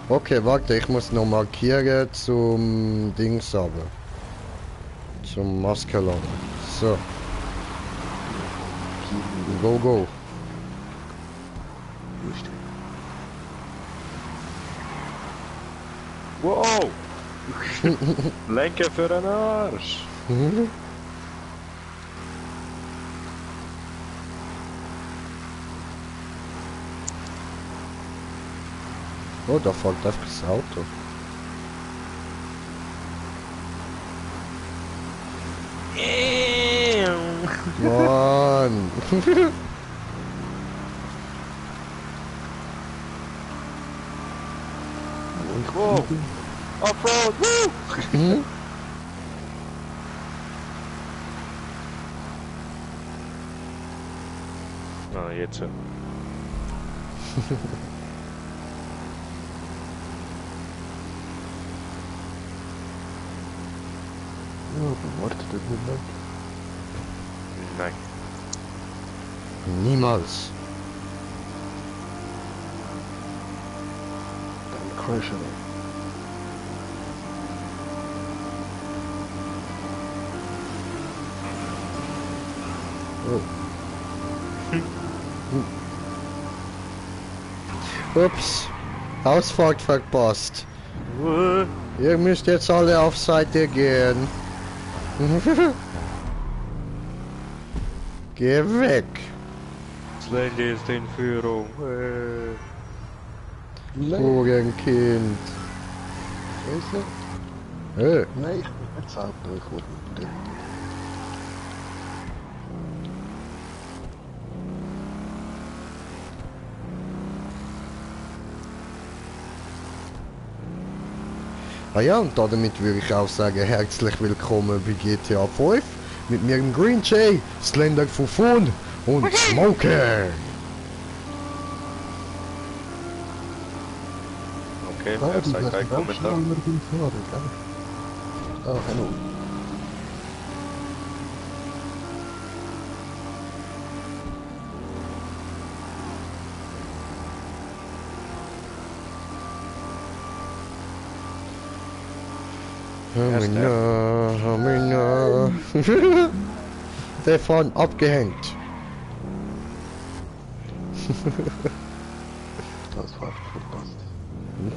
Okay, warte, ich muss noch markieren zum Dings aber. Zum Maskelon. So, go, go. Wo ist der? Wow! Lenken für den Arsch! Oh, da fällt einfach das Auto. Mann! Wow! Offroad! Woo! Ah, jetzt. Ja, bewartet das nicht lang. Nein. Niemals. Dann crashen wir. Ups. Ausfahrt verpasst. Ihr müsst jetzt alle auf Seite gehen. Geh weg. Slendy ist in Führung. Nein, Hurenkind. Scheiße. Nein, ich bin nicht das Auto, ich wollte nicht. Ah ja, und damit würde ich auch sagen, herzlich willkommen bei GTA 5 mit mir im Green Jay, Slender Fufun und Smoker. Okay, Ah, er die sagt werden keinen auch Kommentar. schneller beim Fahren, gell? Ah, hallo. Hamina. Der vorne abgehängt. Das war verpasst.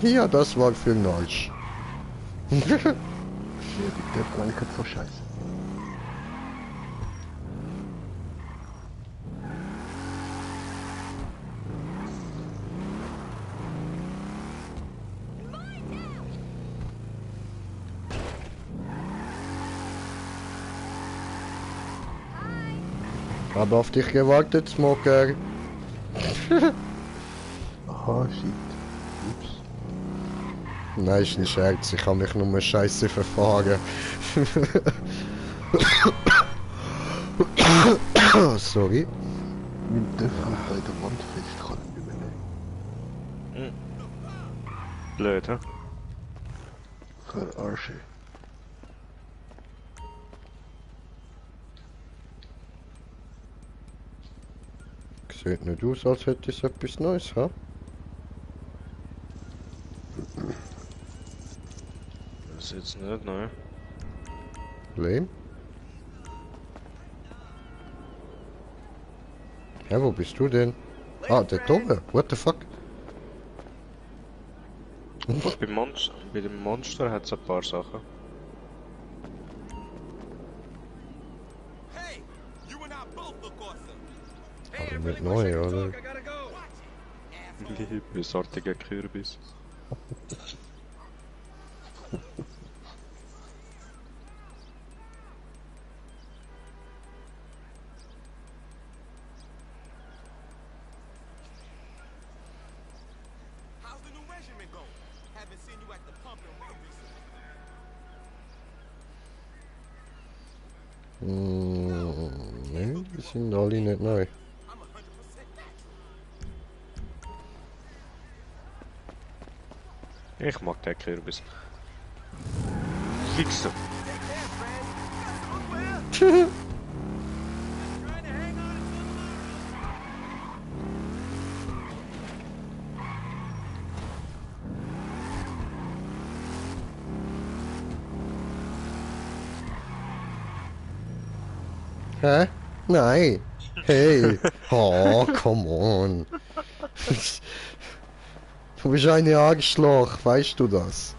Ja, das war für den Arsch. Ja, die darf gar nicht so scheiße. Hab auf dich gewartet, Smoker. Aha, shit. Ups. Nein, ist ein Scherz, ich habe mich nur scheiße verfahren. Sorry. Mein Töpfchen bei der Wand fest, kann ich nicht mehr nehmen. Blöd, hä? Verarsche. Sieht nicht aus, als hätte es etwas Neues, ha? Das ist jetzt nicht neu. Lame. Ja, wo bist du denn? Ah, der oben. What the fuck? Bei dem Monster hat es ein paar Sachen. Aber nicht neu, oder? Bösartiger Kürbis. How's the new regiment going? Haven't seen you at the pump in real recently. Ne, die sind alle nicht neu. I'm 100% back. Ich mag den Kürbis. Fixer. Take care, friend. You guys look well. Trying to hang on until the Hä? Nein. Hey. Oh, come on. Du bist ein Arschloch, weißt du das?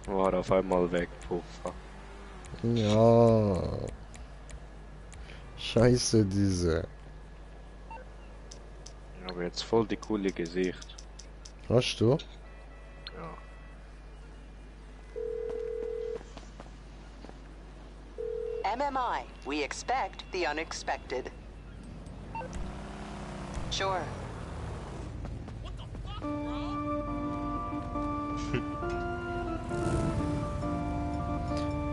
War auf einmal weg, Puffer. Ja. Scheiße, diese. Aber jetzt voll die coole Gesicht. Hast du? Ja. MMI, we expect the unexpected. Sure.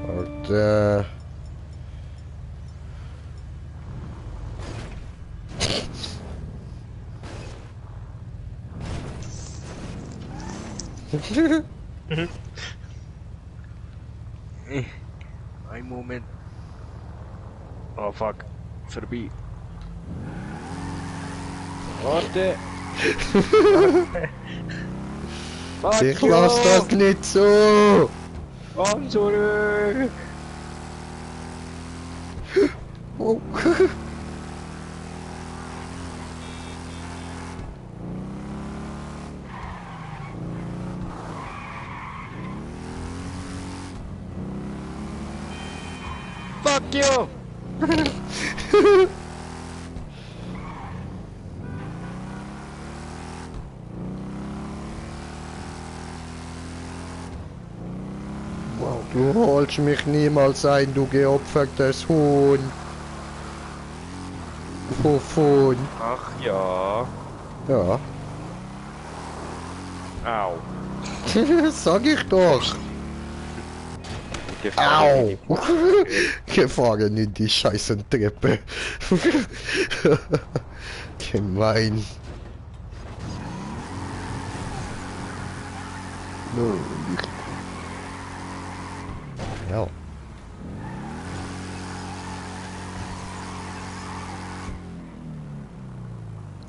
Alter. Ein Moment. Oh fuck. Vorbei. Warte. Ich lass das nicht so. Komm zurück. Oh. Fuck you. Du holst mich niemals ein, du geopfertes Huhn. Wovon? Ach ja. Ja. Au. Sag ich doch. Au! Gefahren in die scheißen Treppe. Gemein. No, Ja.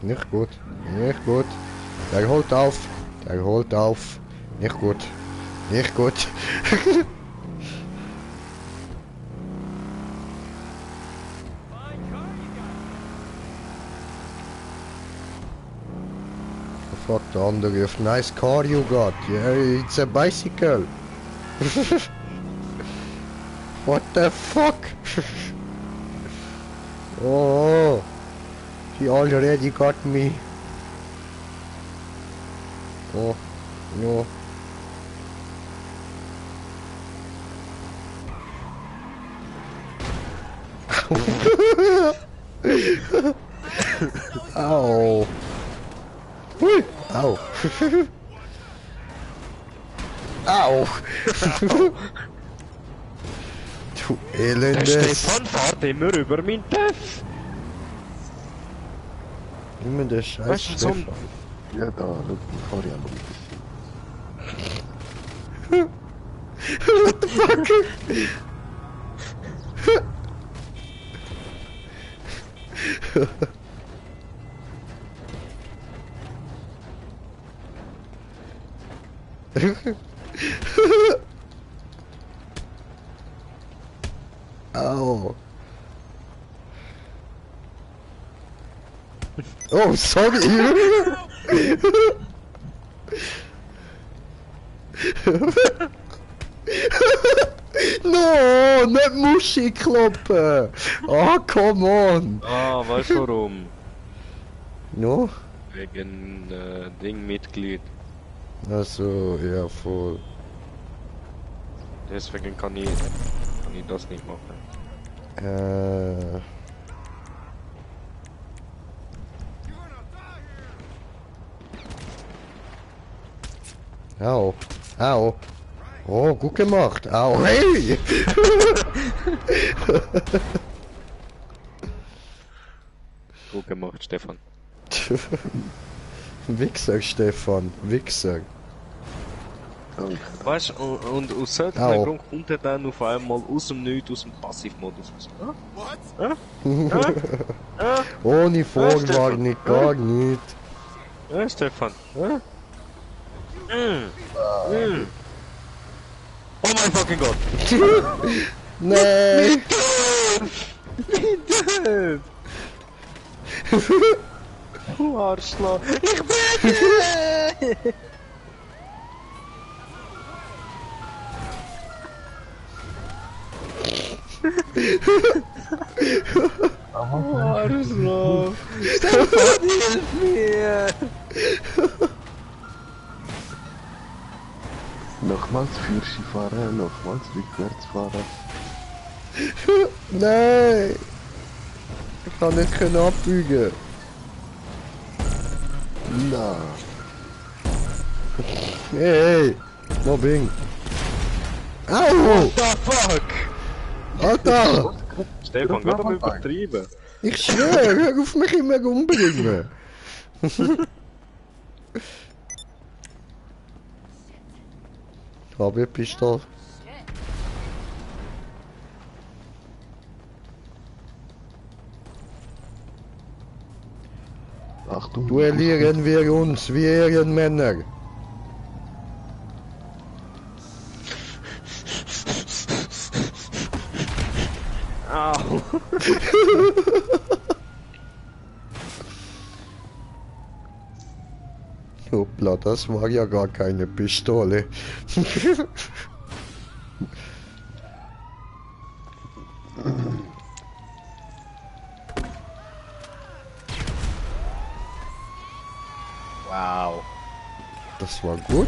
Nicht gut. Nicht gut. Der holt auf. Der holt auf. Nicht gut. Nicht gut. Fuck, the andere of nice car you got. Yeah, it's a bicycle. What the fuck? Oh, he already got me. Oh, no. Ow. Hui. Au. Au. Du Der elendes. Stefan fährt immer über mein Töff. Immer der Scheiß Weißt du, so ein- Stefan. ja, da, schau, ich fahre ja noch ein bisschen. What the fuck? Au. Oh, sorry. No, nicht Muschi kloppen. Oh, come on. Ah, weißt du warum? No? Wegen Ding-Mitglied. Also, ja, voll. Deswegen kann ich das nicht machen. Au. Au. Oh, gut gemacht. Au. Hey! Gut gemacht, Stefan. Wichser, Stefan. Wichser. Danke. Weißt du, und aus solchen Au. Grund kommt er dann auf einmal aus dem Nichts, aus dem Passivmodus raus. Ohne Vorwarnung, Stefan. gar nicht. Stefan. Oh mein fucking Gott! Nein! Du Arschloch! Ich bin Arschloch! Stefan, hilf mir! Nochmals Fürschi fahren, nochmals rückwärts fahren. Nein! Ich kann nicht abbiegen. Na, Hey! Mobbing! Au! What the fuck? Alter! Stefan, geh doch übertrieben. Ich schwöre, hör auf mich immer umbringen! Habe Pistole. Achtung. Duellieren wir uns wie Ehrenmänner. Au! Hoppla, das war ja gar keine Pistole. Wow. Das war gut.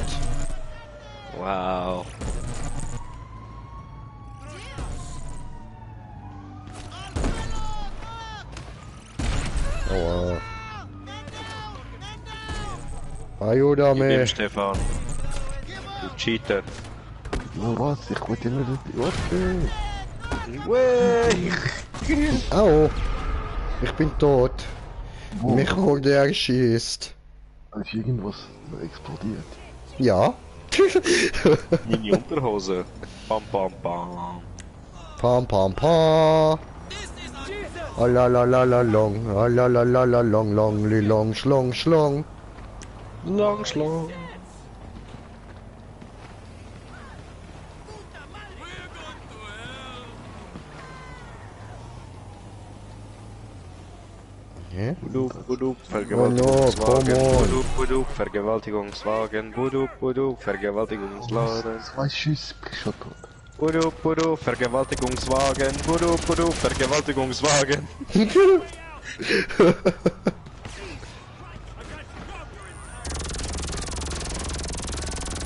Wow. Aua. Gib Ayúdame. ihm, Stefan. Du Cheater. Na was, ich wollte nur das... Warte! Au. Ich bin tot. Wo? Mich wurde erschießt. Ist irgendwas explodiert? Ja. Meine Unterhose. Pam pam pam. Pam pam pam. Alalalalong. Alalalalong long li long schlong schlong. Langschlag. Hä? Buduk, buduk, Oh Vergewaltigungswagen. no, come on. Buduk, buduk, Vergewaltigungswagen. Buduk, buduk, Vergewaltigungsladen. 2 Schüsse, bin schon tot. Buduk, buduk, Vergewaltigungswagen. Buduk, buduk, Vergewaltigungswagen.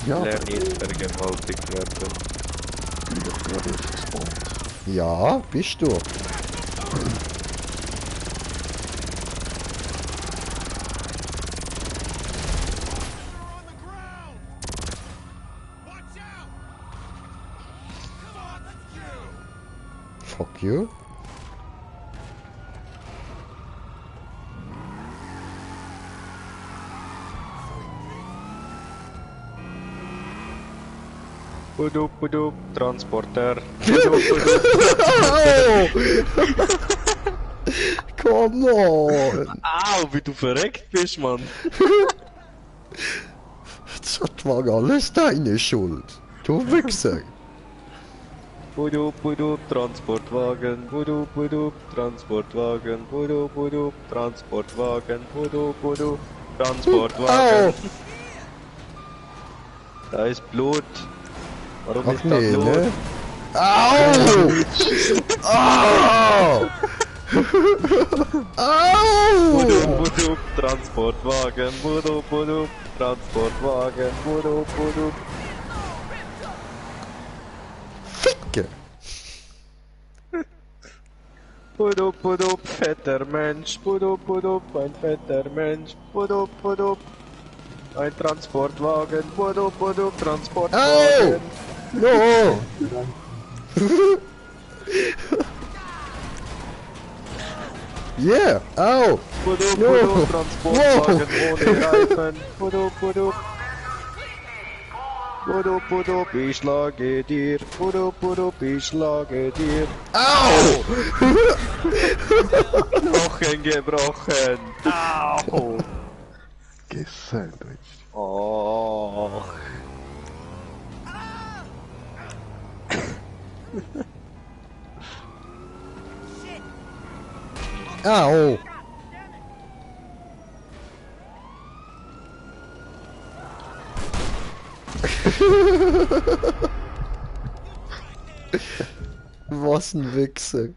Ja, Lern nicht vergewaltigt werden. bin doch gerade erst gespawnt. Ja, bist du. On the ground! Watch out! Come on, let's go! Fuck you. Buduk, buduk, Transporter. Buduk, buduk. Oh! Come on! Au, wie du verreckt bist, Mann. Das war alles deine Schuld. Du Wichser. Buduk, buduk, Transportwagen. Buduk, buduk, Transportwagen. Buduk, buduk, Transportwagen. Buduk, buduk, Transportwagen. Da ist Blut. Warum Ach ist da nee, Blut? ne? Au! Au! Au! Buduk, buduk, Transportwagen. Buduk, buduk, Transportwagen. Buduk, buduk. Ficke! Buduk, buduk, fetter Mensch. Buduk, buduk, ein fetter Mensch. Buduk, buduk. Ein Transportwagen. Buduk, buduk, Transportwagen. No! Yeah! Au! Buduk, No. buduk, Transportwagen ohne Reifen. Buduk, buduk. Buduk, buduk, ich schlage dir. Buduk, buduk, ich schlage dir. Au! Knochen gebrochen. Au. Gesandwiched. Oh. Ah, oh. Was ein Wichser.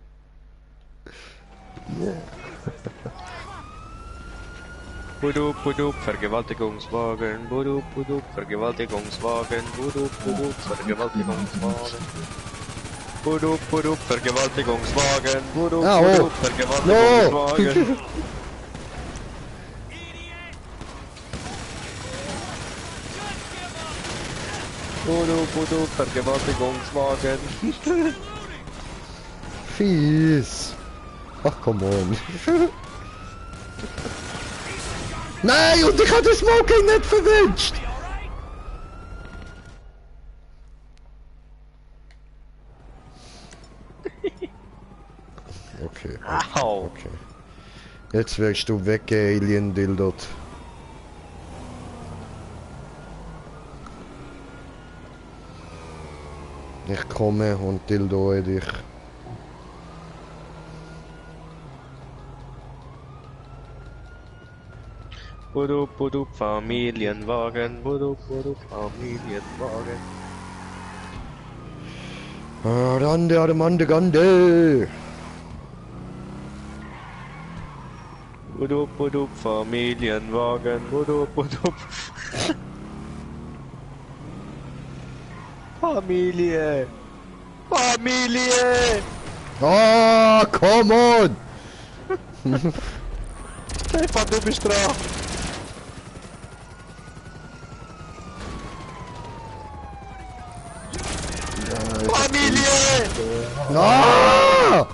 Budup, budup, Vergewaltigungswagen. Budup, budup, Vergewaltigungswagen. Budup, budup, Vergewaltigungswagen. Budup, budup, Vergewaltigungswagen. Budup, Ah, oh. budup, Vergewaltigungswagen. Budup, budup, Vergewaltigungswagen. Fies. Ach, come on. Nein, und ich habe den Smoking nicht verwünscht. Okay. Au. Okay. Jetzt wirst du weg, Alien Dildot. Ich komme und dildoe dich. Budup, budup, Familienwagen. Budup, budup, Familienwagen. Rande, Armande, Gande. Budup, budup, Familienwagen. Budup, budup. Familie. Familie. Ah, come on. Stefan, du bist dran. Familie. Ah!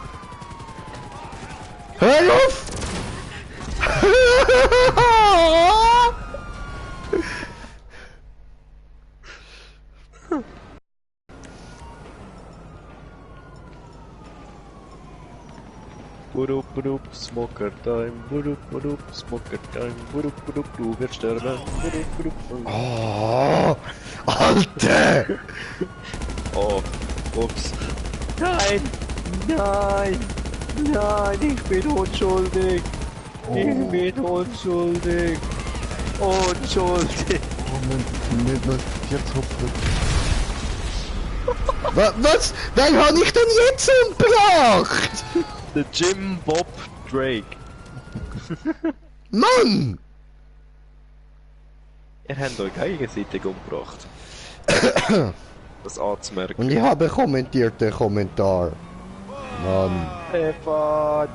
Hör auf! Budup, budup, Smoker Time. Budup, budup, Smoker Time. Budup, budup, du wirst sterben. Budup, budup. Oh, Alter! Oh, ups. Nein, nein, nein, ich bin unschuldig. Ich bin unschuldig. Unschuldig. Nicht nur jetzt hoffen. Was? Wen habe ich denn jetzt umgebracht? Der Jim Bob Drake. Mann! Ihr habt euch gegenseitig umgebracht. Das anzumerken. Und ich habe kommentiert den Kommentar. Mann. Stefan.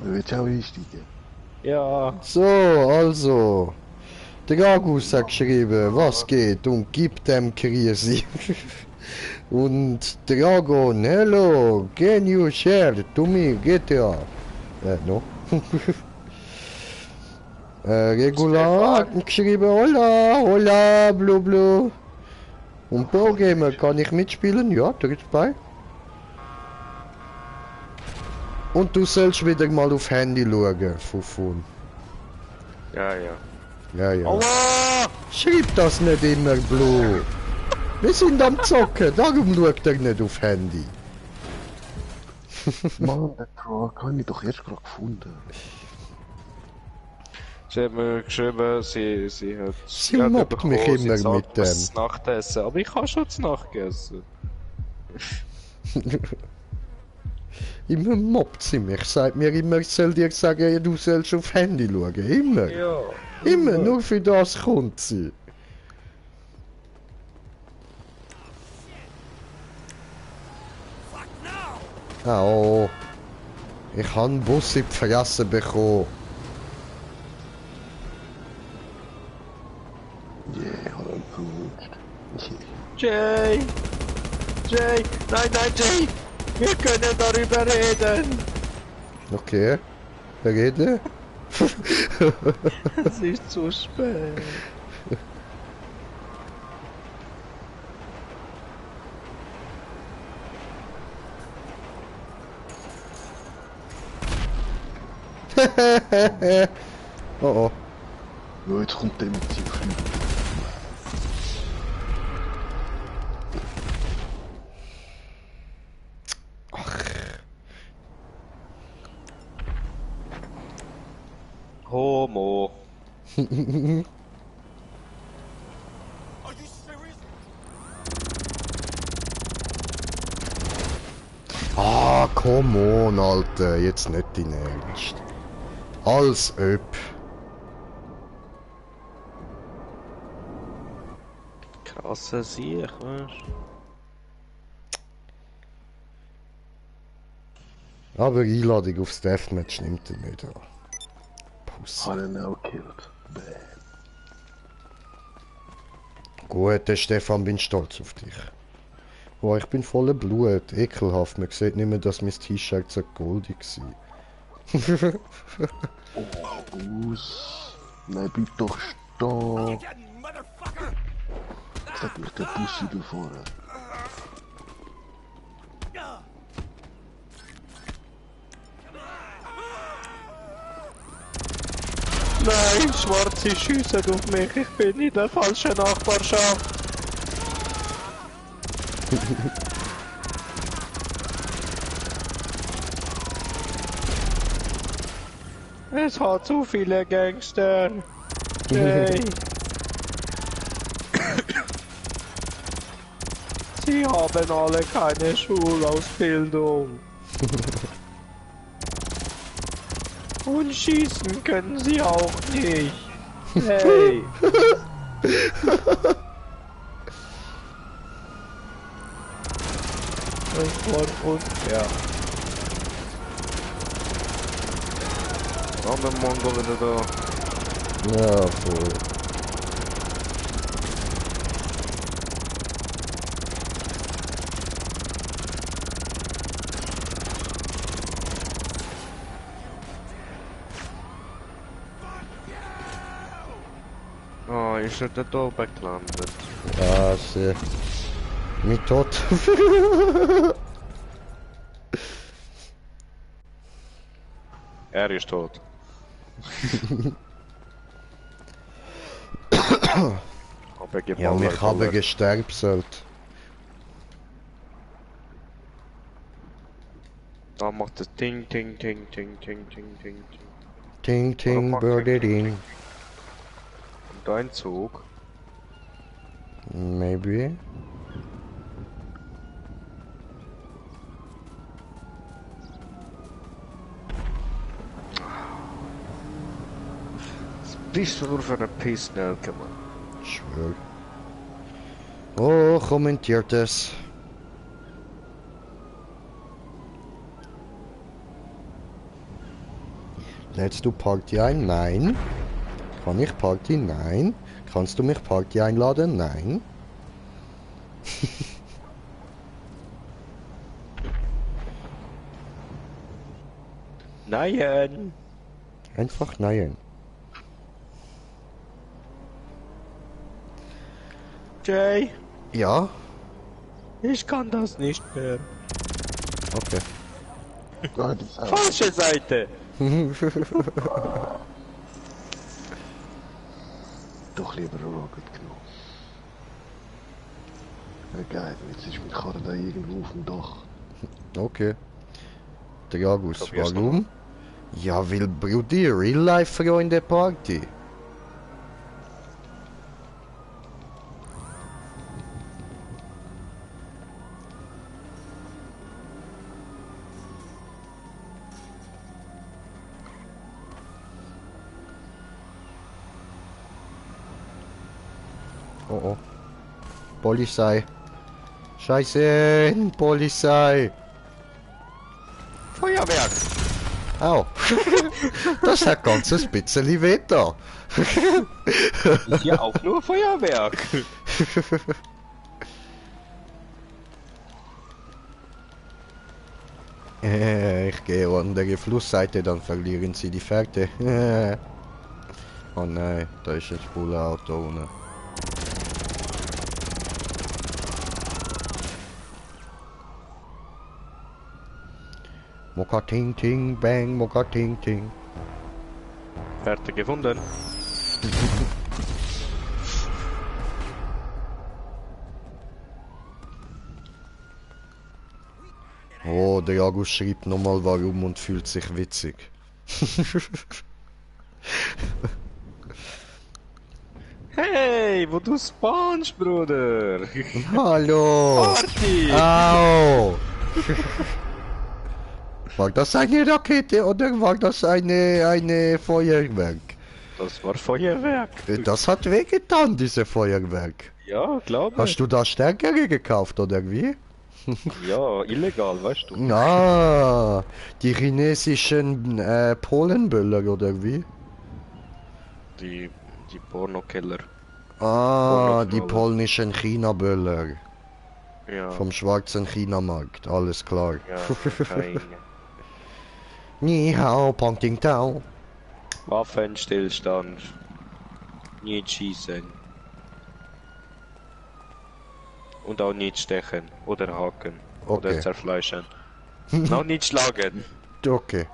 Willst du auch einsteigen? Ja. So, also. Der Agus hat geschrieben, was geht und gibt dem Krise. Und Dragon, hello, can you share to me GTA? No. Regular hat geschrieben, hola, hola, blu blu. Und Pro-Gamer, kann ich mitspielen? Ja, der ist bei. Und du sollst wieder mal auf Handy schauen, Fufun. Ja, ja. Ja, ja. Allah! Schreib das nicht immer, Blue. Wir sind am Zocken, darum schaut er nicht auf Handy. Mann, der Truck habe ich doch erst gerade gefunden. Sie hat mir geschrieben, sie hat... Sie mobbt mich immer sie zahlt mit dem. das Nachtessen, aber ich habe schon das Nachgegessen. Immer mobbt sie mich, sagt mir immer, ich soll dir sagen, du sollst auf Handy schauen. Immer. Ja. Immer, nur für das kommt sie. Ah, oh. Ich habe einen Bus in die Fresse bekommen. Yeah, ich habe ihn gewünscht. Jay! Jay! Nein, nein, Jay! Wir können darüber reden! Okay. Rede. Es ist zu spät. Oh oh. Ja, jetzt kommt der mit seinem Flügel. Homo. Are you serious? Ah, come on, Alter. Jetzt nicht dein Ernst. Als ob. Krasser Sieg, weißt Aber Einladung aufs Deathmatch nimmt er nicht an. Pussy. I don't know, killed. Bäh. Gut, Stefan, bin stolz auf dich. Oh, ich bin voller Blut. Ekelhaft. Man sieht nicht mehr, dass mein T-Shirt so goldig war. Bus. Nein, bleib doch stehen. You motherfucker! Sag mich der Bussi da vorne. Nein, Schwarze schiessen auf mich, ich bin in der falschen Nachbarschaft. Es hat zu viele Gangster. Jay. Sie haben alle keine Schulausbildung. Und schießen können sie auch nicht. Hey. Das war unfair. Andere Mongo wieder da. Ja, voll. Oh, ist er da oben gelandet? Ja, sehr. Mit tot. Er ist tot. Aber gib Ja, mal mich weiter. haben gesterbselt. Da macht es Ting, Ting, Ting, Ting, Ting, Ting, Ting, Ting. Ting, ting, macht birdie, Ting, ding. Und ein Zug. Maybe. Was bist du nur für eine Pissnelke, Mann? Schwör. Oh, kommentiert es. Lädst du Party ein? Nein. Kann ich Party? Nein. Kannst du mich Party einladen? Nein. Nein! Einfach nein. Jay, Ja? ich kann das nicht mehr. Okay. Ah, die Sau. Falsche Seite! Doch lieber Rocket genommen. Ja, geil, jetzt ist mein Karre da irgendwo auf dem Dach. Okay. Der August, Probier's warum? Ja, weil Brudi, Real Life Freunde Party. Oh oh. Polizei. Scheiße, Polizei. Feuerwerk! Au. Das hat ganz ein bisschen Wetter. Hier auch nur Feuerwerk! Ich gehe an der Flussseite, dann verlieren sie die Fährte. Oh nein, da ist ein cooles Auto ohne. Moka ting ting bang, moka ting ting. Fertig gefunden. Oh, der August schreibt nochmal warum und fühlt sich witzig. Hey, wo du spawnst, Bruder! Hallo! Party! Au! War das eine Rakete oder war das eine Feuerwerk? Das war Feuerwerk. Das hat wehgetan, diese Feuerwerk. Ja, glaube ich. Hast du da stärkere gekauft oder wie? Ja, illegal, weißt du. Ah, die chinesischen Polenböller oder wie? Die Pornokeller. Ah, die Pornoknaller. polnischen China-Böller. Ja. Vom schwarzen China-Markt, alles klar. Ja, keine. Ni hao, Ponting Tau. Waffenstillstand. Nicht schießen. Und auch nicht stechen oder haken. Oder Okay. zerfleischen. Noch nicht schlagen. Okay.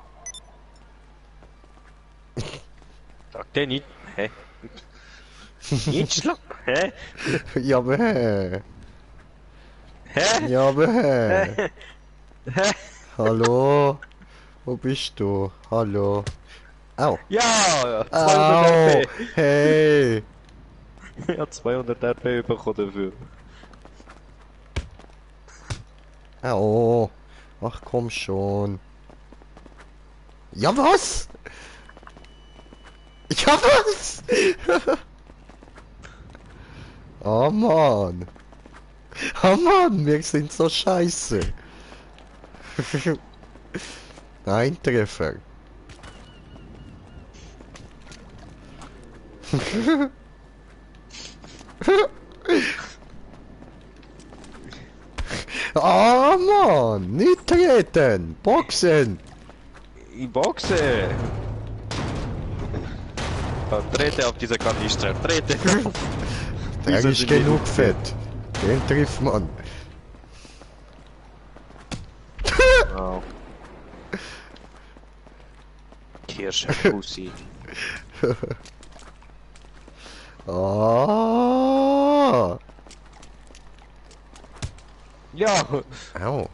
Sagt der nicht. Hä? Nicht schlagen? Hä? Ja, bäh. Hä? Ja, bäh. Hä? Hallo? Wo bist du? Hallo? Au. Ja! 200 Au. RP! Hey. Ich hab 200 RP bekommen dafür. Au. Ach komm schon. Ja, was? Ja, was? Oh Mann. Oh Mann, wir sind so scheiße. Ein Treffer. Oh Mann, nicht treten, boxen. Ich boxe! Dann trete auf diese Kanister, trete! Der Wieso ist sind die genug nicht fett. Den trifft man. Wow. Kirsche Pussy. Oh. Ja! Au.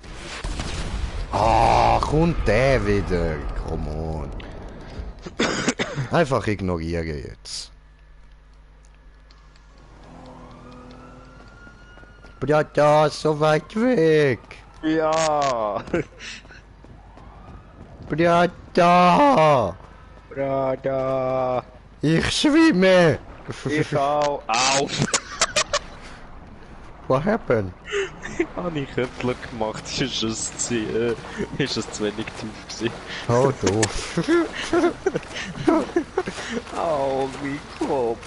Ah, kommt der wieder. Come on. Einfach ignoriere jetzt. Brata, so weit weg. Ja! Brata, Brada! ich schwimme. Ich auch! Au! What happened? Habe ich Köpfler gemacht, ist es zu wenig tief gewesen. Oh, doof. Au, mein Kopf!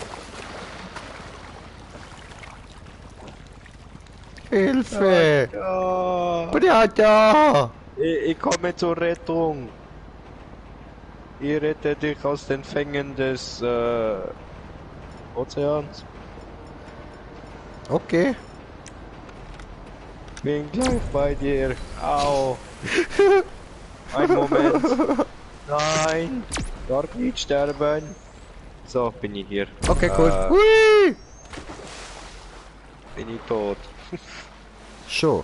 Hilfe. Ja! Brata. Ich komme zur Rettung! Ich rette dich aus den Fängen des Ozeans. Okay. Bin gleich bei dir. Au! Ein Moment. Nein! Darf nicht sterben. So, bin ich hier. Okay, cool. Hui. Bin ich tot. Schon.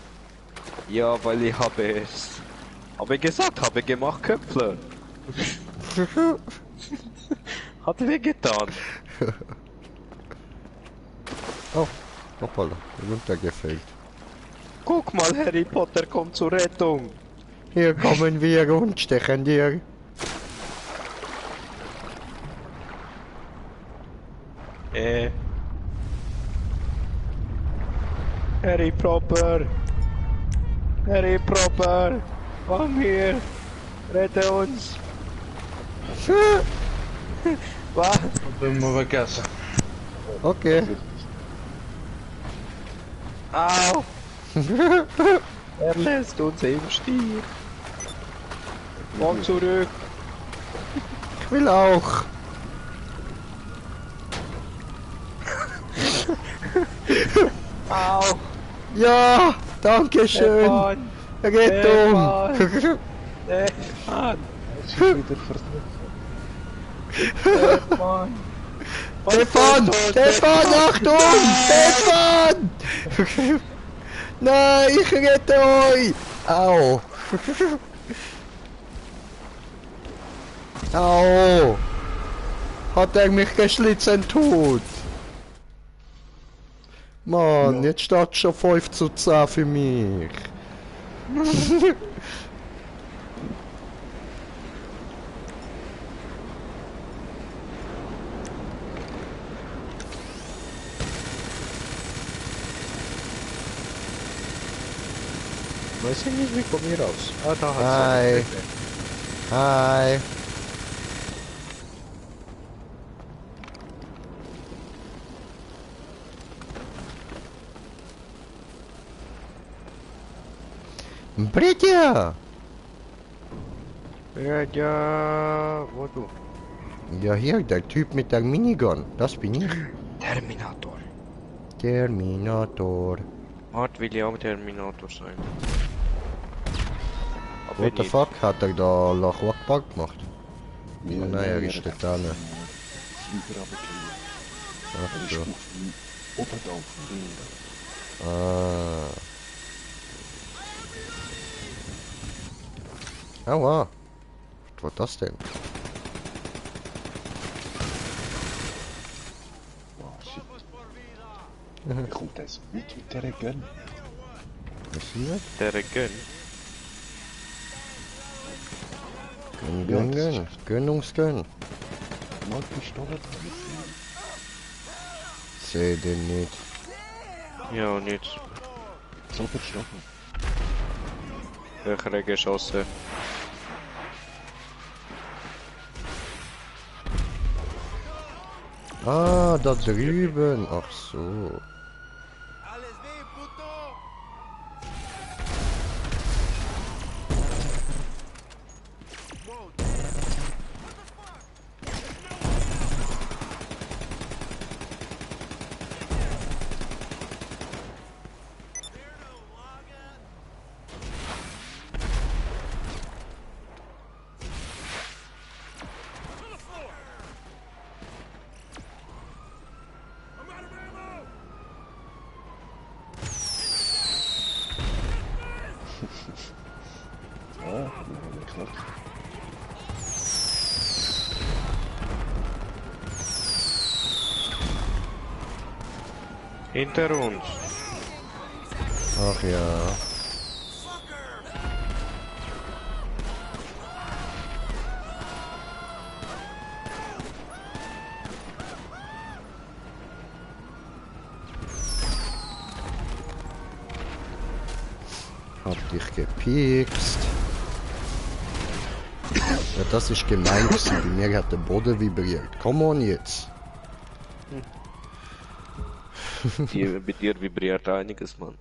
Ja, weil ich habe es. Habe gesagt, habe gemacht, Köpfler. Hat wehgetan. Oh, hoppala, runtergefällt. Guck mal, Harry Potter kommt zur Rettung. Hier kommen wir und stechen dir. Harry Proper. Harry Proper. Komm hier. Rette uns. Was? Vamos pra casa. Okay. Au! Er lässt uns im Stich. Komm zurück. Ich will auch. Au! Ja, danke schön. Stefan! Rettung. Stefan! Wieder versucht. Stefan! Stefan, Stefan, Achtung, Stefan. Nein, ich rette euch. Au. Au. Hat er mich geschlitzen tot. Mann, jetzt steht schon 5:10 für mich. Weiß ich nicht, wie kommen wir raus? Ah, da hat's Hi. eine. Hi. Bridja! Ja, wo du? Ja, hier, der Typ mit der Minigun. Das bin ich. Terminator. Terminator. Art will ja auch Terminator sein. Aber What the nicht. fuck hat er da Allahu Akbar gemacht? Ja, Nein, er ist dort dran. Flieger runtergehen. Ach Er ist so. auf dem Oberdorf drin. Ah. Aua. Was war das denn? Wow, shit. Wie kommt das mit dieser Gun? Was ist denn? Der Gun. Gönn. Gönnungsgönn. Mal Pistole dran. Seh den nicht. Ja, nicht. So verstochen. Höhere geschossen. Ah, da drüben. Ach so. Alles weh, puto! I'm out of ammo! Ah, ja, klar. Hinter uns. Ach ja. Hab dich gepikst. Ja, das ist gemein gewesen. Bei mir hat der Boden vibriert. Come on jetzt. Bei dir vibriert einiges, Mann.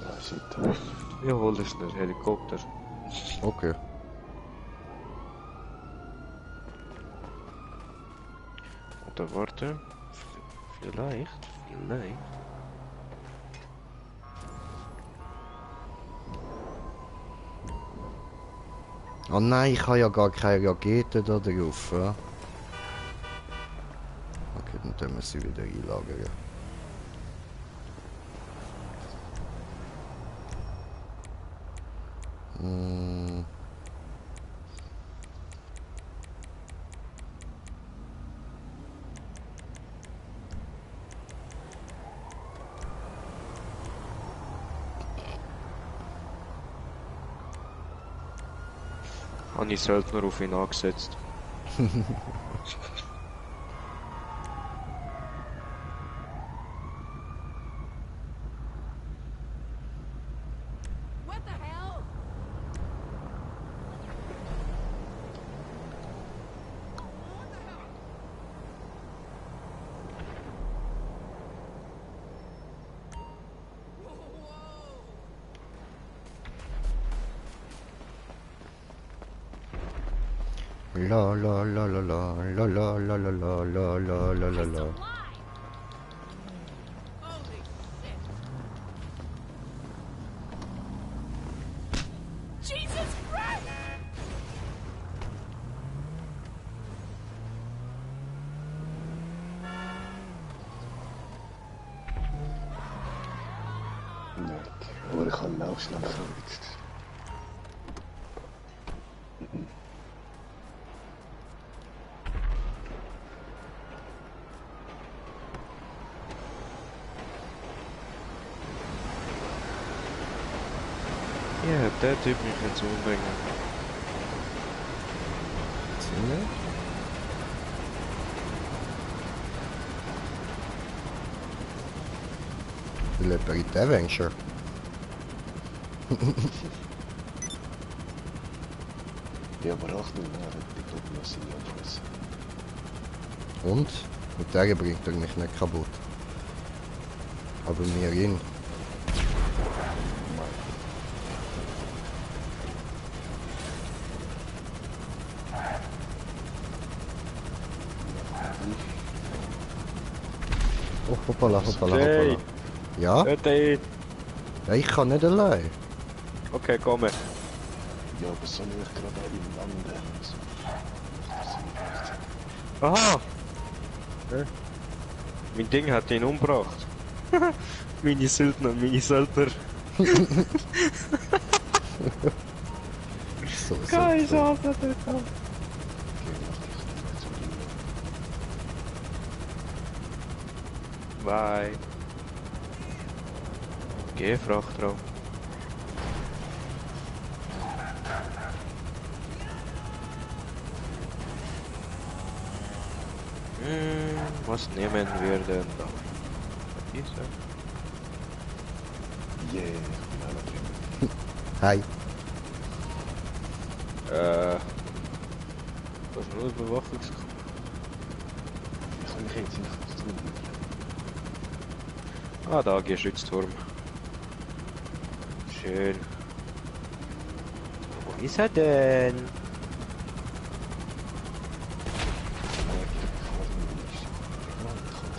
Ja, shit. Wir holen schnell Helikopter. Okay. Oder warte. Vielleicht. Oh nein, ich habe ja gar keine Rakete da drauf. Ja? Okay, dann tun wir sie wieder einlagern. Hm. Habe ich Söldner auf ihn angesetzt. What the hell? La la la la la la la la la la la la la la la. Holy shit! Jesus Christ! ich habe Laufschnell verletzt. Ja, der Typ mich jetzt umbringen. Sinne? Will jemand in den Avenger? Ja, aber Achtung, er hat die Dogmasie anfassen. Und? Mit der bringt er mich nicht kaputt. Aber mir ihn. Oh, hoppala, hoppala, Okay. hoppala. Ja? Töte Ja, ich kann nicht allein. Okay, komm. Ja, aber soll ich gerade auch im Lande? Aha! Mein Ding hat ihn umgebracht. Meine Söldner. So, Geil, so. Chance, Alter. Okay, mach das zu dir. Bye. Geh, Frachtraum. Was nehmen wir denn da? Diese? Yeah, ich bin auch noch drin. Hi. Was ist nur Bewachungs... Ich kann mich jetzt nicht was tun. Ah, da, Geschützturm. Schön. Wo ist er denn?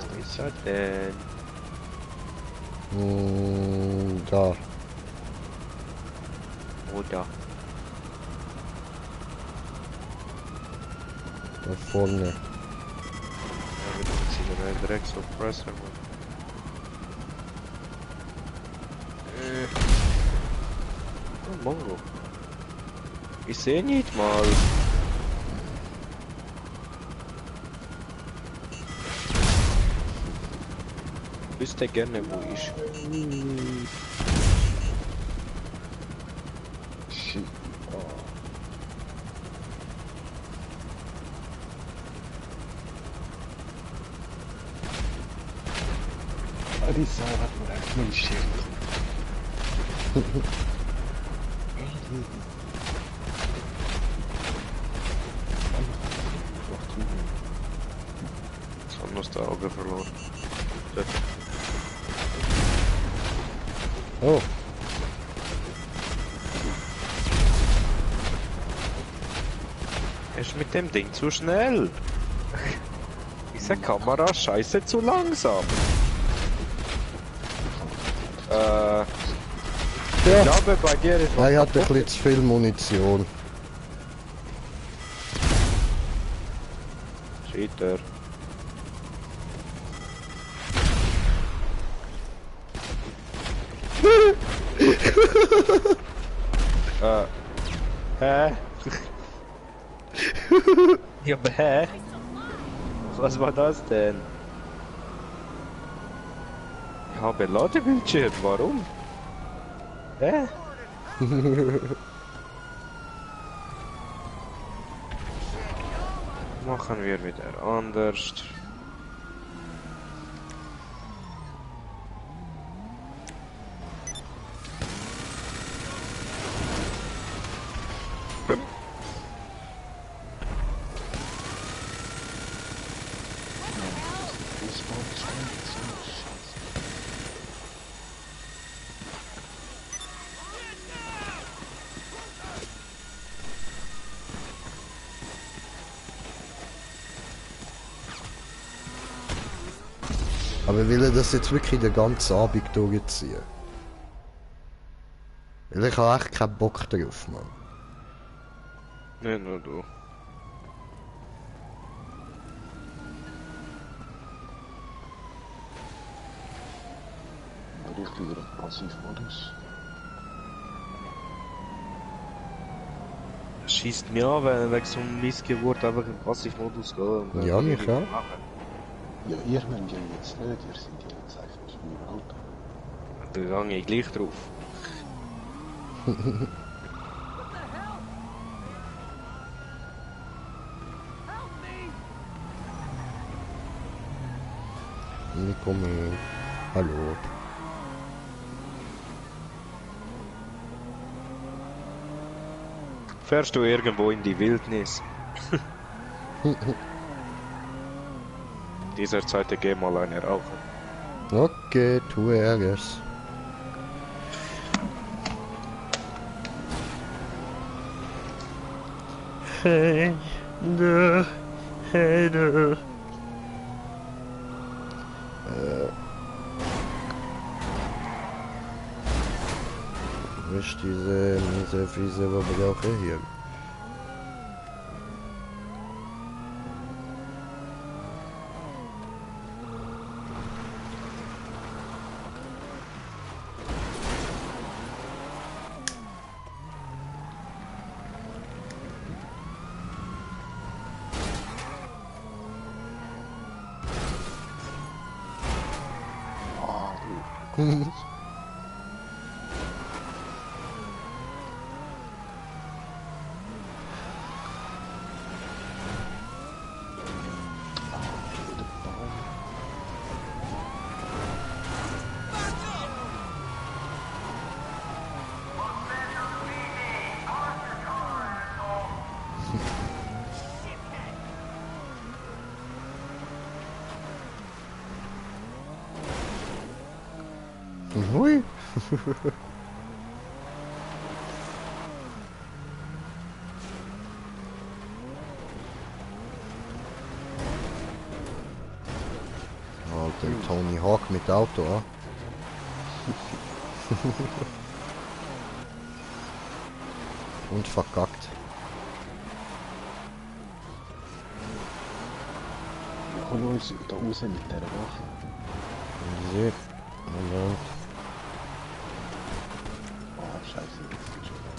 Wo ist er denn? Da. Wo da? Da vorne. Ja, wir ziehen einen Drecksoppressor, Mann. Oh, Mongo. Ich seh nicht mal. Wüsste gerne, wo ich. Shit. Oh. Ah, die Sau hat mir echt mein Schild. Jetzt haben wir das Auge verloren. Dort. Oh. Er ist mit dem Ding zu schnell. Diese Kamera scheiße zu langsam. Ich Ja. glaube bei dir ist was Er hat ein kaputt. bisschen zu viel Munition. Cheater. Hä? Ja, aber hä? Was war das denn? Ich habe Ladebildschirm, warum? Hä? Machen wir wieder anders. Aber will er das jetzt wirklich den ganzen Abend durchziehen? Weil ich habe echt keinen Bock drauf, Mann. Nicht nur du. Aber ich wieder im Passivmodus. schießt mir an, wenn wegen so einem Missgeburt einfach im Passivmodus gehen. Und dann Ja, mich nichts auch. machen. Ja, ihr müsst ja jetzt nicht, ihr seid ja jetzt einfach schon im Auto. Da gehe ich gleich drauf. Ich komme hin. Hallo. Fährst du irgendwo in die Wildnis? Dieser Zeit geh mal eine rauchen. Okay, tue es. Hey, du, hey, du. Wo ist diese Fiese, was wir brauchen hier? Ah, du. Der Baum. Hui. Alter, Tony Hawk mit Auto, ah. Und verkackt. Wir holen uns da raus mit dieser Waffe. Und ihr seht. Moment. Ah, scheiße, jetzt ist schon weg.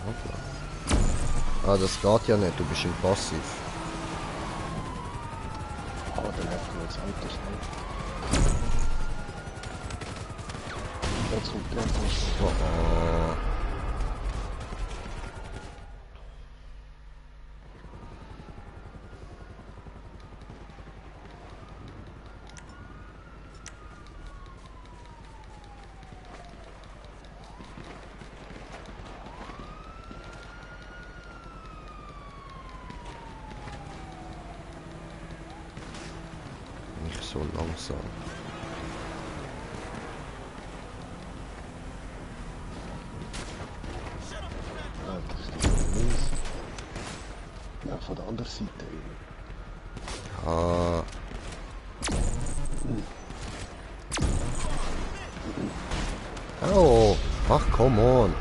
Hoppla. Ah, das geht ja nicht, du bist im Passiv. Ah, dann läuft mir das Auto schnell. Jetzt kommt der Post. Oh. Nicht so langsam. Ah, das ist von links. Ja, von der anderen Seite. Ah. Oh, ach, come on.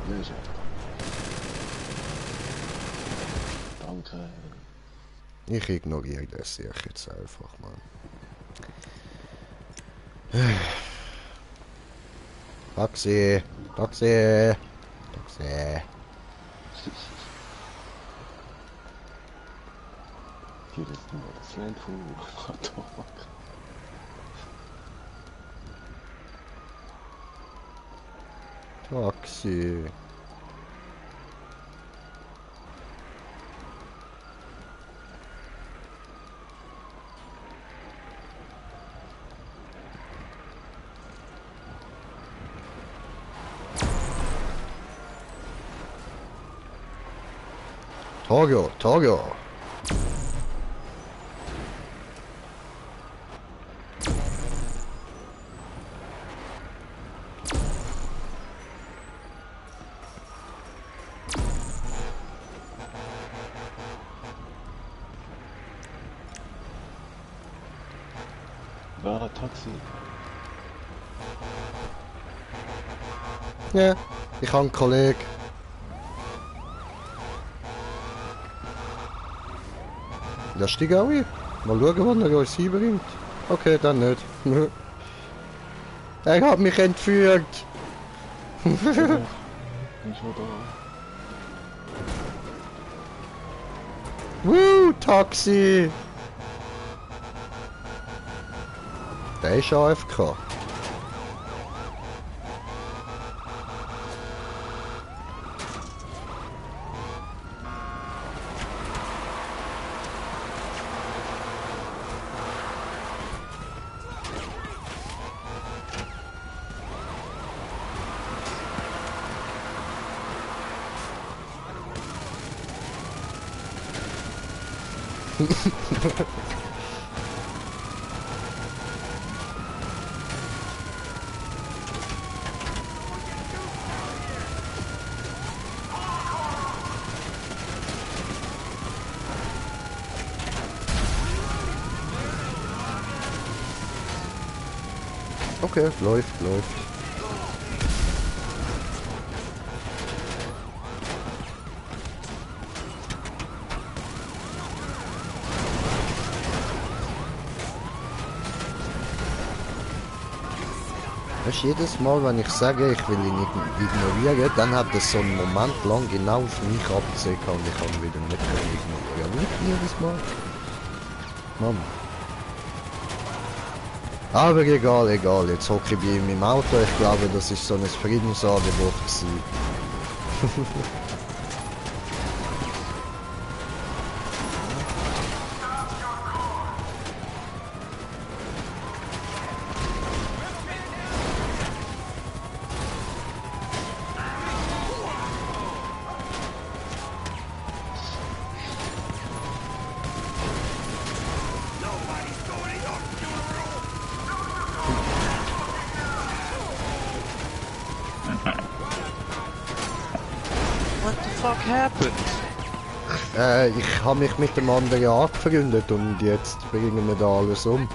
Ja, ist echt. Danke. Ich ignoriere das jetzt einfach, Mann. Taxi, Taxi, Taxi. Hier ist nur das Land von Tabak. Taxi. Togo, Togo. War ein Taxi. Ja, ich habe einen Kollegen. Das steigt auch ein. Mal schauen, wann er uns hinbringt. Okay, dann nicht. Er hat mich entführt. Bin schon da. Woo, Taxi! Der ist AFK. Okay, läuft. Weißt du, jedes Mal, wenn ich sage, ich will ihn ignorieren, dann hat es so einen Moment lang genau auf mich abgesehen und ich kann ihn wieder nicht ignorieren. Nicht jedes Mal. Mann. Aber egal, jetzt hocke ich bei ihm im Auto. Ich glaube, das ist so ein Friedensangebot gewesen. What the fuck happened? Ich habe mich mit dem anderen angefreundet und jetzt bringen wir da alles um.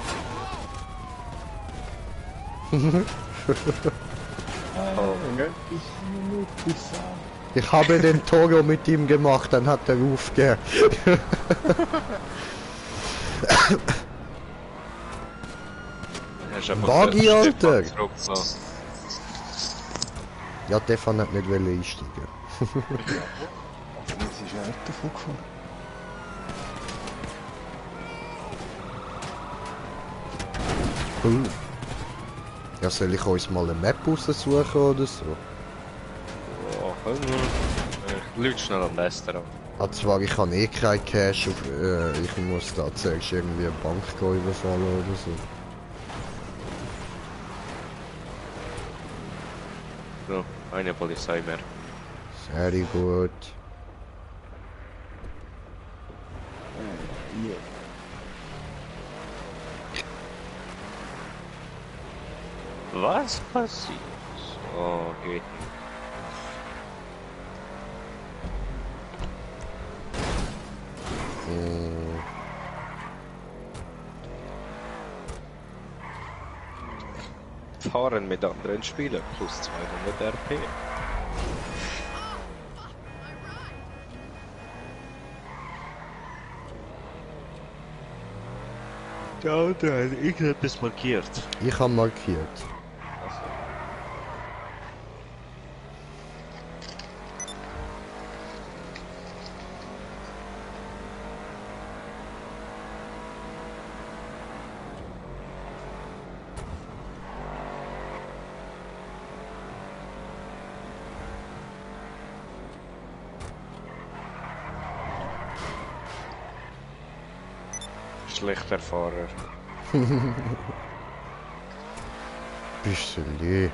Ich habe den Toro mit ihm gemacht, dann hat er aufgehört. Buggy, Alter! Ja, Stefan hat nicht einsteigen. Jetzt ist er nicht davon gefahren. Ja, soll ich uns mal eine Map raussuchen oder so? Oh, können wir. Ich lüge schnell am Lester an. Ah, zwar, ich habe eh kein Cash, auf, ich muss da zuerst irgendwie eine Bank überfallen oder so. So, eine Polizei mehr. Sehr gut. Hier. Was passiert? Oh, geht nicht. Fahren mit anderen Spielern plus 200 RP. Ja, der hat irgendetwas markiert. Ich habe markiert. Schlechter Fahrer. Bisschen.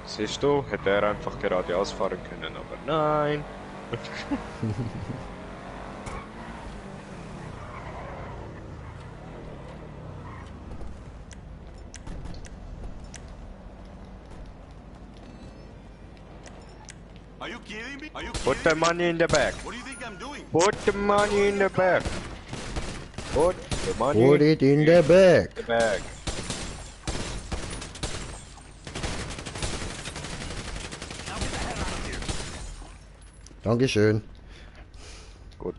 Siehst du, hätte er einfach geradeaus fahren können, aber nein. Are you kidding me? Are you Put the kidding me? money in the bag. What do you think I'm doing? Put the money in the bag. Put the money Put it in the bag. in the bag. Dankeschön. Gut.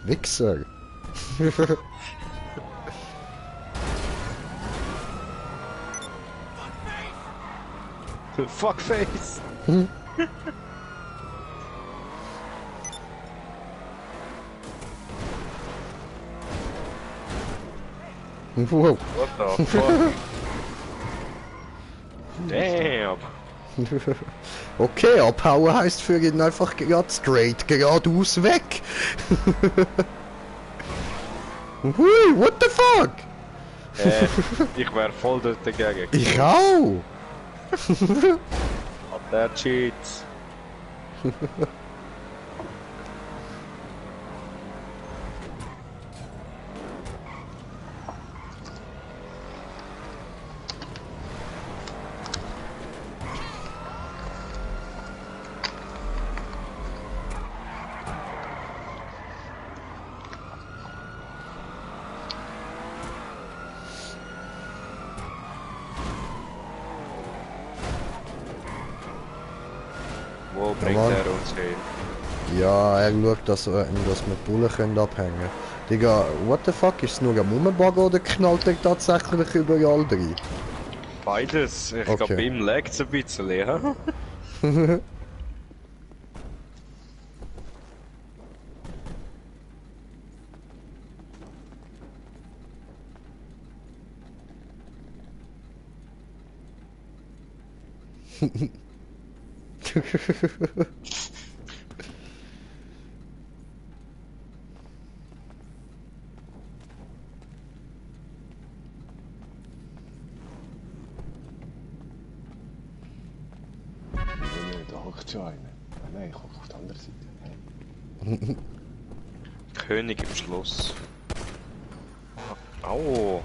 Wichser. Fuckface! Wow. What the fuck? Damn! Okay, abhauen heißt für ihn einfach gerade straight, geradeaus weg. Hui, what the fuck? Ich wär voll dort dagegen. Ich auch. Hat der Cheats. Wo bringt Mann. er uns hin? Ja, er schaut, dass wir Bullen können abhängen. Digga, what the fuck, ist es nur ein Mummenbagger oder knallt er tatsächlich überall rein? Beides. Ich Okay. glaube, bei ihm laggt es ein bisschen, ja? Da hockt schon einer. Nein, ich hocke auf der anderen Seite. König im Schloss. Au!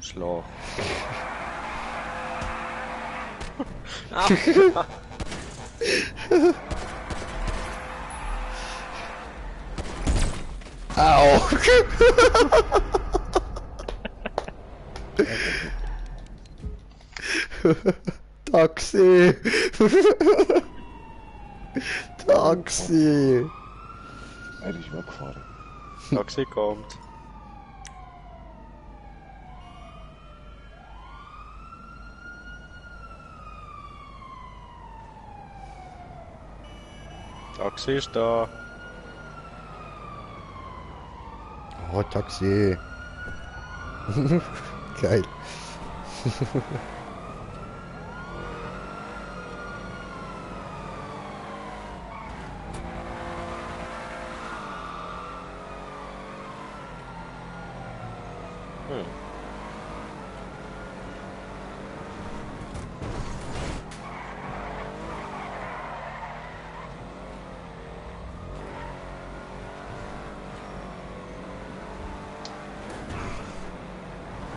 Schlag. Au! Taxi! Taxi! Er ist weggefahren. Taxi kommt. Taxi ist da. Oh, Taxi! Geil.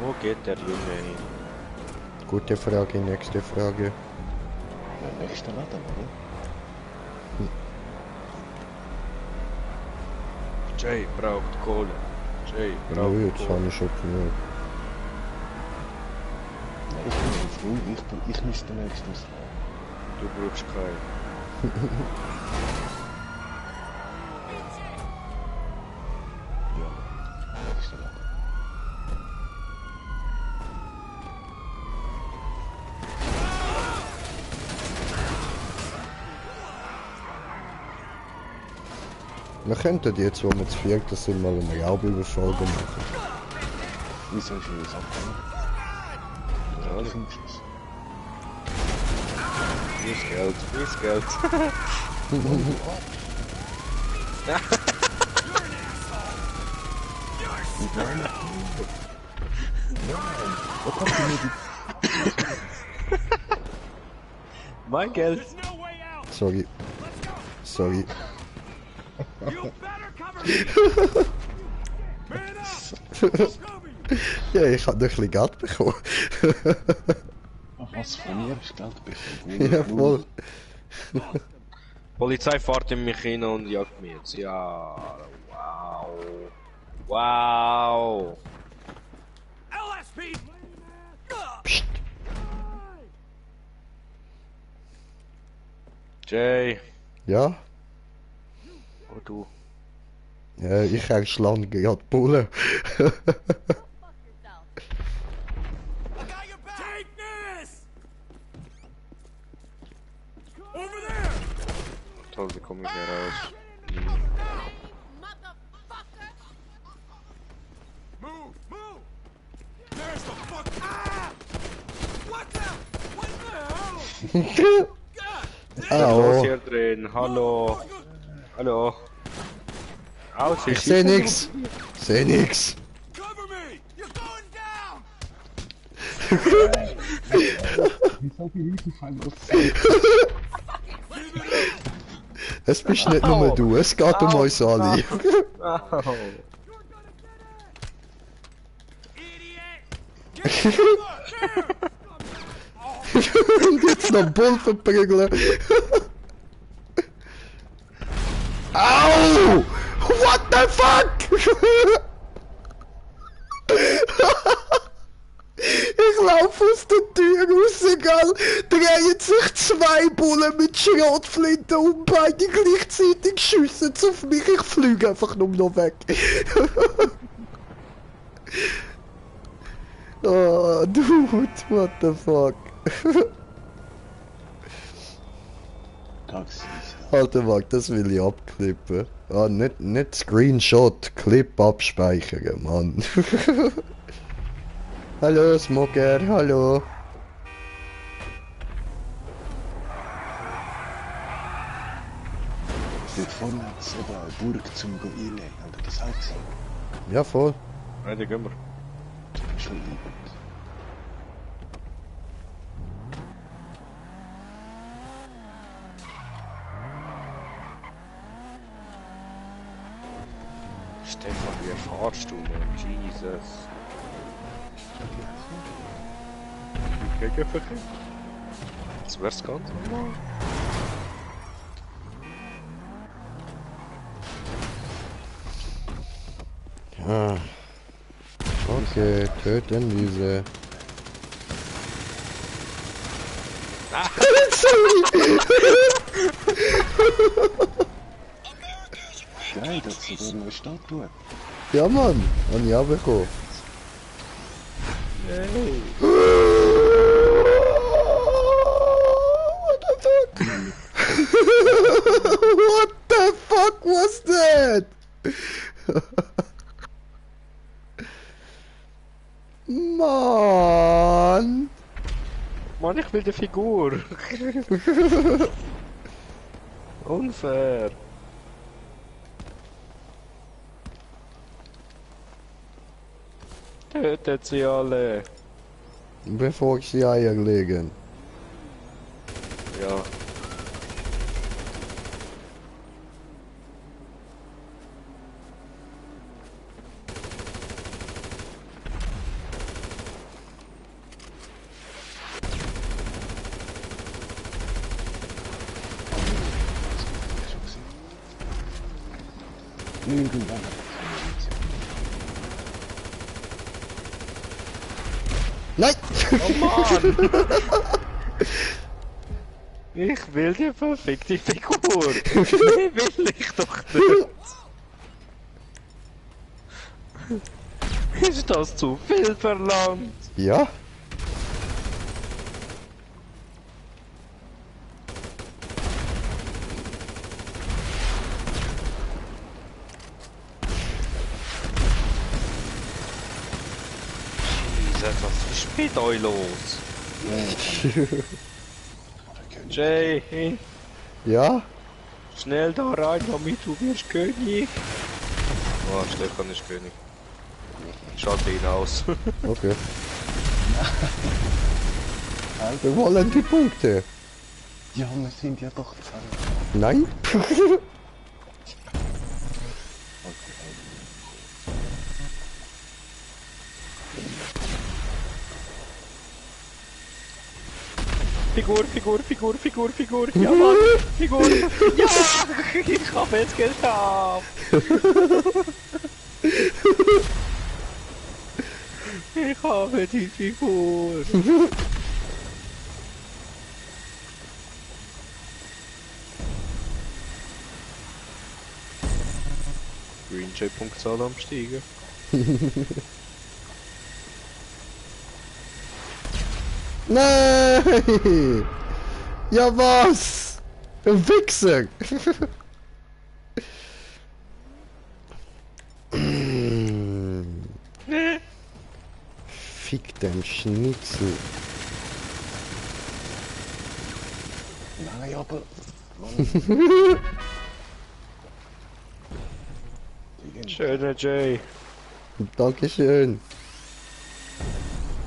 Wo geht der Junge hin? Gute Frage, nächste Frage. Der nächste Laden, oder? Jay braucht Kohle. Jay Ja, braucht jetzt Kohle. habe ich schon genug. Nein, ich bin nicht früh. Ich müsste nächstes haben. Du brauchst keinen. Ja, nächste Laden. Wir könnten jetzt, wo wir zu vierten sind, mal einen Raubüberfall machen. Wieso ist er jetzt abgegangen? Ja, Ich finde es. Mies Geld. Mein Geld. There's no way out. Sorry. Sorry. You better cover me. Man up. Let's go. Ja, ich habe noch ein bisschen Geld bekommen. Ach, was von mir ist Geld bekommen? Ja, voll. Polizei fährt in mich hin und jagt mich jetzt. Ja, wow. Wow. LSP. Psst. Jay, Ja? Oh du. Ja, ich habe Schlange gerade Bullen. Fuck yourself. I got your back! Take this! Over there! Toll, wie komme ich hier raus? Motherfucker! Move! Move! There's the fuck! Ah! What the? What the hell? God! Los Au. hier drin, hallo. Hallo. Au, Ich seh nix. Seh nix. Cover me! You're going down! Wieso viel Riesenfall los? Es bist nicht nur du, es geht um uns alle. Au. Idiot! Und jetzt noch Bull verprügeln. Au! What the fuck? Ich laufe aus der Tür raus, egal. Drehen sich zwei Bullen mit Schrotflinten und beide gleichzeitig schiessen auf mich. Ich fliege einfach nur noch weg. Oh, dude, what the fuck? Taxis. Alter, warte, das will ich abklippen. Ah, nicht Screenshot, Clip abspeichern, Mann. Hallo, Smoker, hallo. Dort vorne hat es eben eine Burg zum einlegen. Habt ihr das auch gesehen? Ja, voll. Nein, die gehen wir. Schon liebend. Stefan, wie fahrst du, Mann? Jesus. Gegenverkehr? Das wär's ganz normal. Ah. Okay, töten diese. Sorry! Geil, dass sie da eine Statue. Ja, Mann, hab ich auch bekommen. Hey. What the fuck? What the fuck was that? Mann! Mann, ich will die Figur. Unfair. Tötet sie alle. Bevor ich die Eier legen. Ja. Irgendwann. Nein! Oh Mann! Ich will die verfickte Figur! Die will ich doch nicht! Ist das zu viel verlangt? Ja? Jesus, was ist mit euch los? Jay, Ja? schnell da rein, damit du wirst König! Oh, Stefan ist König. Schalte ihn aus. Okay. Wir wollen die Punkte. Ja, wir sind ja doch zwei. Nein? Figur, Figur, Figur, Figur, Figur. Ja, Mann, Figur. Ja, ich hab es geschafft. Ich habe die Figur. Greenjay-Punktzahl am Steigen. Nein! Ja was? Ein Wichser! Fick den Schnitzel. Nein, aber... Schöner Jay. Dankeschön.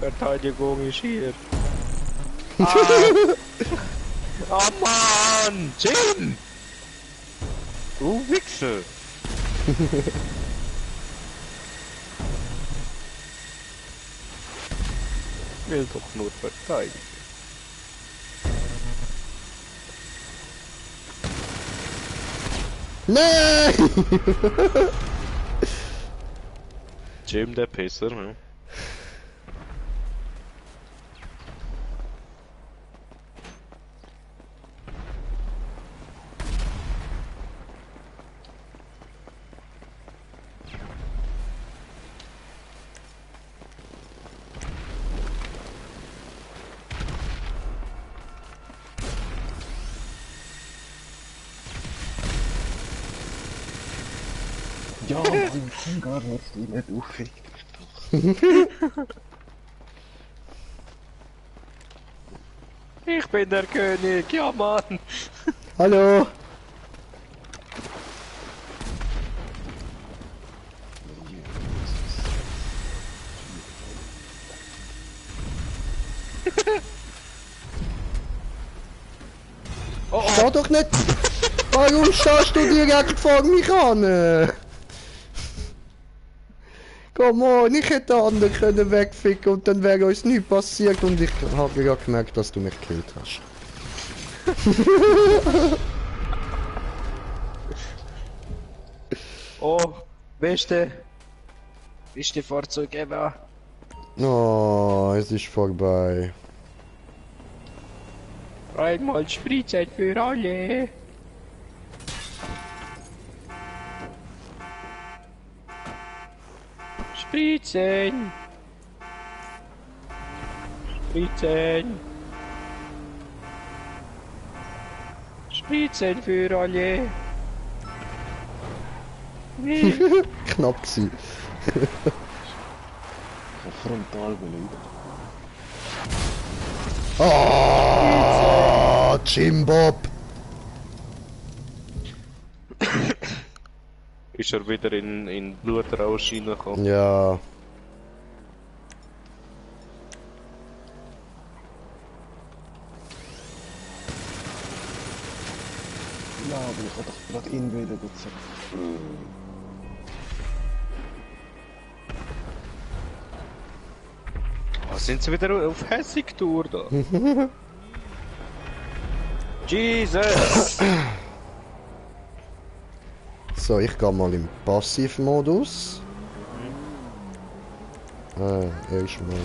Verteidigung ist hier. Ah, oh Mann! Jim! Du Wichser! Will doch nur verteidigen. Nein! Jim der Pisser, ne? Ja, Mann, komm gar nicht, die nicht aufregt. Ich bin der König, ja Mann! Hallo! Oh, oh. Steh doch nicht! Warum stehst du direkt vor mich an? Komm on, ich hätte den anderen können wegficken und dann wäre uns nichts passiert und ich habe ja gemerkt, dass du mich gekillt hast. Oh, beste Fahrzeug ever. Oh, es ist vorbei. Einmal Spritzeit für alle. Spritzen! Spritzen! Spritzen für alle! Knapp gewesen. Frontal belegt. Oh, Jim Bob! Ist er wieder in Blutrausch reingekommen? Ja. Ja, aber ich hab doch gerade ihn wieder gesagt. Was sind sie wieder auf Hässig-Tour da? Jesus! So, ich gehe mal im Passivmodus. Erstmal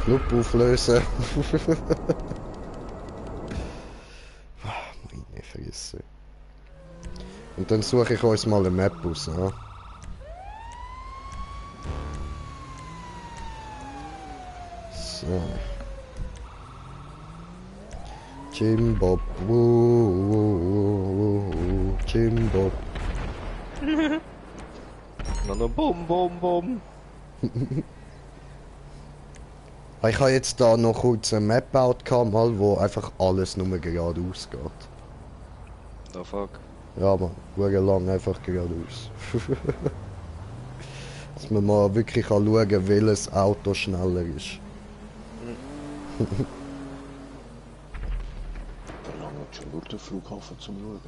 Club auflösen. Meine Fresse. Und dann suche ich uns mal eine Map aus. Ja? So. Jim Bob, Jim Bob. Noch Bum Bum Bum. Ich habe jetzt da noch kurz eine Map gebaut, mal, wo einfach alles nur geradeaus geht. The fuck? Ja man, lang einfach geradeaus. Dass man mal wirklich schauen kann, welches Auto schneller ist. Schon durch den Flughafen zum Schauen.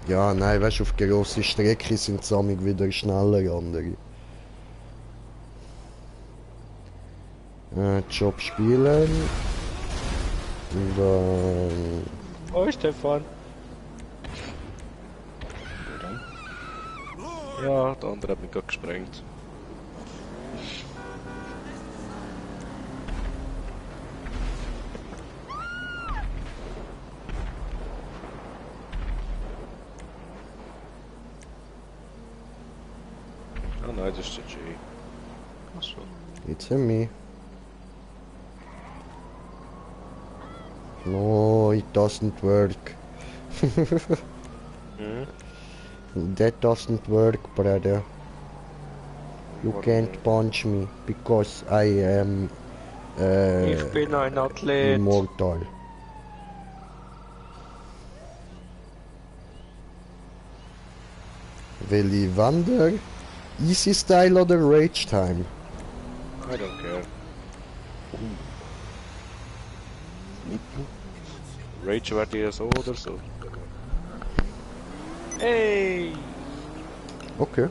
Ja, nein, weißt du, auf grosse Strecke sind es wieder schneller andere. Job spielen. Und dann... Oh, Stefan. Ja, der andere hat mich gerade gesprengt. Nein, das ist der Jay. Achso. It's me. No, it doesn't work. That doesn't work, brother. You can't punch me because I am Ich bin ein Athlet. immortal. Will ich wander? Easy Style oder Rage Time? I don't care. Rage wird ja so oder so. Hey! Okay.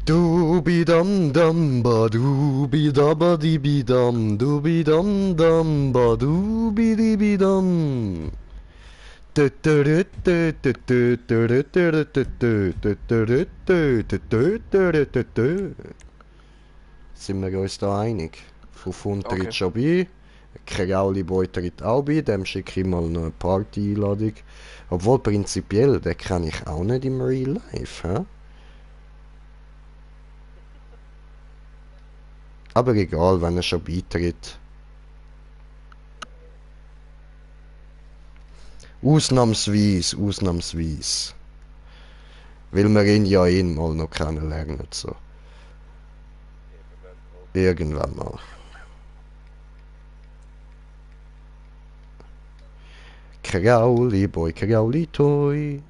Dooby dum dum ba dooby da ba di bi dum dooby dum dum ba dooby di bi dum. Sind wir uns da einig? Fufun tritt Okay. schon bei. Krauli Boy tritt auch bei. Dem schicke ich mal eine Party-Einladung. Obwohl prinzipiell, den kann ich auch nicht im Real Life. Hä? Aber egal, wenn er schon beitritt. Ausnahmsweise. Weil wir ihn ja mal noch kennenlernen. So. Irgendwann mal. Krauli, Boy, Krauli, Toy.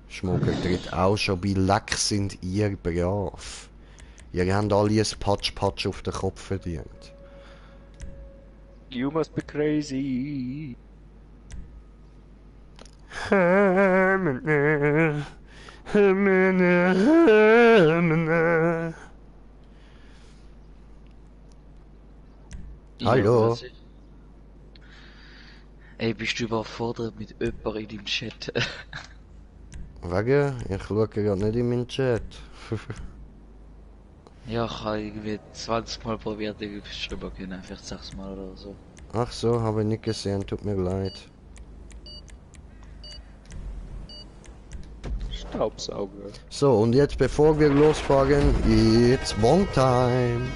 Schmuggel tritt auch schon bei. Leck sind ihr brav. Ihr habt alle ein Patsch auf den Kopf verdient. You must be crazy. Hallo. was ist? Ey, bist du überfordert mit jemandem in deinem Chat? Wegen? Ich schaue gerade nicht in meinen Chat. Ja, ich habe irgendwie 20 Mal probiert, irgendwie schreiben können, vielleicht 6 Mal oder so. Ach so, habe ich nicht gesehen, tut mir leid. Staubsauger. So, und jetzt bevor wir losfahren, it's Bong Time.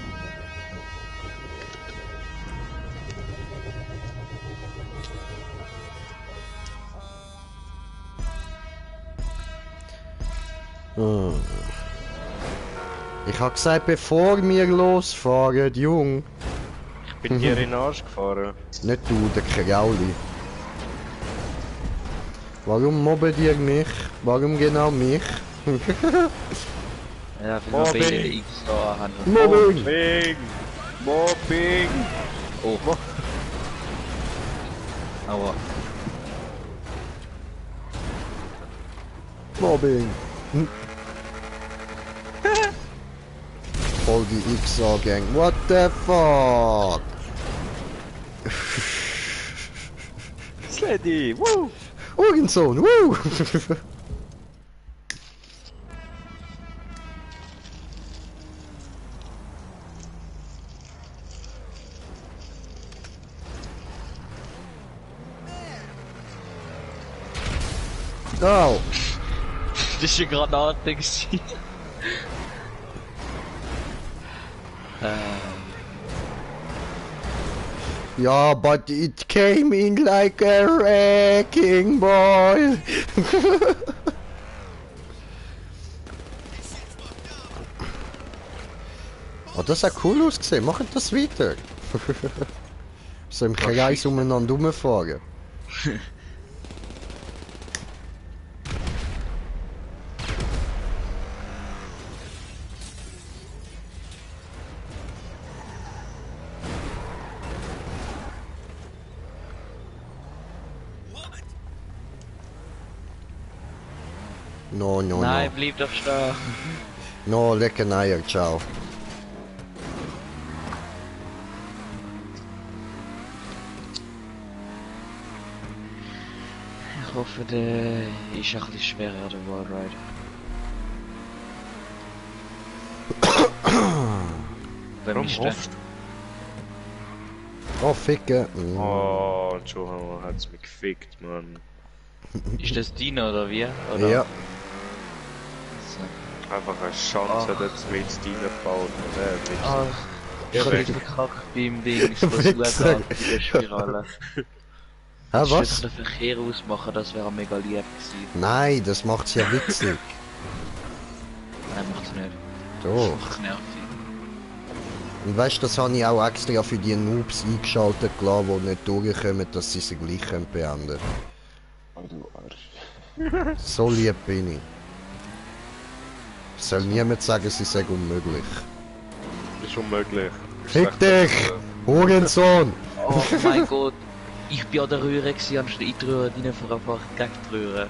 Hm. Ich hab gesagt, bevor wir losfahren, Jung. Ich bin dir in den Arsch gefahren. Nicht du, der Krauli. Warum mobben ihr mich? Warum genau mich? Ja, wenn Oh, wir beide Baby. X da haben. Mobbing! Mobbing! Mobbing! Oh. Aua. Mobbing! Voll die XA-Gang. What the fuck? Sleddy! Woo! Hurensohn, woo! Oh! Das ist eine Granate gewesen. Yeah, but it came in like a wrecking ball. Oh, das hat cool ausgesehen. Macht das weiter. So im Kreis umeinander rumfahren. No, no, Nein, bleib doch stehen. no. No, lecker Eier, ciao. Ich hoffe, der ist ein bisschen schwerer, der Wallride. Wenn Warum nicht, hoffst Oh, ficken. Mm. Oh, Johann hat's mich gefickt, Mann. Ist das Dino oder wie? Oder? Ja. So. Einfach eine Chance, dass wir jetzt reinbauen. Ah, ich hab jetzt verkackt beim Ding. Ich muss Wichser. in der Spirale. Ah, Ich was? den Verkehr ausmachen, das wäre mega lieb gewesen. Nein, das macht's ja witzig. Nein, macht's nicht. Doch. Macht's nervig. Und weißt du, das habe ich auch extra für die Noobs eingeschaltet gelassen, die nicht durchkommen, dass sie sich gleich beenden können. Oh, du Arsch. So lieb bin ich. Soll niemand sagen, sie sei unmöglich. Das ist unmöglich. Fick dich! Hurensohn! Oh mein Gott. Ich bin an der Röhre gewesen, anstatt in die Röhre rein, für einfach gegen die Röhre.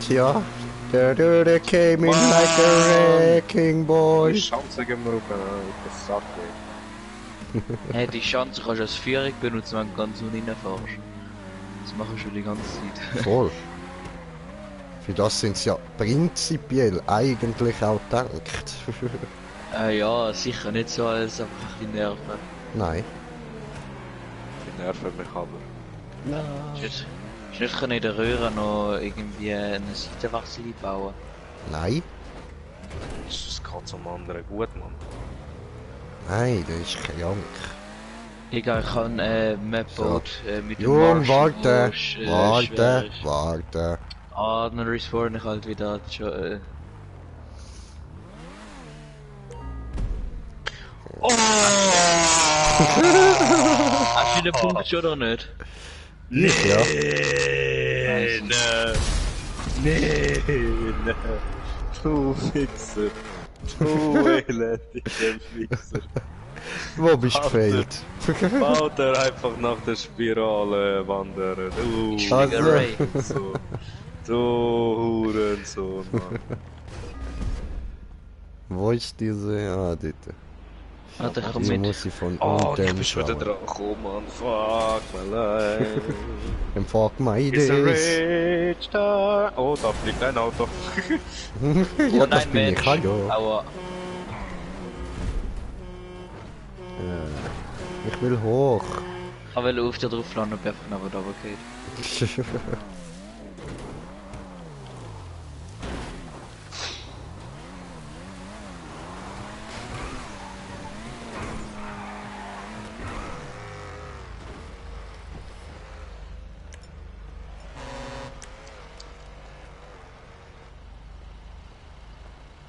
Tja, der Röhre came in like a wrecking Die boy. Chance geben wir auf das Sache. Hey, die Chance kannst du als Führung benutzen, wenn du ganz unten reinfährst. Das mache ich schon die ganze Zeit. Voll. Für das sind sie ja prinzipiell eigentlich auch gedacht. Ja, sicher nicht so als einfach ein bisschen Nerven. Nein. Die nerven mich aber. Ich nicht in der Röhre noch irgendwie eine Seitenwechsel einbauen. Nein. Das geht zum anderen gut, Mann. Nein, der ist krank. Egal, ich habe Mapboat mit dem Jung, Marshall, warte, wo warte, schwer ist. warte. Ah, dann respawn ich halt wieder. Oh! Hast du den Punkt schon oder nicht? Ich, ja. Nee. Du Fixer. Du elendiger Fixer. Wo bist du gefailt? Baut er einfach nach der Spirale wandern. Du Also. Hurensohn. Du Hurensohn, Mann. Wo ist diese? Ah, dort. Warte, ich komm Die mit. muss ich von Oh, ich unten bin schon wieder schauen. dran gekommen, Mann. Fuck my life. Dann fuck my It's a days. rich time. Oh, da fliegt ein Auto. Ja, Oh das nein, bin Mensch. ich, hallo. Aua. Ich will hoch. Ich wollte auf dir drauf landen und bin einfach aber da geht.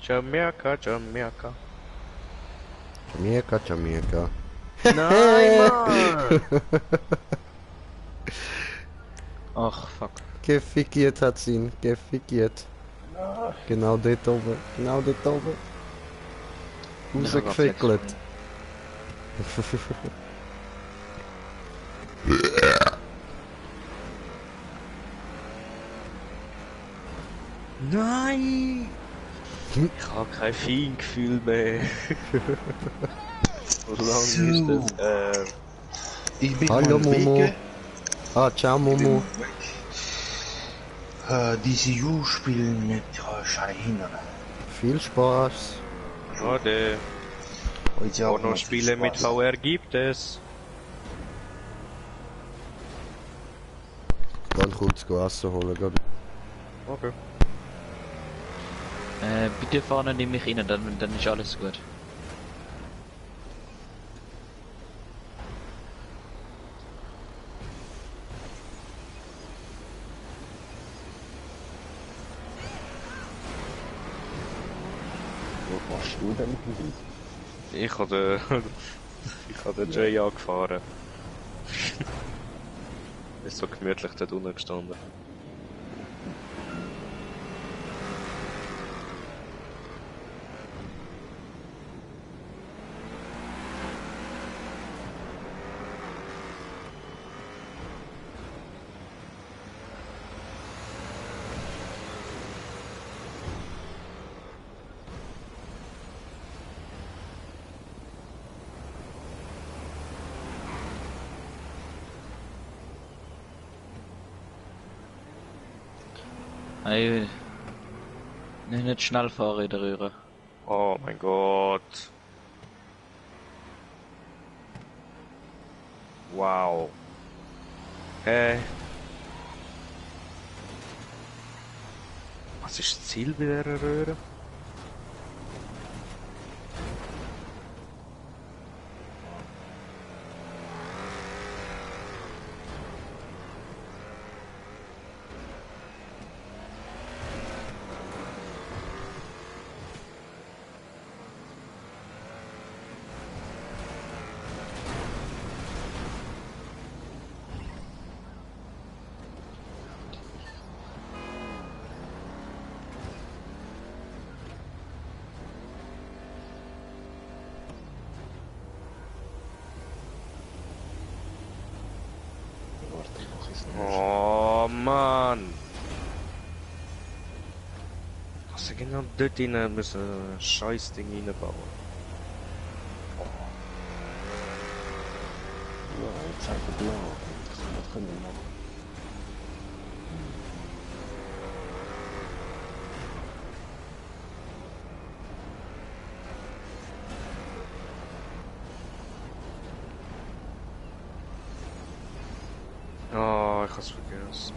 Jamaica, Jamaica. Jamaica, Jamaica. Nein, Mann! Ach, fuck. Gefickiert hat sie ihn, gefickiert. Genau dort oben, genau dort oben. Rausgefickelt. Nein! Ich habe kein Feingefühl mehr. So lange ist das Ich bin Hallo mal Momo. weg. Ah, ciao Momo. DCU spielen mit Shahina. Viel Spaß. Schade. Heute auch Pornospiele mit VR gibt es. Dann kurz Essen holen. Gell? Okay. Bitte vorne nimm mich rein, dann ist alles gut. Was machst du denn? Ich habe den Jay angefahren. Ist so gemütlich dort unten gestanden. Ey, nicht schnell fahren in der Röhre. Oh mein Gott. Wow. Was ist das Ziel bei dieser Röhre? Warte, ich mach jetzt noch. Oh Mann! Also genau dort rein müssen wir ein scheiß Ding reinbauen. Ja, jetzt einfach blau. Das können wir machen. Oh, ich hab's vergessen.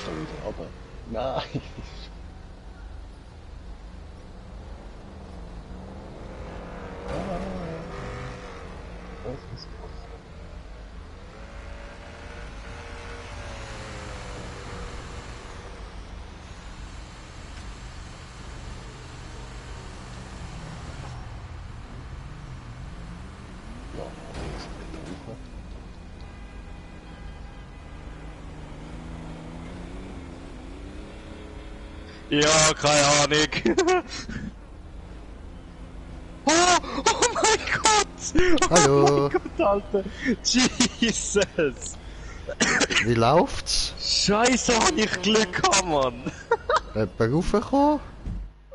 Schon wieder, aber. Nein! Das ist gut. Ja, das ist gut. Ja, keine Ahnung. Oh mein Gott! Hallo. Oh mein Gott, Alter! Jesus! Wie läuft's? Scheiße, hab ich Glück gehabt, Mann! Jemand raufgekommen?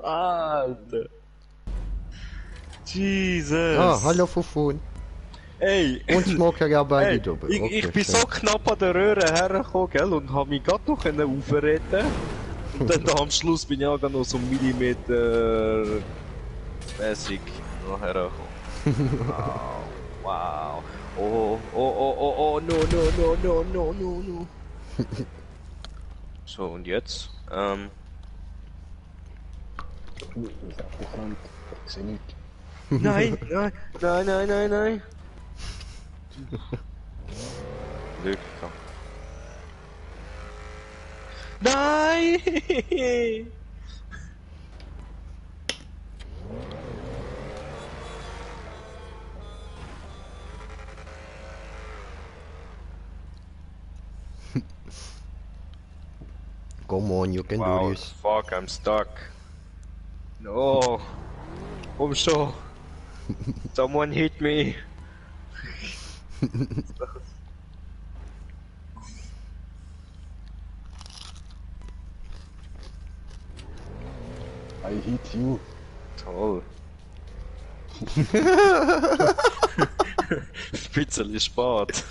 Alter! Jesus! Ah, hallo Fufun. Ey! Und Schmockerarbeit Ey, nicht oben. ich bin so knapp an der Röhre hergekommen, gell, und hab mich grad noch aufretten. Und dann da am Schluss bin ich auch noch so einen Millimeter mäßig noch hergekommen. Wow, wow. Oh, oh, oh, oh, oh, no, no, no, no, no, no, no. So, und jetzt? Du, das ist einfach Hand. Ich sehe nichts. Nein, nein, nein, nein, nein, nein. Glück gehabt. Nein! Come on, you can do Wow, this. fuck, I'm stuck. No. Komm schon. Someone hit me. I hit you. Toll. Bisschen spät.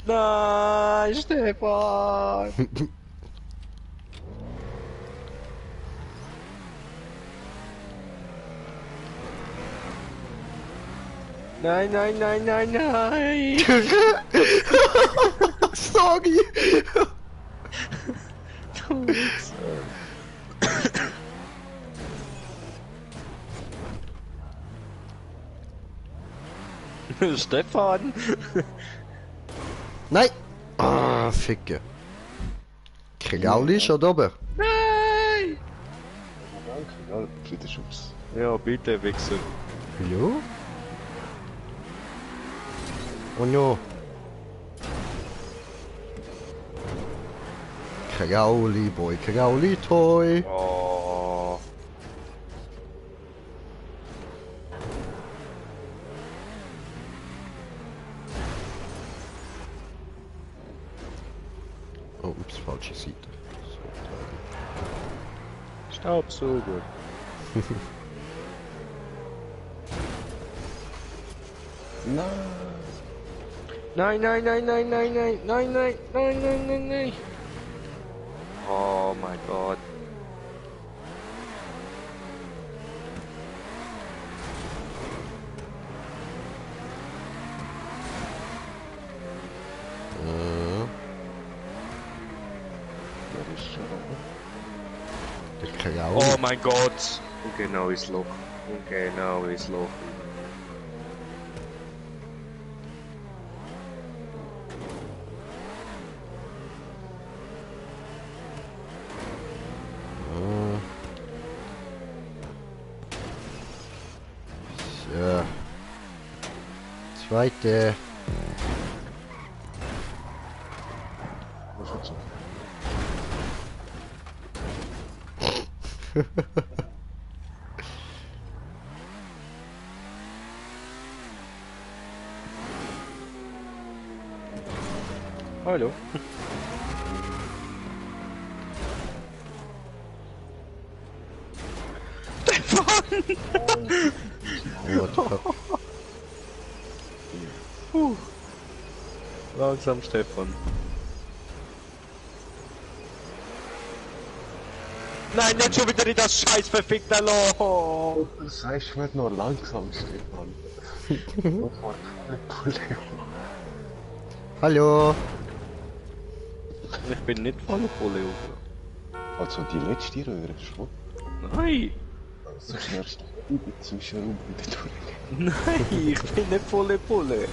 Nein, Stefan! Nein, nein, nein, nein, nein! Sorry! Stefan! Nein! Ah, Ficke. Kriegaulisch oder oben? Nein! Danke, ja, für den Schutz. Ja, bitte, Wichser. Ja? Oh no. Krauli, Boy, Krauli, Toy. Oh. Oh, ups, falsche Seite. Staubsauger. Nein. Nein, nein, nein, nein, nein, nein, nein, nein, nein, nein, nein, nein. Oh mein Gott. Der Krauli. Oh mein Gott. Und genau ins Loch. Und genau ins Loch. So. Zweite. Was hat's? Hallo. What the fuck? Langsam, Stefan. Nein, nicht schon wieder in das scheiß verfickte Loch! Du sagst mir noch langsam, Stefan. Sofort Pulle. Hallo. Ich bin nicht voll Polio. Also die letzte Röhre schon. Nein! So schnellst du die Zwischenraum wieder durch. Nein, ich bin nicht volle Pulle.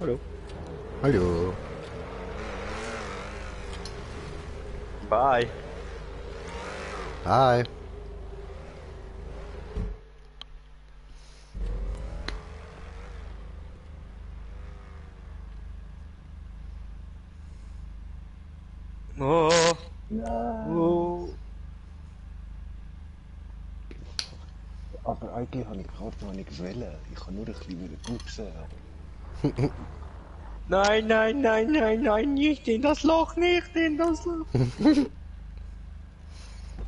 Hallo. Hallo. Bye. Hi. Oh. Oh. Aber eigentlich habe ich gerade noch nicht wählen. Ich kann nur ein bisschen wieder gut sehen. Nein, nein, nein, nein, nein, nicht in das Loch, nicht in das Loch.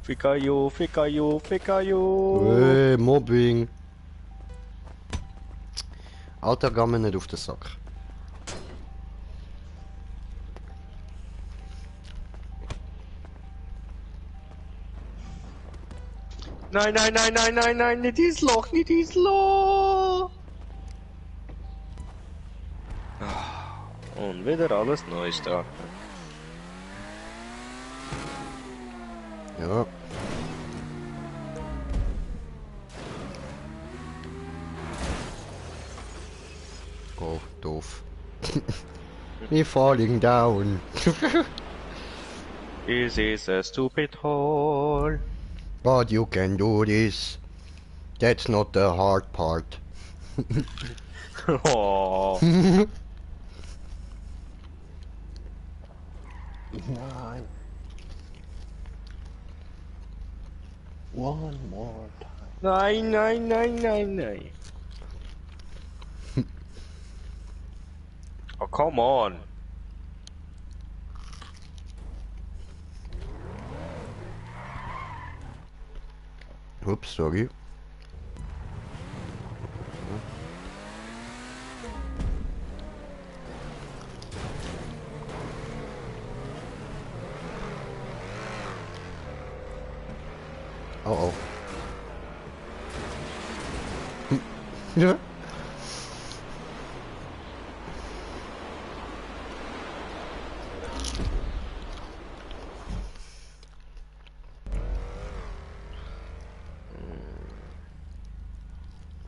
Fikayo, Fikayo, Fikayo. Hey, Mobbing. Alter, geh mir nicht auf den Sack. Nein, nein, nein, nein, nein, nein, nicht ins Loch, nicht ins Loch. Und wieder alles neu starten. Ja. Oh, doof. Me falling down. This is a stupid hole. But you can do this. That's not the hard part. Oh. Nein. One more time. Nein, nein, nein, nein, nein. Oh, come on. Oops, sorry. Oh oh. Ja.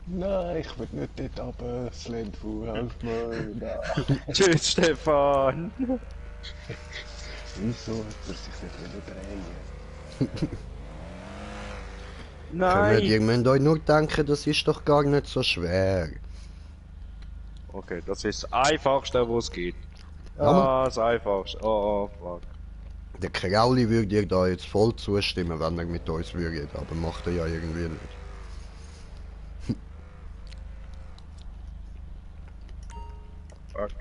Nein, ich will nicht dort runter. Slendfu, helf mir. Nein. Tschüss, Stefan. Wieso hat er sich nicht drehen? Nein! Ihr müsst euch nur denken, das ist doch gar nicht so schwer. Okay, das ist das Einfachste, was es gibt. Ja, Mann. Ah, das Einfachste. Oh, fuck. Der Krauli würde dir da jetzt voll zustimmen, wenn er mit uns würde, aber macht er ja irgendwie nicht. Fuck.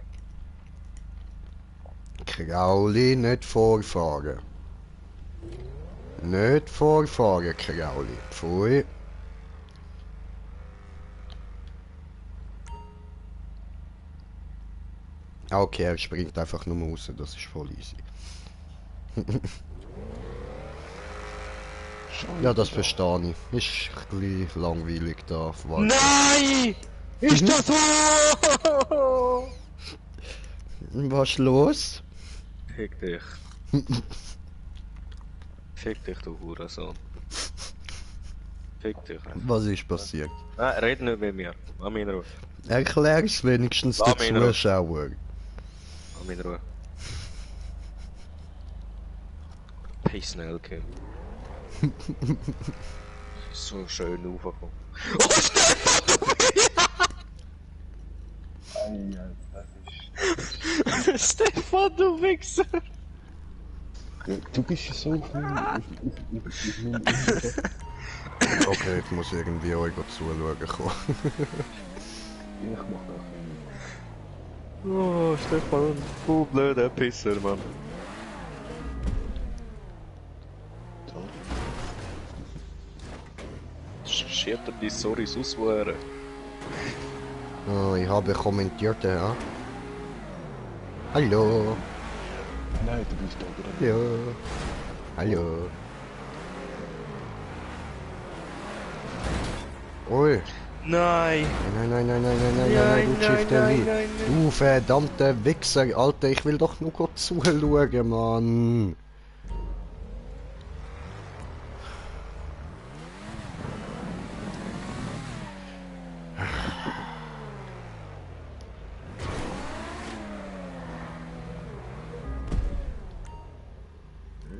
Krauli, nicht vorfahren. Nicht vorfahren, Krauli. Pfui. Okay, er springt einfach nur raus, das ist voll easy. Ja, das verstehe ich. Ist ein bisschen langweilig da. Nein! Ist das so? Was ist los? Fick dich. Fick dich, du Hurensohn. Fick dich. Was ist passiert? Nein, red nicht mit mir. Lass mich in Ruhe. Erklär's wenigstens Lass den mich in Ruhe. Zuschauern. Lass mich in Ruhe. Piss schnell, Kim. So schön raufgekommen. Oh, Stefan, du Wichser! Du bist ja so auf Okay, ich muss irgendwie euch zuschauen kommen. Ich mach noch. Oh, Stefan, du blöder Pisser, Mann. Schiert er die Storys auswählen? Oh, ich habe kommentiert, ja. Hallo. Nein, du bist oben. Hallo. Hallo. Ui. Nein! Nein, du Schifterli. Du verdammter Wichser, Alter, ich will doch nur kurz zuschauen, Mann.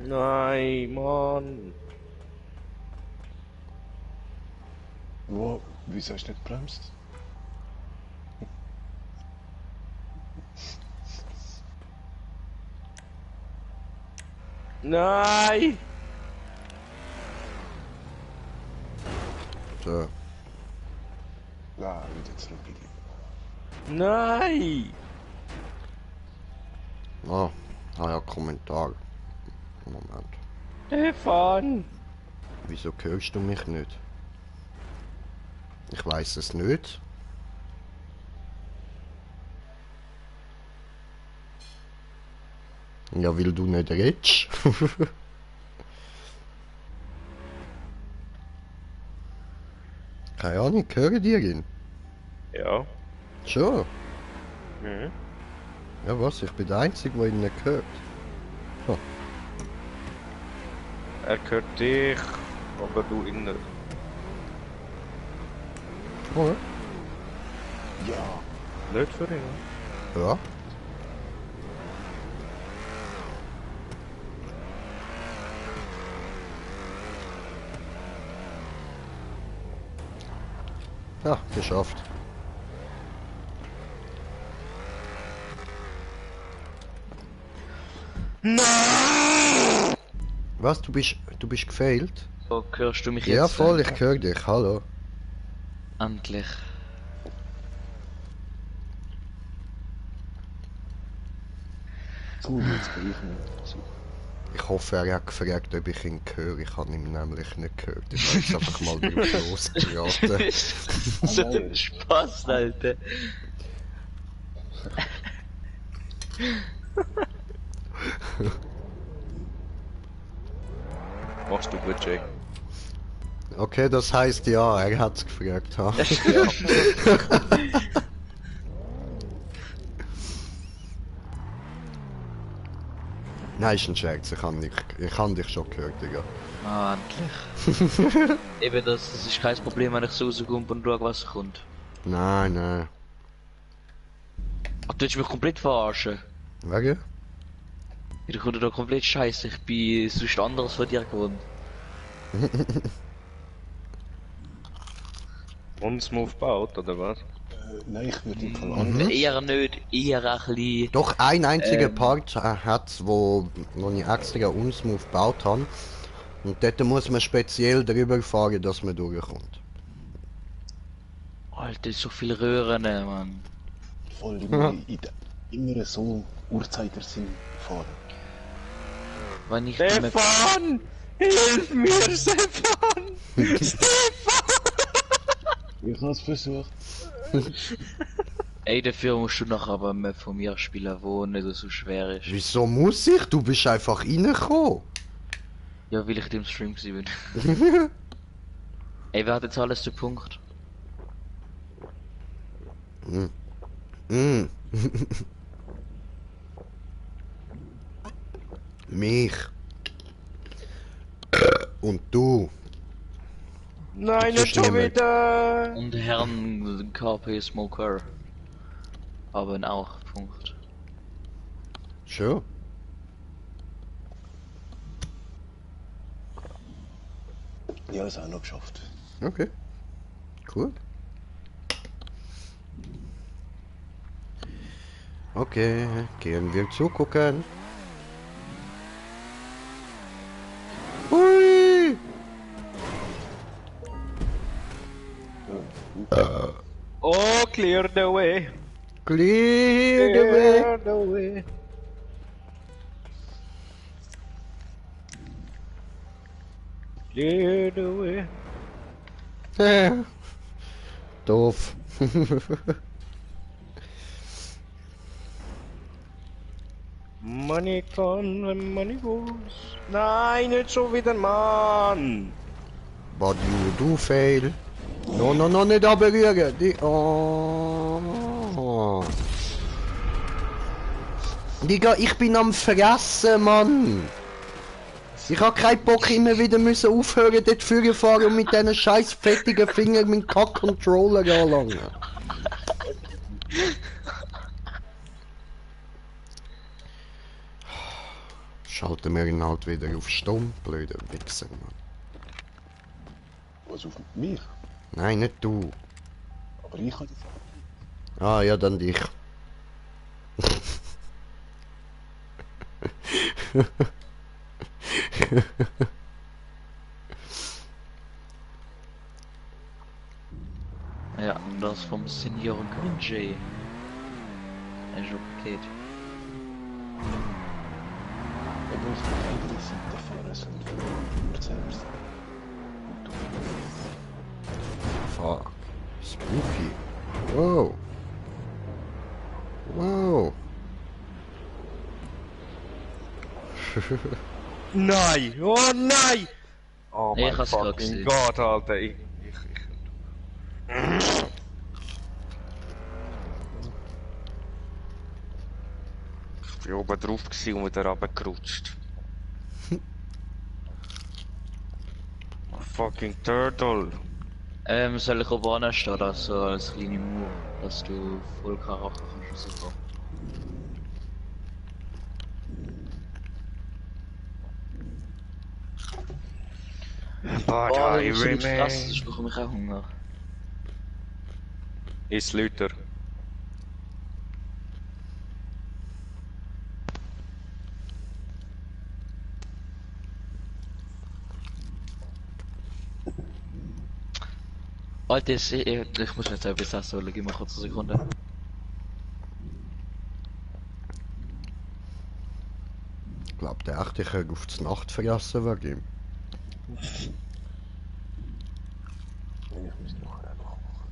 Nein, Mann! Wo? Wieso hast du nicht gebremst? Nein! So. Ah, wieder zurück in die. Nein! Ah, ja, Kommentar. Moment. Stefan! Wieso hörst du mich nicht? Ich weiß es nicht. Ja, weil du nicht redest. Keine Ahnung, hören die ihn? Ja. Schon? Mhm. Ja, was? Ich bin der Einzige, der ihn nicht hört. Er hört dich, aber du ihn nicht. Oh, Ja, Nicht für ihn. ja. Ja, geschafft. Was? Du bist gefailt? So, hörst du mich jetzt? Ja, voll, ich höre dich. Hallo. Endlich. so jetzt bin ich nicht. So. Ich hoffe, er hat gefragt, ob ich ihn höre. Ich habe ihn nämlich nicht gehört. Ich habe jetzt einfach mal drauf losgeraten. So ein Spaß, Alter. Machst du gut, Jay. Okay, das heißt ja, er hat's gefragt. Ha? Nein, ist ein Scherz. Ich hab dich schon gehört, Digga. Ah, endlich. Eben, das ist kein Problem, wenn ich so rauskomme und schaue, was kommt. Nein, nein. Ach, du willst mich komplett verarschen? Wegen? Ich komme da komplett scheiße, ich bin sonst anderes von dir gewohnt. Unsmooth baut, oder was? Nein, ich würde im Fall anders. Eher nicht, eher ein bisschen... Doch ein einziger Part hat, wo ich extra unsmooth gebaut habe. Und dort muss man speziell drüber fahren, dass man durchkommt. Alter, so viel Röhren, Mann. Voll immer so Uhrzeigersinn fahren. Wenn ich Stefan! Hilf mir, Stefan! Ich habe es versucht. Ey, dafür musst du noch aber mehr von mir spielen, wo nicht so schwer ist. Wieso muss ich? Du bist einfach reingekommen. Ja, weil ich im Stream gewesen bin. Ey, wer hat jetzt alles den Punkt? Mich. Und du. Nein, Das nicht ist schon niemand. wieder! Und Herrn KP Smoker. Aber auch Punkt. Schon. Ja, das auch noch geschafft. Okay. Cool. Okay, gehen wir zugucken. Hui! Oh, clear the way! Clear the way. the way! Clear the way! Doof. Money come and money goes. Nein, nicht schon wieder, Mann! But you do fail. No, no, no, nicht berühren. Die, oh. Digga, ich bin am Fressen, Mann. Ich hab keinen Bock, immer wieder müssen aufhören, dort vorne fahren und mit diesen scheiß fettigen Fingern meinen Kack-Controller anlangen. Schalten wir ihn halt wieder auf Stumm, blöder Wichser, Mann. Was auf mich? Nein, nicht du. Aber ich habe das. Ah, ja, dann dich. Ja, und das vom Senior J. Ein Paket. Ich muss auf die andere Seite fahren, sind Uhrzeigersinn. Fuck. Spooky. Wow. Wow. Nein! Oh nein! Oh Nee, mein ich hab's grad fucking gesehen. Gott, Alter! Ich bin oben drauf gewesen und wieder runtergerutscht. Fucking Turtle! Soll ich oben anstehen, also als kleine Mauer, dass du voll Karacho kannst rauskommen? But Oh, I du musst nicht fressen, remain. sonst bekomme ich auch Hunger. Ist Lüter. Alter, ich muss jetzt etwas essen, gib mir kurz eine Sekunde. Ich glaub, der echte kann auf die Nacht vergessen wegen ihm. Ich muss noch einfach machen.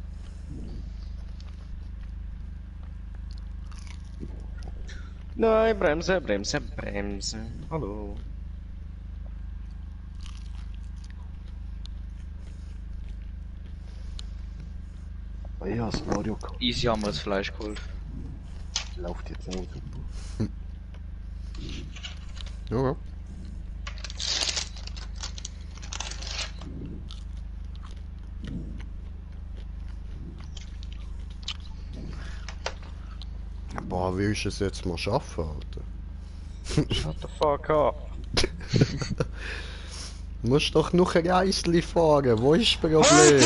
Nein, Bremse, Bremse, Bremse. Hallo. Aber ich habe das Mario gehabt. Easy haben wir das Fleisch geholt. Läuft jetzt auch super. Ja. Boah, wie ist es jetzt mal schaffen, Alter? Shut the fuck up. Du musst doch noch ein Reisli fahren, wo ist das Problem?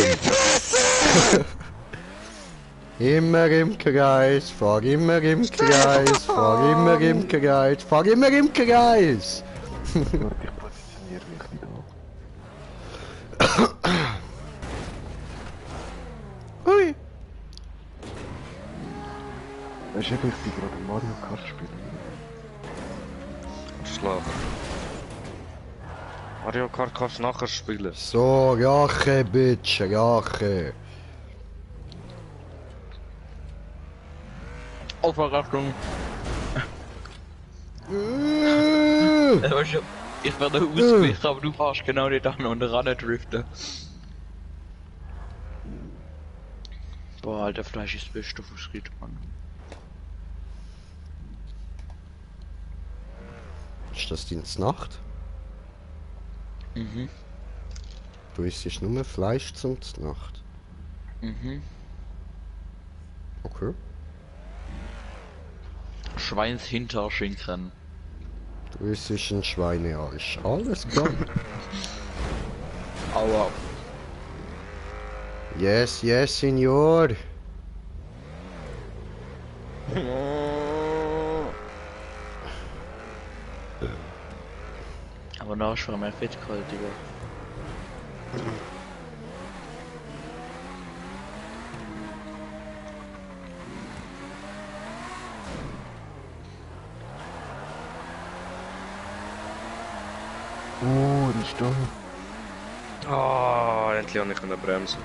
Immer im Kreis, fahr immer im Kreis, fahr immer im Kreis, fahr immer im Kreis! Warte, ich positioniere mich wieder. Ui! Weißt du, ich bin gerade Mario Kart spielen. Schlafen. Mario Kart kannst du nachher spielen. So, Rache, Bitch, Rache! Aufwachung. Ich werde ausgewichen, aber du fährst genau nicht an und ran driften. Boah, alter Fleisch ist das Beste, was es gibt, Mann. Ist das die Nacht? Mhm. Du isst nur Fleisch zum Nacht. Mhm. Okay. Schweinshinterschinken. Du isst ein Schweinearsch. Alles klar. Aua. Yes, yes, Signor. Aber nachher war mein Fett kalt, Digga. Oh, das ist da. Ah, endlich habe ich eine Bremse.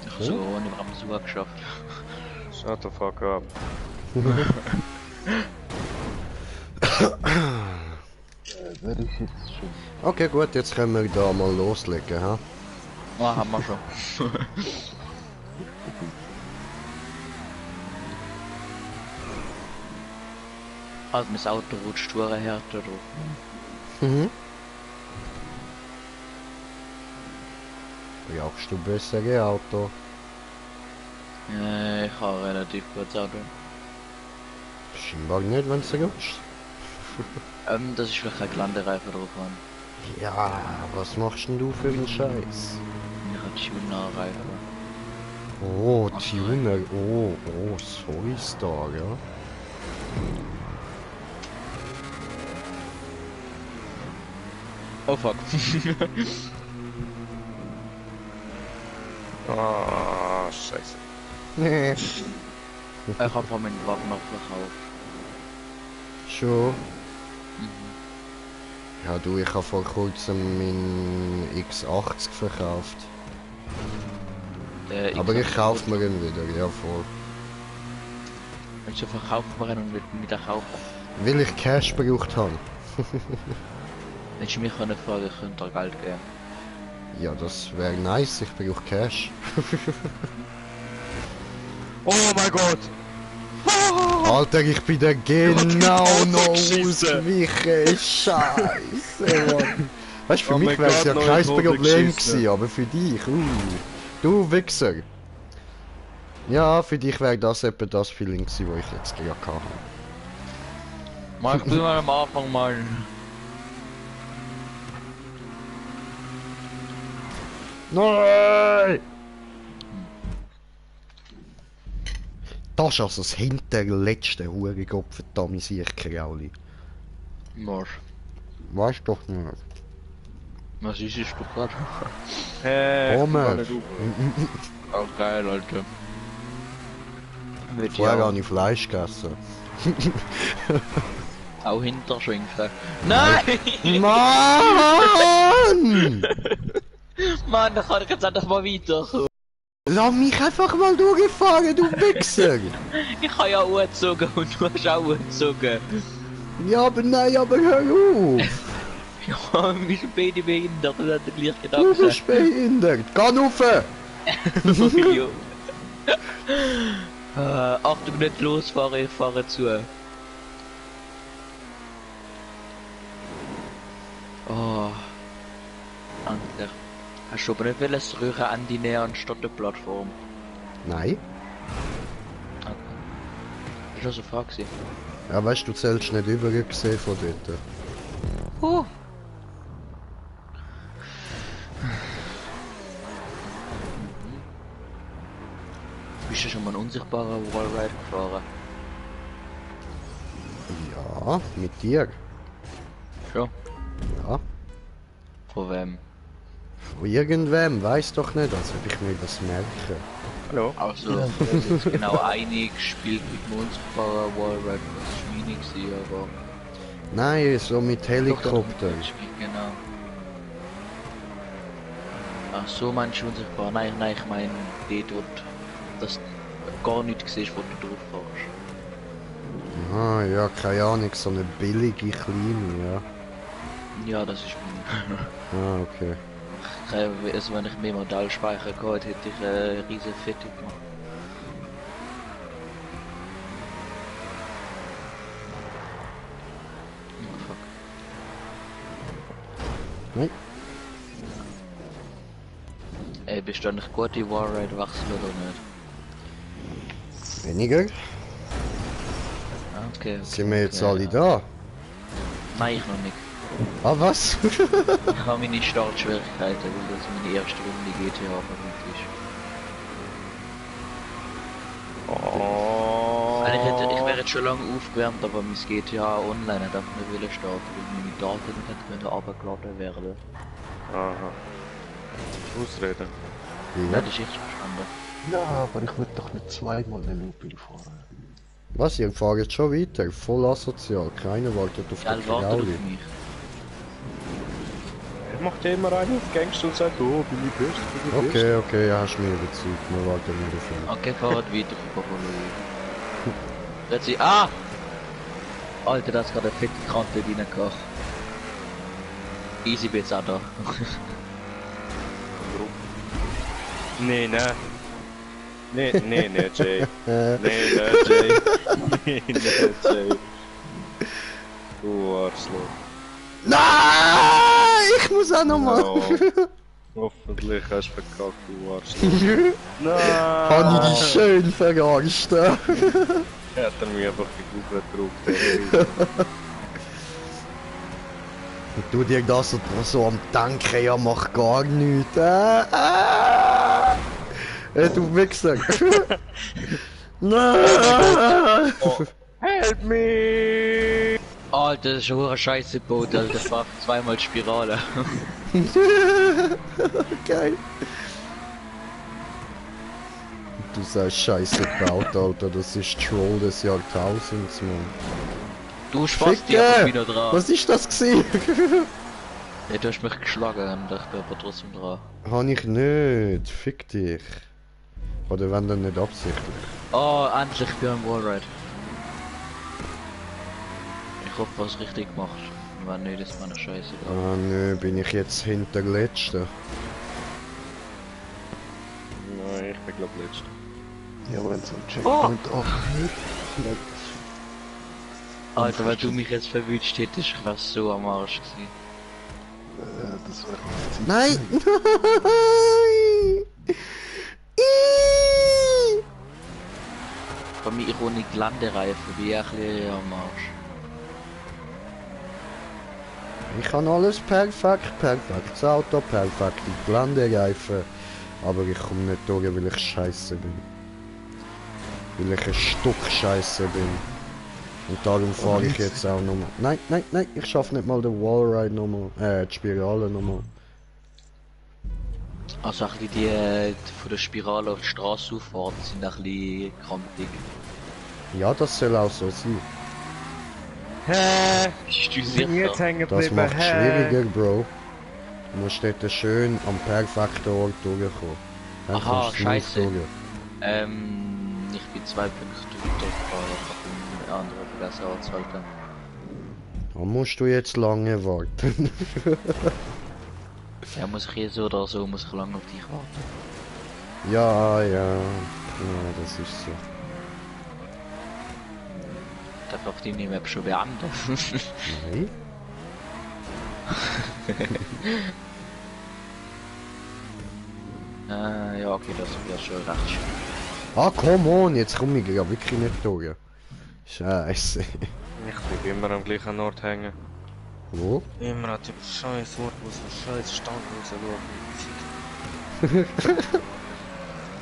Ich habe sogar ohne Bremse geschafft. Shut the fuck up. Wer ist jetzt schon? Okay, gut, jetzt können wir da mal loslegen, ha? Ah, haben wir schon. Also mein Auto rutscht sture Härte drauf. Mhm. Brauchst du bessere Auto? Ja, ich habe ein relativ gutes Auto. Scheinbar nicht, wenn es rutscht. Das ist vielleicht ein Gelandereifen drauf an. Ja, was machst denn du für einen Scheiß? Ich habe Tuner-Reifen. Oh, Tuner. Oh, sorry, Star, ja. Oh fuck. Ah, scheiße. Nee. Ich habe von meinen Waffen noch verkauft. Schon? Ja du, ich habe vor kurzem meinen X80 verkauft. Aber ich kaufe mir ihn wieder, ja voll. Wieso verkauft man ihn und wieder kaufen? Weil ich Cash gebraucht habe. Hättest du mich fragen können, ich könnte dir Geld geben. Ja, das wäre nice, ich brauche Cash. Oh mein Gott! Alter, ich bin da genau noch geschissen. ausgewichen. Scheiße, Mann. Weißt du, für Oh mich mein wäre es Gott, ja noch kein ins Hobel Problem geschissen. gewesen, aber für dich, du Wichser. Ja, für dich wäre das etwa das Feeling gewesen, wo ich jetzt gerade hatte. Mal, ich bin mal am Anfang mal. Nein! Das ist also das hinterletzte Hurengopf, verdammt, ich Krauli. Was? Weißt doch nicht. Was ist es doch gerade? Hey, Homer. Oh geil, Alter. Wird Vorher ja habe ich Fleisch gegessen. auch hinterschwinken. Nein! Mann! Mann, da kann ich jetzt einfach mal weiter. Lass mich einfach mal durchfahren, du Wichser! Ich habe ja angezogen und du hast auch angezogen. Ja, aber nein, aber hör auf! Ja, wir sind beide behindert und haben den gleichen Du Gedanken. bist behindert! Geh rauf! Jo. Achtung, nicht losfahren, ich fahre zu. Oh. Endlich. Hast du aber nicht wollen, das Röhren an die näher anstatt der Plattform? Nein? Okay. Das war so eine Frage. Ja, weißt du, zählst nicht übergesehen von dort. Bist du schon mal einen unsichtbaren Wallride gefahren? Ja, mit dir. Schon? Ja. Von wem? Von irgendwem, weiß doch nicht, als ob ich mir das merke. Hallo? Also, wir sind jetzt genau einig gespielt mit dem unsichtbaren Wallride. Das war meine gewesen, aber... Nein, so mit Helikopter. Genau. Ach so, meinst du unsichtbar? Nein, ich meine, dort, dass du gar nichts siehst, wo du drauf fährst. Ah, ja, keine Ahnung, so eine billige kleine, ja. Ja, das ist meine. Ah, okay. Also wenn ich mehr Modellspeicher gehabt hätte ich eine riesen Fette gemacht. Oh, fuck. Nein. Ey, bist du nicht gut die Warride wechseln oder nicht? Weniger? Ah, okay. Sind wir jetzt okay, alle ja. da? Nein, ich noch nicht. Ah, was? Ich habe meine Startschwierigkeiten, weil das meine erste Runde GTA vermutlich ist. Oh. Ich wäre jetzt schon lange aufgewärmt, aber mein GTA Online hat einfach nicht wollen starten, weil meine Daten nicht runtergeladen werden. Aha. Ausreden. Ja, Ja. das ist echt verstanden. Ja, aber ich will doch nicht zweimal den Looping fahren. Was, ihr fahrt jetzt schon weiter? Voll asozial. Keiner wartet auf Ja, den warte auf Krauli. mich. Er macht immer einen auf Gangster und sagt, oh, bin ich best, bin ich best. Okay, hast mich überzeugt. Wir warten nicht auf ihn. Okay, fahrt weiter, Papa. Jetzt sie. Ah! Alter, das ist gerade eine fette Kante reingekocht. Easy bin jetzt auch da. Nee, ne. Nee, Jay. Nee, Jay. Nee, Jay. Du Arschloch. Nein! Ich muss auch nochmal. Oh. Hoffentlich hast du verkackt, du Arschloch. Nein! Kann ich dich schön verarscht? Hat er mir einfach die Kugel gedruckt. Und du dir das so am Denken, ja mach gar nichts. Du Wichser. Nein! Help me! Alter, das ist schon eine scheiße Boot, Alter. Das war zweimal Spirale. Geil. Du sagst scheiße gebaut, Alter. Das ist Troll des Jahrtausends, Mann. Du spast die einfach wieder dran. Was ist das gewesen? Ja, du hast mich geschlagen und ich bin aber trotzdem dran. Kann ich nicht. Fick dich. Oder wenn dann nicht absichtlich. Oh, endlich für ein Wallride. Ich hoffe, was richtig gemacht. Wenn nicht, ist meine Scheiße. Ah nö, bin ich jetzt hinterletzter. Nein, ich bin glaub letzter. Ja, wenn so ein Checkpoint aufhört, Alter, wenn du mich jetzt verwünscht hättest, ich wär so am Arsch gewesen. das wäre Nein! Nein! Bei mir ich ohne die Landereifen bin ich ein bisschen am Arsch. Ich kann alles perfekt. Das Auto perfekt, die Landereifen. Aber ich komme nicht durch, weil ich scheiße bin. Weil ich ein Stück scheiße bin. Und darum fahre ich jetzt auch nochmal. Nein, ich schaffe nicht mal den Wallride nochmal. Die Spirale nochmal. Also ein bisschen die von der Spirale auf die Straße auffahren sind ein bisschen krampfig. Ja, das soll auch so sein. Hä? Bist du Jetzt sicher? hängen Das geblieben, macht es schwieriger, Bro. Du musst dort schön am perfekten Ort durchkommen. Dann Aha, kommst du smooth scheiße. durch. Ich bin 2 Punkte weitergefahren, ich hab den anderen vergessen anzuhalten. Da musst du jetzt lange warten. Ja, muss ich hier so oder so, muss ich lange auf dich warten. Ja, das ist so. Darf auf die Map schon beenden? Nein? Ja, okay, das wäre schon recht schön. Ah, come on, jetzt komme ich ja wirklich nicht durch. Scheiße. Ich bleib immer am gleichen Ort hängen. Wo? Immer an dem scheiß Ort, wo so scheiß Stand rausschauen.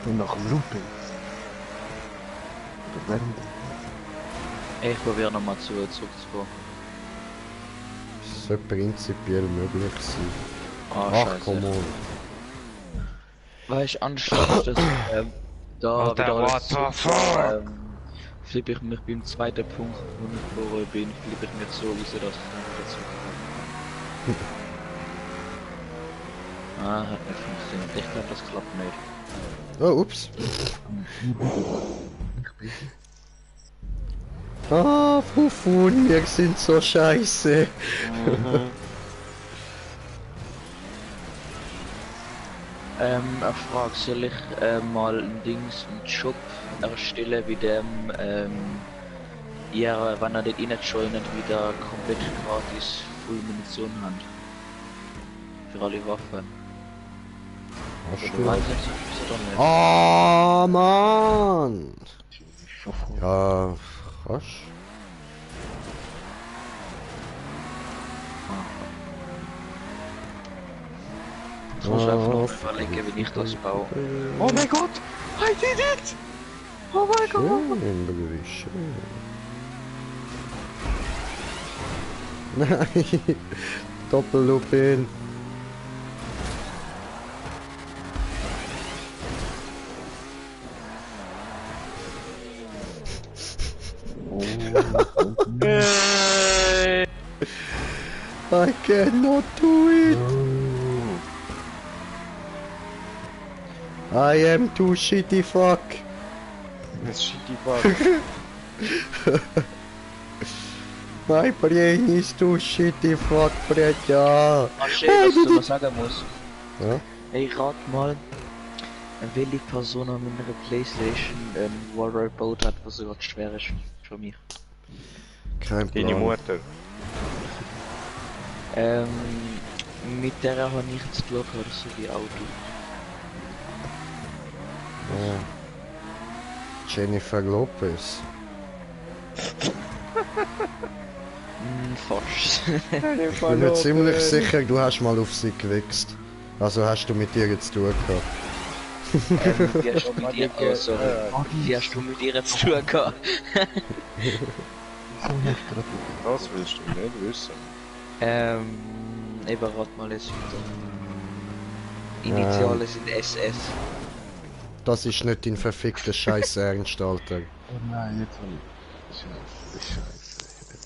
Und nach dem Looping. Oder während Ich probiere nochmal zurückzukommen. Das sollte prinzipiell möglich sein. Ah, Ach, scheiße. komm on. Weißt du, anstatt dass da Alter, wieder what alles the so fuck? flippe ich mich beim zweiten Punkt, wo ich vorher bin, flippe ich mich so, wie sie das dazu Ah, hat nicht funktioniert. Ich glaube, das klappt nicht. Oh, ups. Ah, Fufun, wir sind so scheiße. Eine Frage, soll ich mal ein Dings, einen Job erstellen, wie dem, ja, wenn er dort reinjoint, wieder komplett gratis Full Munition haben? Für alle Waffen. Hast Ich du? weiß nicht, so oder nicht. Ah, Mann. schon vor. Ja, krass. Ich muss einfach Ah, noch überlegen, wie ich das baue. Oh mein Gott! I did it! Oh mein Gott! Schön, Brudi, schön. Nein, Doppellupin. I cannot do it. I am too shitty fuck. Das shitty fuck. My brain is too shitty fuck, Bretja. Ah, schön, was ich noch sagen muss. Ja? Hey, rat mal, welche Person an meiner Playstation ein Warrior gebaut hat, was sogar schwer ist für mich. Kein Deine Plan. Mutter. Mit der habe ich zu tun gehabt, so wie Auto. Ja. Jennifer Lopez. Fast. Ich bin mir ziemlich sicher, du hast mal auf sie gewichst. Also hast du mit ihr zu tun gehabt. Wie hast du mit ihr, oh, sorry. Wie hast du mit ihr zu tun gehabt? Das willst du nicht wissen. Eben rat mal jetzt wieder. Initiale sind SS. Das ist nicht dein verfickter Scheiß Ernst, Alter. Oh nein, jetzt habe ich. Scheiße.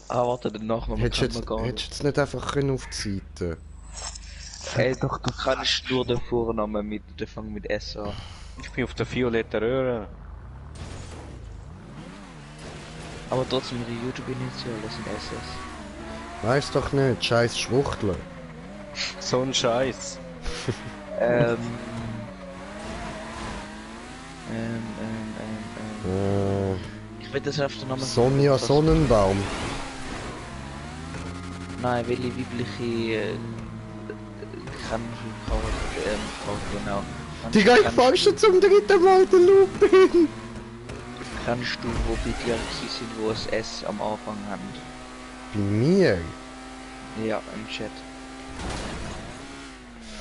Ah, warte, den Nachnamen Hättest kann du man gar jetzt, nicht. hättest du jetzt nicht einfach können auf die Seite? Du kannst nur den Vornamen mit, der fängt mit S an. Ich bin auf der violetten Röhre. Aber trotzdem, die YouTube-Initiale sind SS. Weiß doch nicht, scheiß Schwuchtler. So ein Scheiß. Ähm, ich will das auf den Namen. Sonja Sonnenbaum. Nein, welche weibliche Frau, genau. Digga, ich fang schon zum dritten Mal den Lupin! Kannst du, wo bei dir sind, wo es S am Anfang haben? Bei mir? Ja, im Chat.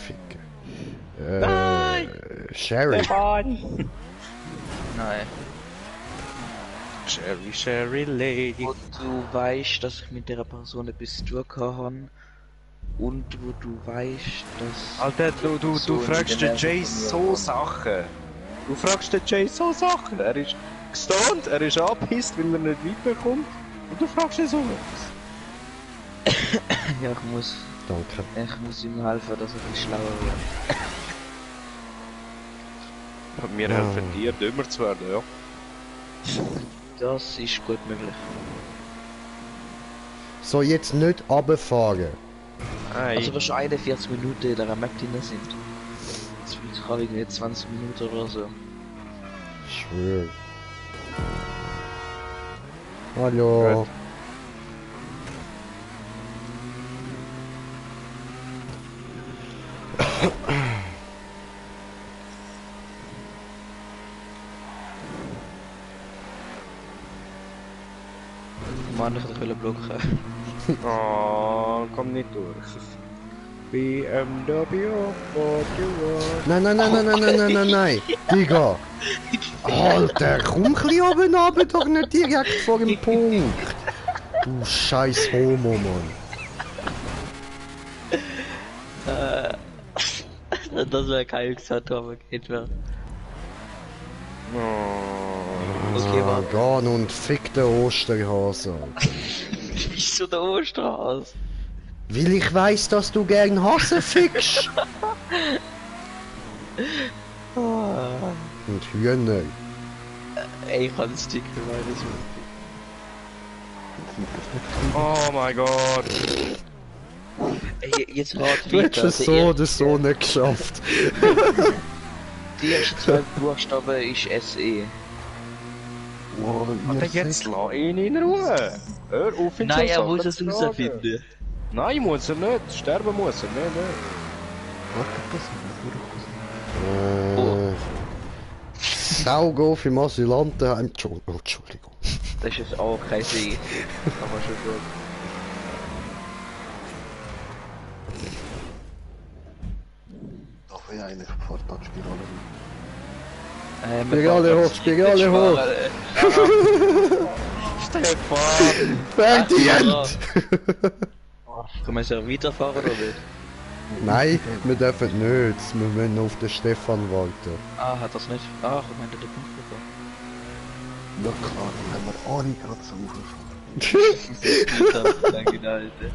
Ficke. Nein! Sherry. Nein. Sherry Lady. Wo du weißt, dass ich mit der Person etwas zu tun habe und wo du weißt, dass... Alter, du So fragst in den der Jay Nähe von mir so wohnt. Sachen. Du fragst den Jay so Sachen. Er ist gestohnt, er ist angepisst, weil er nicht weiterkommt. Und du fragst ihn so etwas. Ja, ich Danke. muss ihm helfen, dass er ein bisschen schlauer wird. Und wir helfen dir, dümmer zu werden, ja. Das ist gut möglich. So, jetzt nicht runterfahren. Hey, Also was schon 41 Minuten in der Map drin sind. Das wird gerade nicht 20 Minuten oder so. Ich schwör. Hallo. Gut. Mann, ich will blocken. Oh, komm nicht durch. BMW, what you want? Nein, nein, nein, nein, nein, nein, nein, nein, nein. Digga. Alter, komm ein bisschen oben runter, doch nicht direkt vor dem Punkt. Du scheiß Homo, Mann. Das wäre geil gesagt, aber geht mehr. Okay, Ah, warte. Gone und fick den Osterhase. Wieso der Osterhase? Weil ich weiss, dass du gern Hasen fickst. Und Hühner. Ey, ich kann den Sticker meines Oh mein Gott. Ey, jetzt rat Du hättest es so oder so nicht geschafft. Die ersten zwei Buchstaben ist SE. Wow, Alter, jetzt lass ihn in Ruhe. Hör auf, ihn Nein, so er muss Sachen es zu fragen. herausfinden. Nein, muss er nicht. Sterben muss er nicht. Warte, Saugof im Asylantenheim. Entschuldigung. Das ist jetzt auch kein See. Aber schon gut. Darf ich eigentlich Vortagsspirale? Spirale hoch. Stefan! Verdient! Können wir ja weiterfahren oder nicht? Nein, wir dürfen nicht. Wir müssen auf den Stefan warten. Ah, hat das nicht? Ach, ich meinte den Punkt bekommen. Ja klar, dann haben wir alle gerade so hochgefahren. Genau, Alter.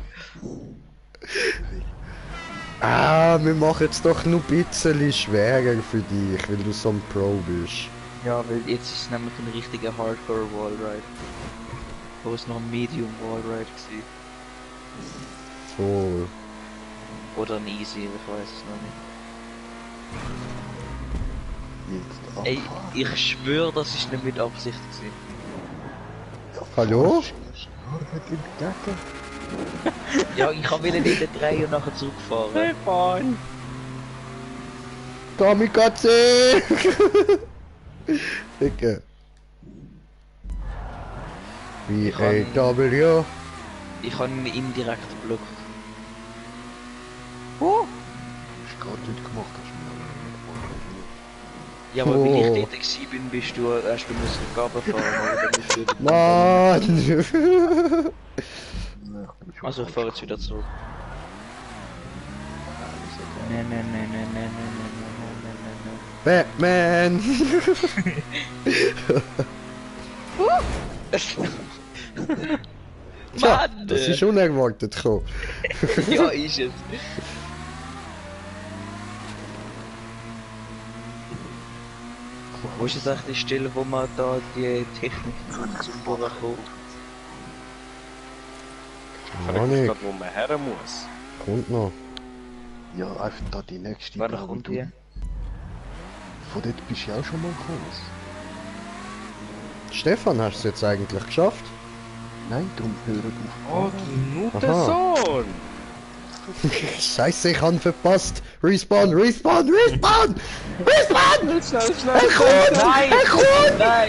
Ah, wir machen es doch nur ein bisschen schwerer für dich, weil du so ein Pro bist. Ja, weil jetzt ist es nämlich ein richtiger Hardcore Wallride. Wo es noch ein Medium Wallride war. Voll. Oder ein Easy, ich weiß es noch nicht. Jetzt Ey, ich schwöre, das ist nicht mit Absicht gewesen. Hallo? Ja, ich kann wieder nicht drehen und nachher zurückfahren. Stefan! Kamikaze! Dicke. BAW. Ich habe ihn indirekt blockiert. Ist gar nicht gemacht, hast Ja, aber weil Oh. ich dort gewesen bin, bist du erst beim Gaben fahren. Oder bist du Mann! du mir. Also ich fahre jetzt wieder zurück. Nee, nee, nee, nee, nee, nee, nee, Batman! Tja, Mann! das ist unerwartet gekommen. Ja, ist es. Wo ist jetzt eigentlich die Stelle, wo man da die Technik zum Bohren kommt? Ich frage mich gerade, wo man her muss. Kommt noch. Ja, einfach da die nächste. Wann da, wo kommt du- die? Von dort bist du ja auch schon mal gekommen. Stefan, hast du es jetzt eigentlich geschafft? Nein, darum hör Oh, auf. du Nuttensohn! Scheiße, ich han verpasst! Respawn, respawn, respawn! Respawn! Schnell, Er kommt! Nein! Er kommt! Nein!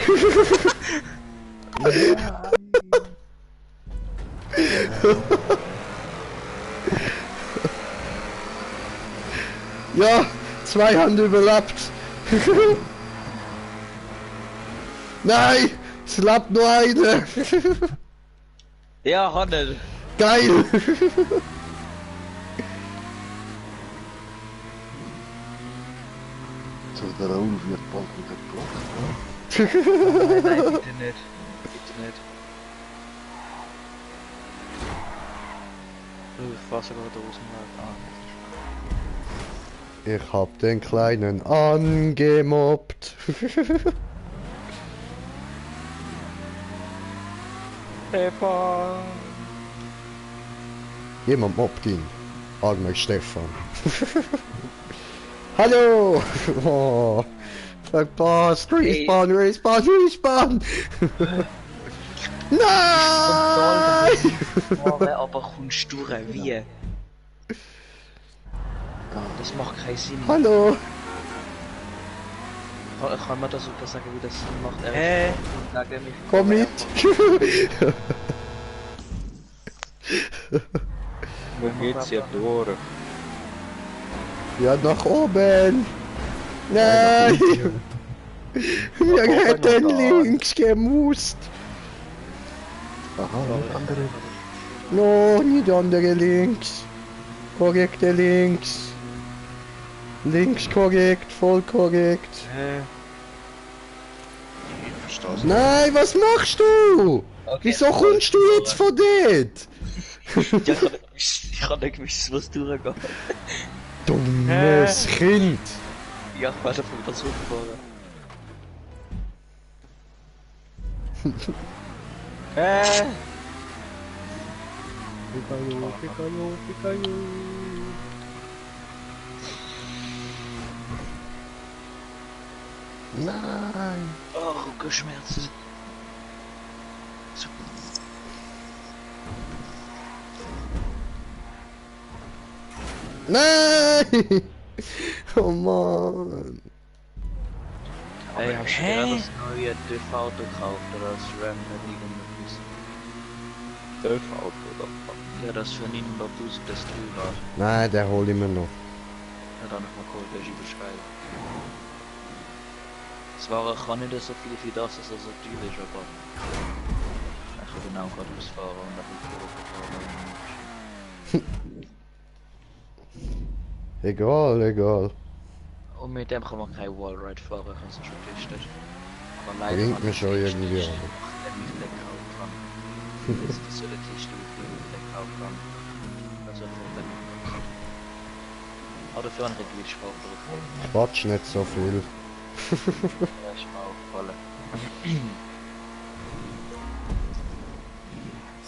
Ja, zwei haben überlebt. Nein, es lebt nur einer. Ja, Hannes! Geil. So, der Raul wird bald wieder geblockt. Nein, nein, bitte nicht. Bitte nicht. Ich fahr sogar da aus dem Weg an. Ich hab den Kleinen angemobbt. Stefan! Jemand mobbt ihn. Armer Stefan. Hallo! Oh, verpasst! Respawn, respawn, respawn! Nein! Fahren, aber kommst du rein, wie? Das macht keinen Sinn. Hallo! Kann man das super sagen, wie das Sinn macht? Hä? Sagen mich. Komm mit! Wo geht's hier durch? Ja, nach oben! Nein! Wir hätten links gemusst! Aha, nicht andere. No, nicht andere links. Korrekte links. Links korrekt, voll korrekt. Hä? Ich versteh's nicht. Nein, was machst du? Okay, Wieso kommst du jetzt von dort? Ja, ich hab nicht gewusst, was durchgeht. Dummes Kind. Ja, ich werde von das zurückfahren. Nein! Oh, Rückenschmerzen. Nein! Oh Mann. Ey, hast du gerade das neue TV-Auto gekauft oder das Ram mit irgendwas? Dörfauto oder? Ja, das für 900.000 das drüber. Nein, der hol ich mir noch. Ja, dann noch mal kurz beschreiben. Zwar kann nicht so viel wie das, dass er so teuer ist, aber ich habe genau gerade ausfahren und dann Egal, egal. und mit dem kann man kein Wallride fahren, ich habe es schon getestet. Aber leider Bringt kann mir ich schon nicht irgendwie testen, an. nachdem ich Leck kaufen kann. Jetzt soll ich testen, wie viel ich Leck kaufen kann. Also von dem. Aber dafür ein Reglage drauf. Quatsch nicht so viel. Das ist mir aufgefallen.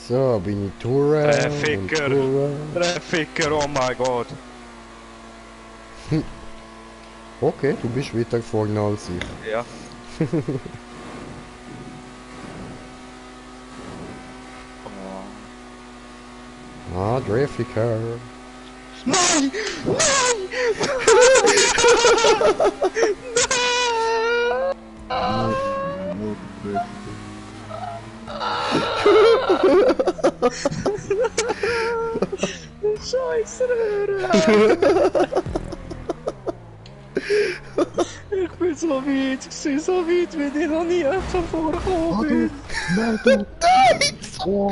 So, bin ich Tourer. Ficker. Ficker, oh mein Gott. Okay, du bist weiter vorne als ich. Ja. Oh. Ah, Driftiker. Nein! Scheiße, ich bin so weit, so weit, wie ich noch nie vorgekommen bin. Nein, du! Oh!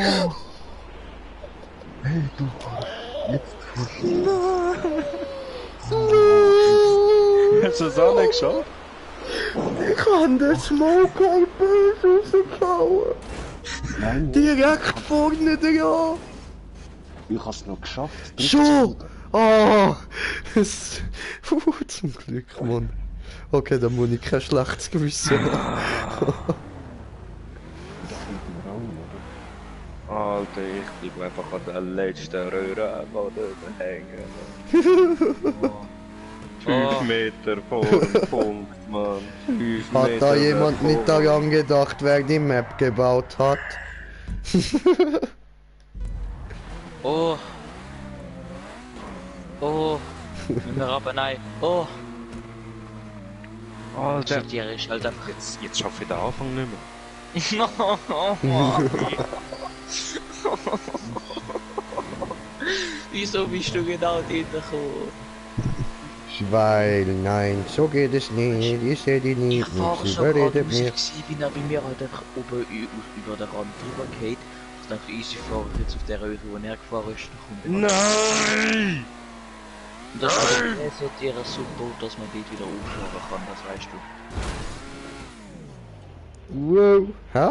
Hey, du! Jetzt Hast du es auch nicht geschafft? Ich kann den Smoke halt böse rausgehauen. Nein, Direkt vorne dran. ich hab's noch geschafft. Schon! Oh! Zum Glück, Mann. Okay, dann muss ich kein schlechtes Gewissen haben. Alter, ich bleib einfach an der letzten Röhre hängen. 5 Meter vor dem Punkt, Mann. 5 Hat Meter da jemand davor. nicht daran gedacht, wer die Map gebaut hat? Oh. Oh. Wir haben nein. Oh. Alter, Der ist halt einfach. jetzt schaffe ich den Anfang nicht mehr. Wieso bist du genau dort gekommen? Weil, nein, so geht es nicht. Ich sehe die Ich nicht. fahre Sie schon gerade überredet raus, mir. wie er bei mir halt einfach oben über den Rand drüber geht. Ich dachte, easy fahre ich jetzt auf der Höhe, wo er gefahren ist. Dann kommt er. Nein! Und das ist aber so dir super, dass man dort wieder auffahren kann, das weißt du. Wow. Hä?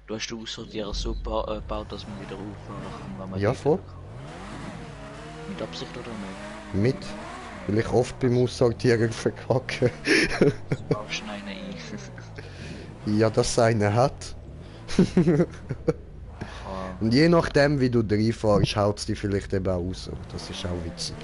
Du hast die Aussortierer so gebaut, dass man wieder auffahren kann, wenn man Ja, dort voll. kann. Mit Absicht oder nicht? Mit. Weil ich oft beim Aussortieren verkacke. Das baust du einen ein. Ja, das eine hat. Ah, Und je nachdem, wie du reinfährst, haut es dich vielleicht eben auch raus. Das ist auch witzig.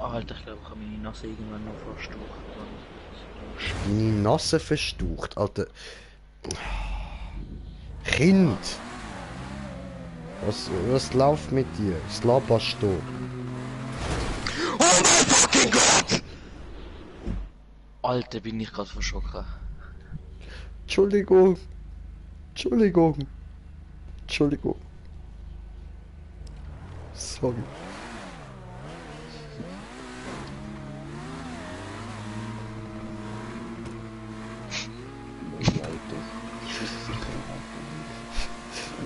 Alter, ich glaube, ich habe meine Nase irgendwann noch verstaucht. Deine Nase verstaucht, Alter. Kind! Was läuft mit dir? Was laberst du? Alter, bin ich gerade verschrocken. Entschuldigung. Entschuldigung. Entschuldigung. Sorry.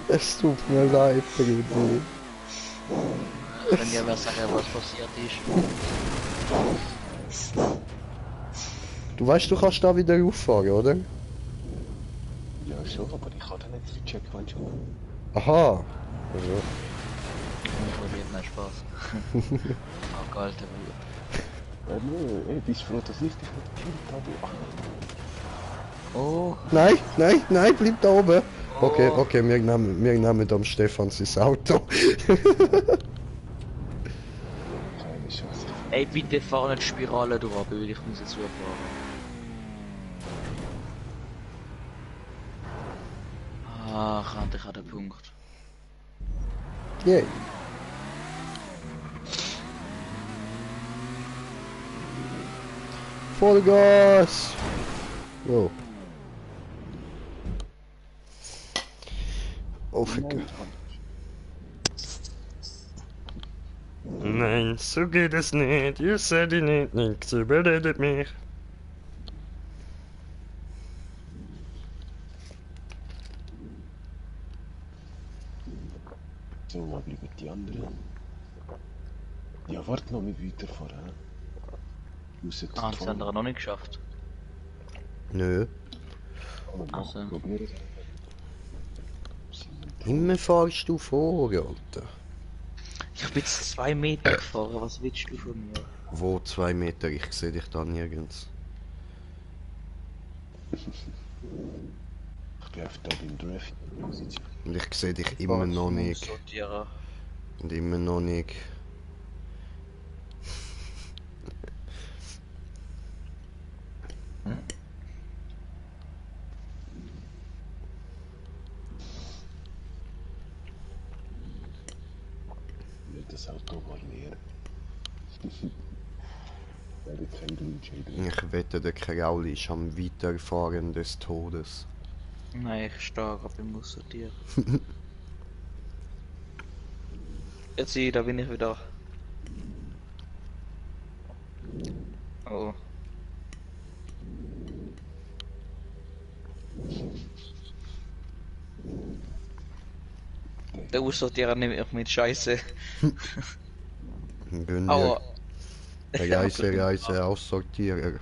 Es tut mir leid, Bruder. Wenn ihr was sagen, was passiert ist. Du weißt, du kannst da wieder rauffahren, oder? Ja, schon, aber ich kann da nicht zurückchecken, wenn schon. Aha. Also. Ich probiere meinen Spaß. Oh Gott, der Bruder. Nö, bist du froh, dass ich dich nicht gekillt habe? Oh, Nein, nein, nein, bleib da oben. Okay, Oh. okay, wir nehmen am Stefan sein Auto. Keine Chance. ey, bitte fahr nicht Spirale durch, weil ich muss jetzt fahren. Ach, endlich hat der Punkt. Yay. Vollgas! Wow. Oh, Ficke. Nein, so geht es nicht. Ihr seid nicht, nichts überredet mich. So, wo bleiben die anderen? Ja, warte noch mit weiterfahren. He? Ich muss jetzt Ah, das haben wir noch nicht geschafft. Nö. Also. Probieren. Immer fahrst du vor, Alter. Ich bin jetzt 2 Meter gefahren, was willst du von mir? Wo 2 Meter? Ich sehe dich da nirgends. Ich bin einfach da beim Drift. Und ich sehe dich immer noch nicht. Sortieren. Und immer noch nicht. Das Auto mal leer. Werde kein Grünschädel. Ich wette, der Krauli ist am Weiterfahren des Todes. Nein, ich stehe gerade beim Sortieren. Jetzt da bin ich wieder. Oh. Der Aussortierer nimmt mich mit Scheiße. Bin Aua. Reise, Aussortierer.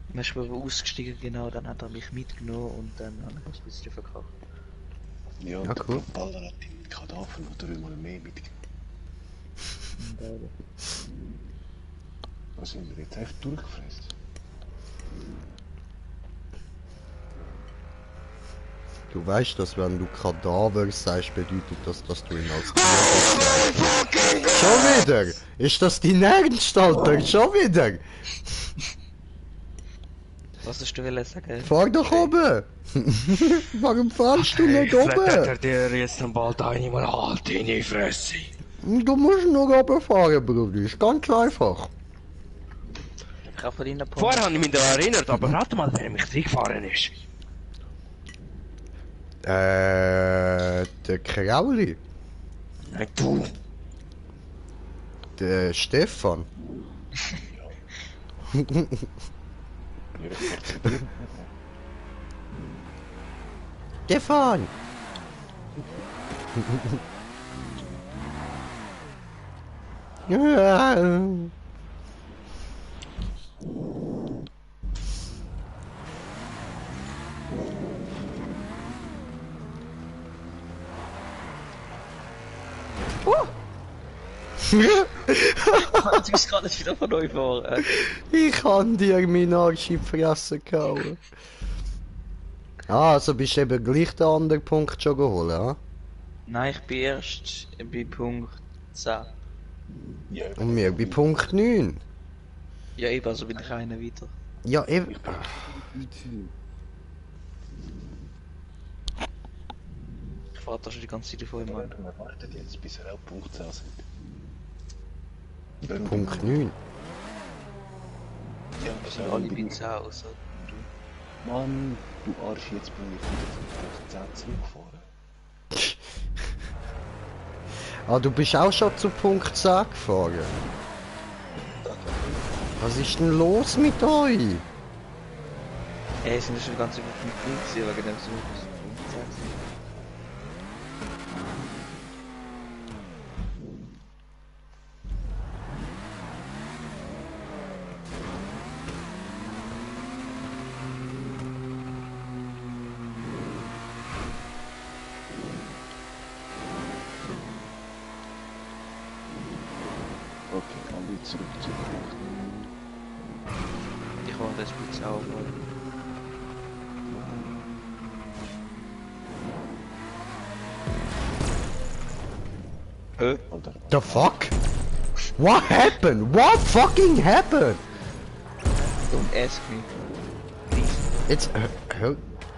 Dann ist er ausgestiegen, genau, dann hat er mich mitgenommen und dann habe ich ein bisschen verkauft. Ja, Ja, der cool. Propeller hat ihn mit Kadaver noch 3 Mal mehr mitgenommen. Was sind wir jetzt einfach durchgefressen? Du weißt, dass wenn du Kadaver sagst, bedeutet das, dass du ihn als Tier bezeichnest. Schon wieder? Ist das dein Ernst, Alter? Schon wieder? Was hast du wollen sagen? Fahr doch oben! Warum fahrst du nicht oben? dir jetzt dann bald einmal halt in die Fresse. Du musst nur oben fahren, Bruder. Ist ganz einfach. Ich habe von deinen Vorher habe ich mich daran erinnert, aber rate mal, wer mich reingefahren ist. Der Krauli. Nein, du. Der Stefan. Ja, ich fahr zu dir. Stefan! Ja. Du bist gerade wieder von neu fahren. Ich kann dir meinen Arsch in die Fresse gehauen. Ah, also bist du eben gleich den anderen Punkt schon geholt, ja? Nein, ich bin erst bei Punkt 10. Ja, Und wir bei Punkt 9. Ja, eben, also bin ich einer weiter. Ja, eben. Ich fahre da schon die ganze Zeit vor ihm an. wir warten jetzt, bis er auch Punkt 10 sind. Punkt 9. sind alle bei 10 außer du. Mann, du Arsch, jetzt bin ich wieder 10 zurückgefahren. Ah, du bist auch schon zu Punkt 10 gefahren. Was ist denn los mit euch? Ey, sind das schon ganz über 5 Minuten gewesen, wegen dem so bis zum 15. Okay, alle zurück zu Punkt 0. Ich war das Blitz auch mal. Alter, The fuck? What happened? What fucking happened? Don't ask me. Please. It's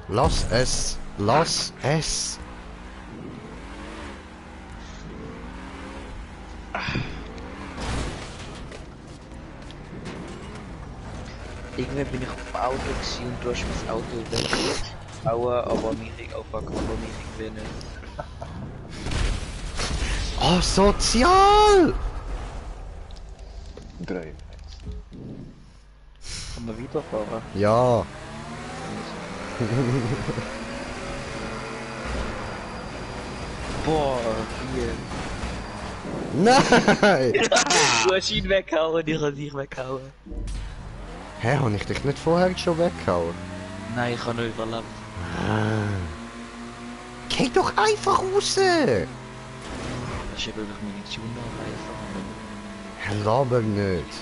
Lass es. Lass es. Irgendwann bin ich auf dem Auto gewesen und du hast mein Auto weggehauen, aber mich auch aber mich irgendwie nicht. Oh, sozial! 3. Kann man weiterfahren? Ja. Boah, hier. Nein! Du hast ihn weggehauen, ich habe dich weggehauen. Hä, hab ich dich nicht vorher schon weggehauen? Nein, ich habe nicht überlebt. Geh doch einfach raus! Das ist eben durch meine Tune-Arbeit. Laber nicht.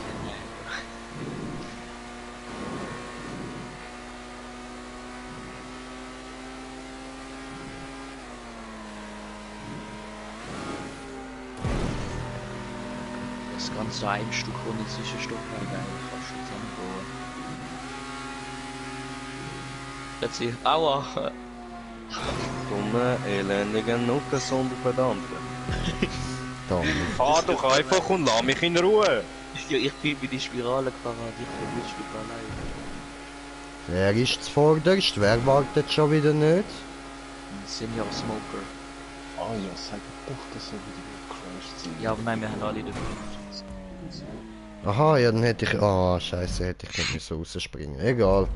Das Ganze ein Stück ohne Zwischenstockwerk eigentlich fast schon zusammenbauen. Plötzlich, aua! Dumme, elendige Nuckensonderpedante. Da. Fahr doch einfach und lass mich in Ruhe! Ja, ich bin bei die Spirale gefahren, ich verwünscht mich allein. Wer ist zuvorderst? Wer wartet schon wieder nicht? Senior Smoker. Ah ja, sag doch, dass er wieder gecrashed sind. Ja, aber nein, wir haben alle dafür. Aha, ja, dann hätte ich... Ah, scheiße, hätte ich nicht so rausspringen. Egal.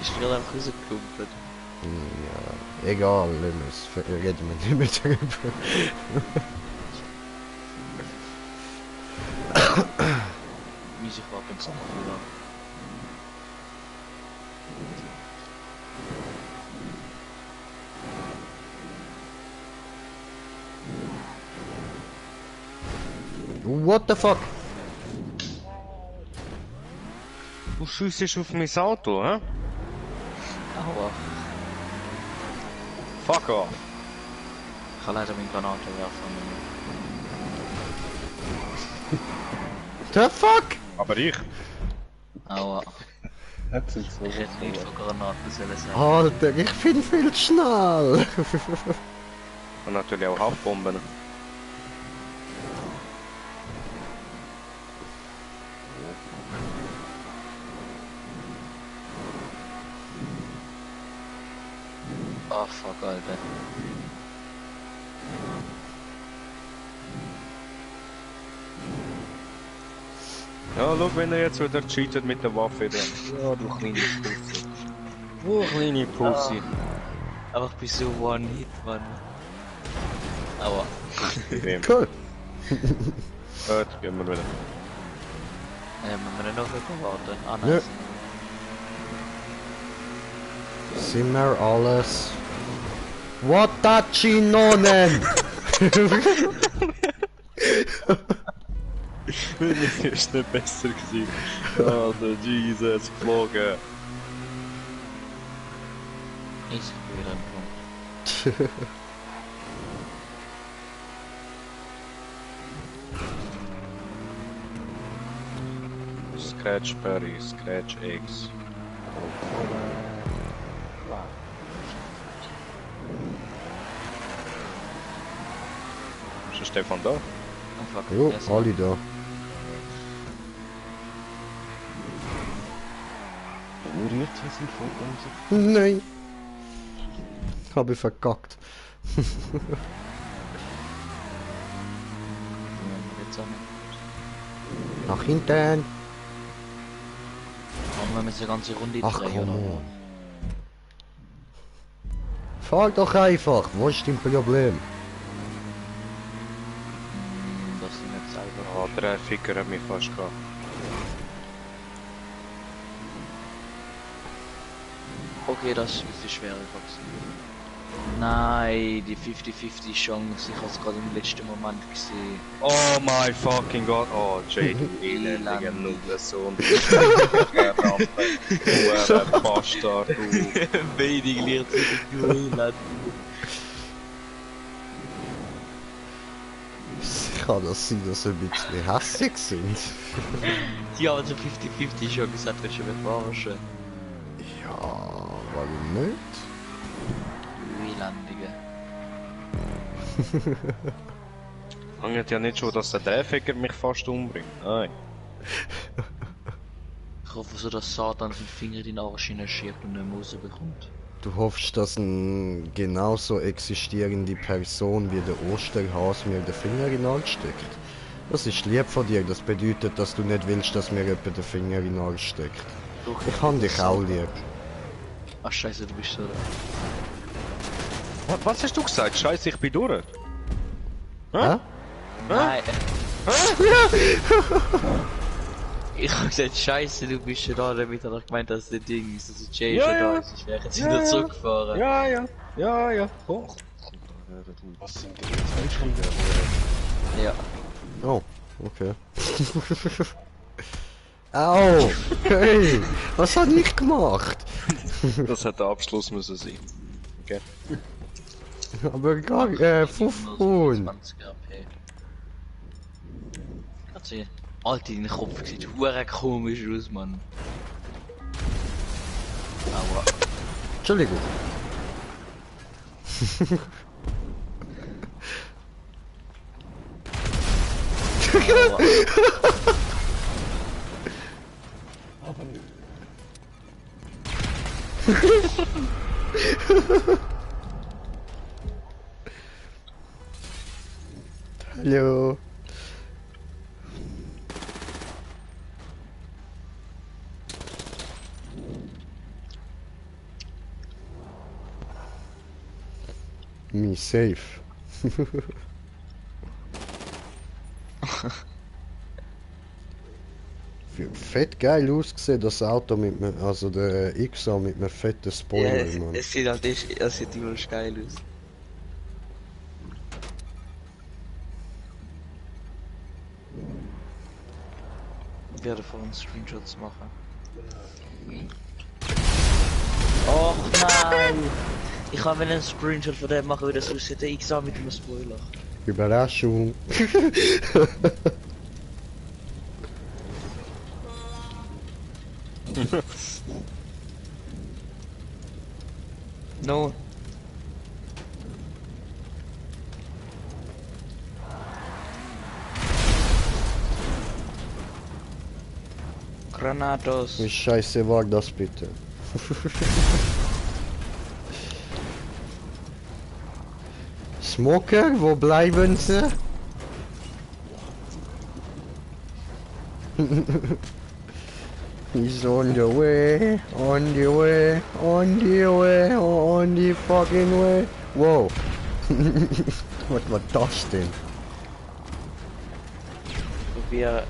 Die Spirale einfach rausgekumpelt. Ja, egal, reden wir nicht mehr drüber. Muss ich ab und zu mal wieder. What the fuck? Du schiessest auf mein Auto, hä? Aua. Fuck off! Ich kann leider meinen Granatenwerfer The fuck? Aber ich? Aua. Hat sich so Ich hätte nicht von Granaten sollen sagen. Alter, ich bin viel zu schnell. Und natürlich auch Haftbomben. Oh fuck, Alter. Ja, schau, wenn er jetzt wieder cheatet mit der Waffe drin. Ja, du kleine Pussy. Du kleine Pussy. Einfach bis so One-Hit, Mann. Aua. Wem? Cool. Gut, gehen wir wieder. Müssen wir nicht noch etwas warten? Ah Ja. nein. Sind wir alles? Watachinonen! Das ist nicht besser gewesen. Alter, Jesus, geflogen. Ich bin wieder am Punkt. Scratch Perry, Scratch X. Ist der Stefan da? Oh fuck, Jo, yes. alle da. berührt, wenn sie vorbremsen? Nein. Habe ich verkackt. Jetzt auch nicht. Nach hinten. Aber wir müssen eine ganze Runde Ach drehen, komm. oder? Fahr doch einfach. Was ist dein Problem? Das sind jetzt einfach. Ah, der Ficker hat mich fast gehabt. Okay, das ist ein bisschen schwerer gewachsen. Nein, die 50-50 Chance, ich hab's gerade im letzten Moment gesehen. Oh my fucking god. Oh, Jay, du elendiger Nudelsohn. Du Bastard, du. Wenig lernt sich die Elend. Kann das sein, dass sie ein bisschen hässig sind? Die haben so 50-50 Chance, hat er schon verarschen. Ja, warum nicht? Elendige. Hängt ja nicht schon, dass der Drehficker mich fast umbringt. Nein. Ich hoffe so, dass Satan den Finger in den Arsch hineinschiebt und nicht mehr rausbekommt. Du hoffst, dass eine genauso existierende Person wie der Osterhase mir den Finger in den Arsch steckt? Das ist lieb von dir, das bedeutet, dass du nicht willst, dass mir jemand den Finger in den Arsch steckt. Ich kann dich auch lieb. Ach scheiße, du bist so da. Was hast du gesagt? Scheiße, ich bin durch. Hä? Nein. Ich hab gesagt, scheiße, du bist schon da, damit hat er gemeint, dass der Ding ist, dass Jay Ja, schon ja. da ist. Ich wäre jetzt wieder zurückgefahren. Ja. Komm. Was sind denn jetzt Menschen? Ja. Oh, okay. Au! Hey! Was hab ich gemacht? Das hat der Abschluss müssen sein. Okay. Aber gar 500. 20 AP. Also, Alter, dein Kopf sieht hure komisch aus, Mann. Aua. Entschuldigung. Aua. Hallo. Me safe. Fett geil ausgesehen, das Auto mit mir, also der XA mit einem fetten Spoiler, Mann. Es sieht halt echt, es sieht immer geil aus. Ich werde von Screenshots machen. Och nein! Ich habe einen Screenshot von dem machen, wie das aussieht, der XA mit einem Spoiler. Überraschung. No. Granatos. Wie scheiße war das bitte? Smoker, wo bleiben sie? He's on the way, on the way, on the way, on the fucking way. Wow. Was war das denn? Probier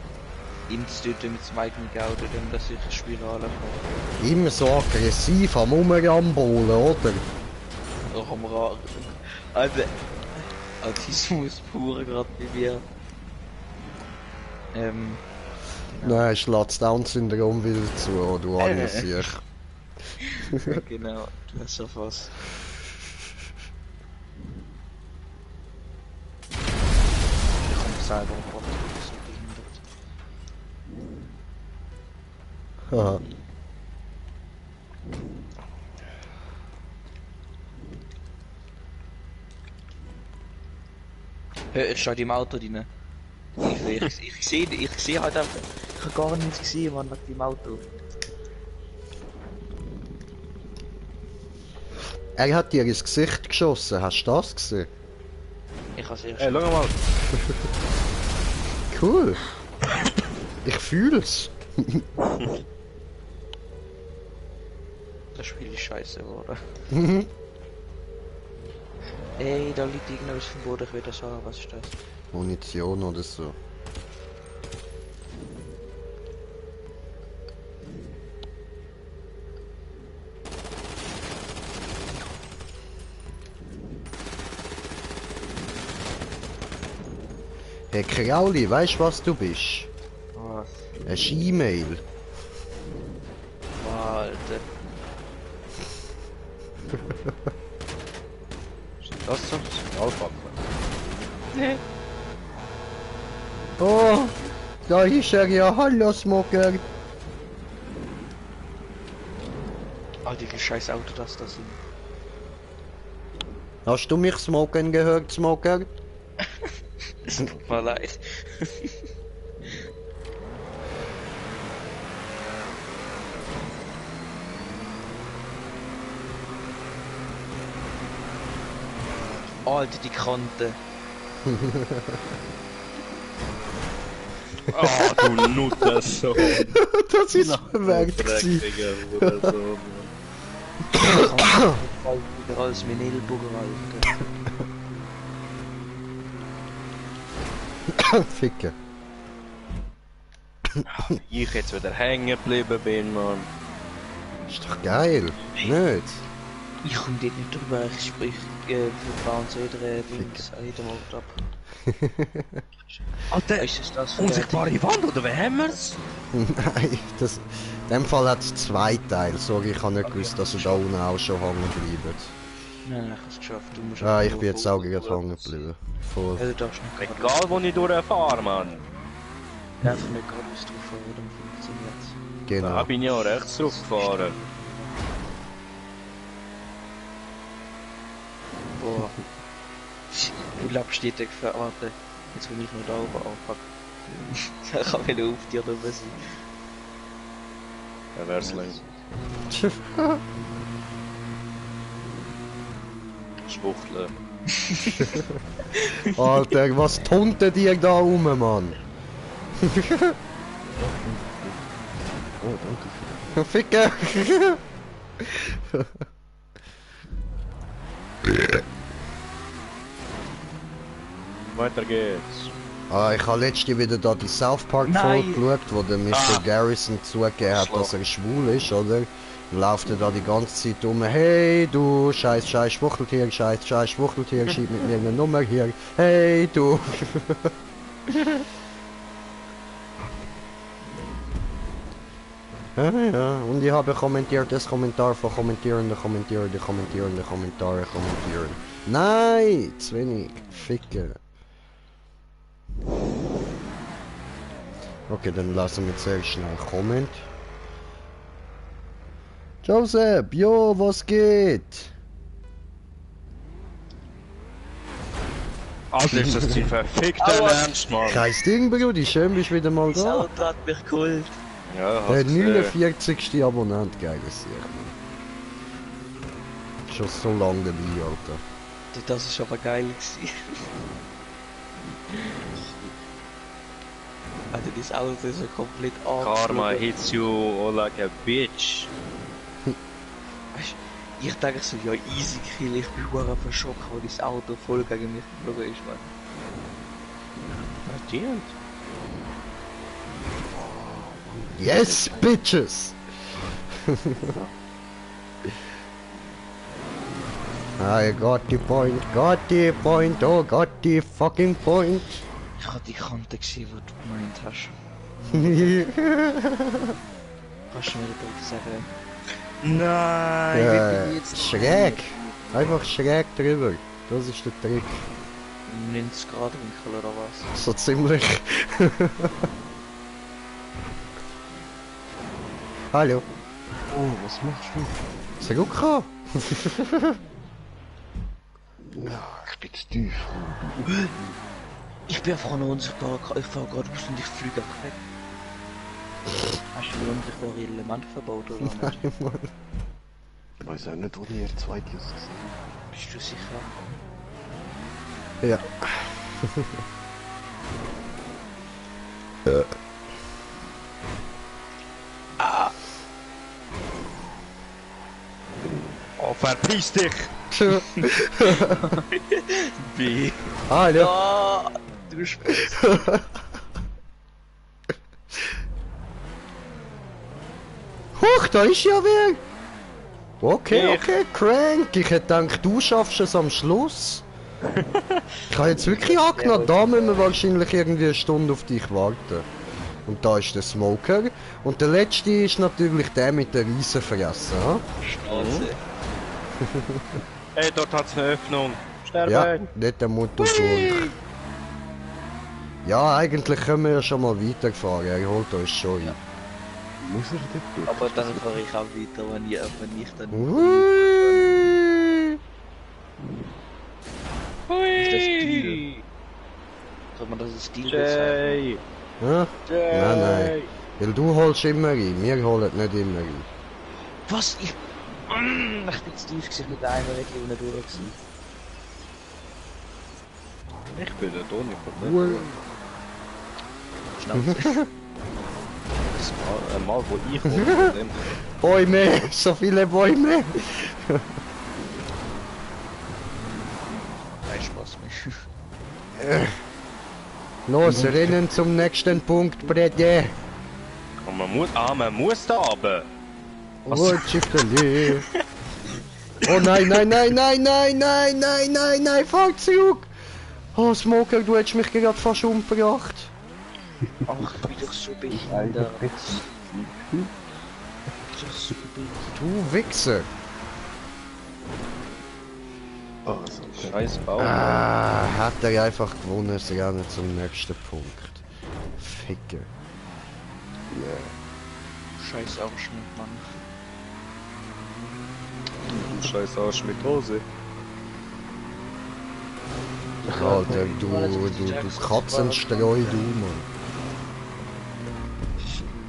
ihn zu töten mit dem eigenen Auto, dann dass ich eine Spirale fahre. Immer so aggressiv am Umrambolen, oder? Auch am Rad. Also, Autismus pur gerade wie wir. Nein, schlägt Down-Syndrom wieder zu, oh, du Anisier. Genau, du hast ja was. Ich komme selber am Rad, so behindert. Haha. Er steht im Auto drin. Ich sehe halt einfach. Ich habe gar nichts gesehen, Mann, nach dem Auto. Er hat dir ins Gesicht geschossen, hast du das gesehen? Ich hab's erst. Ey, schau mal. Cool. Ich fühl's. Das Spiel ist scheiße geworden. Mhm. Ey, da liegt irgendwas vom Boden, ich will das haben, was ist das? Munition oder so. Hey Krauli, weißt du was du bist? Was? Ein E-Mail. Alter. Das ist so Alpaka. Oh, da ist er ja. Hallo Smoker. Alter, wie scheiß Auto das sind. Hast du mich smoken gehört, Smoker? Es tut mir leid. Alter, die Kante. Ah, du Nuttersohn. Das ist verwerkt gewesen. Dreckiger Hurensohn. Wieder als mein Ellbogen, Alter. Ficken. Ich jetzt wieder hängen geblieben bin, Mann. Ist doch geil. Nicht? Ich komme dort nicht drüber, ich sprich für Bounce jeder Dings jeden Ort ab. Alter, Ist es das unsichtbare Wand, oder wie haben wir's? Nein, das... In dem Fall hat es zwei Teile. Sorry, ich habe nicht gewusst, dass er da unten auch schon hängen bleibt. Nein, ich hab's geschafft. Du musst Ah, einfach ich bin jetzt nur auch gerade hängen geblieben. Voll. Ja, du darfst nicht Egal, wo ich durchfahre, Mann. Einfach nicht geradeaus drauf fahren, dann funktioniert's. Da Genau. bin ich auch rechts draufgefahren. Boah. Du lebst dort gefahren. Warte. Jetzt bin ich noch da oben. Oh fuck. Ich kann wieder auf dir drüber sein. Ja, wär's lang. Schwuchteln. Alter, was tunte dir da rum, Mann? Oh, danke. Ficken! Weiter geht's. Ah, ich habe letztens wieder da die South Park Nein. Folge geschaut, wo der Mr. Garrison zugegeben hat, dass er schwul ist, oder? Dann läuft er da die ganze Zeit um, hey du, scheiß Schwuchteltier, scheiß Schwuchteltier, schieb mit mir eine Nummer hier, hey du. Ja, ja, und ich habe kommentiert, das Kommentar von Kommentierende, Kommentierende, Kommentierende, Kommentare, kommentieren. Nein, zu wenig, ficken. Okay, dann lassen wir zuerst schnell Comment. Joseph, jo, was geht? Alter, ist das die verfickte Ernst, Mann. Kein Ding, Brudi, schön bist du wieder mal Das da. Auto hat mich geholt. Ja, Der hast gesehen. 49. Abonnent, geiles Sieg. Schon so lange dabei, Alter. Das ist aber geil gewesen. Alter, das Auto ist ja komplett Karma angeschlagen. hits you all like a bitch. Weißt, ich denke so, ja easy kill, ich bin hure verschockt, weil das Auto voll gegen mich geflogen ist, Mann. Verdient. Yes, bitches! I got the point, oh, got the fucking point. Ich hab die Kante gesehen, die du gemeint hast. Kannst du mir bitte sagen? Nein, Schräg. Einfach schräg drüber. Das ist der Trick. 90 Grad Winkel oder was? So ziemlich. Hallo. Oh, was machst du? Zurückkommen. Ja, ich bin zu tief. Ich bin einfach noch unsichtbar, ich fahr gerade aus und ich fliege einfach weg. Hast du mir unsichtbare Element verbaut oder nicht? Nein, Mann. Ich weiß auch nicht, wo die ihr zweite gesehen. Bist du sicher? Ja. Oh, verpiss dich! Wie? Ah, ja. Ah, du spielst. Huch, da ist ja wer! Okay, Ich. okay, Crank. Ich hätte gedacht, du schaffst es am Schluss. Ich habe jetzt wirklich angenommen, da müssen wir wahrscheinlich irgendwie eine Stunde auf dich warten. Und da ist der Smoker. Und der letzte ist natürlich der mit der Riesenfresse. Hm? Schnauze. Ey, dort hat's eine Öffnung. Sterben! Ja, nicht der Motor durch. Ja, eigentlich können wir ja schon mal weiterfahren. Er holt uns schon ein. Muss er dort durch? Aber dann fahre ich auch weiter, wenn ich dann... Ui. Ist das Stil? Kann man das ein Stil Jay! bezeichnen? Ja? Nein, nein. Weil du holst immer ein, wir holen nicht immer ein. Was? Ich bin zu tief gewesen, mit einer wirklich unten durch gewesen. Ich bin der Toni von Schnauze. Das Mal, wo ich hole. Bäume, so viele Bäume. Kein Spaß mehr. Los, rennen zum nächsten Punkt, Brede. Und man muss da runter. Oh, Chifteli. Oh nein, nein, nein, nein, nein, nein, nein, nein, nein, fahr zurück. Oh, Smoker, du hättest mich gerade fast umgebracht. Ach, ich bin doch so behindert. Ich bin doch so behindert. Du Wichser. Ah, so, okay. Scheiß Baum. Ah, hat er einfach gewonnen, es rennen zum nächsten Punkt. Ficker. Scheiß Ausschnitt, Mann. Du scheiß Arsch mit Hose. Alter, du Katzenstreu, du Mann.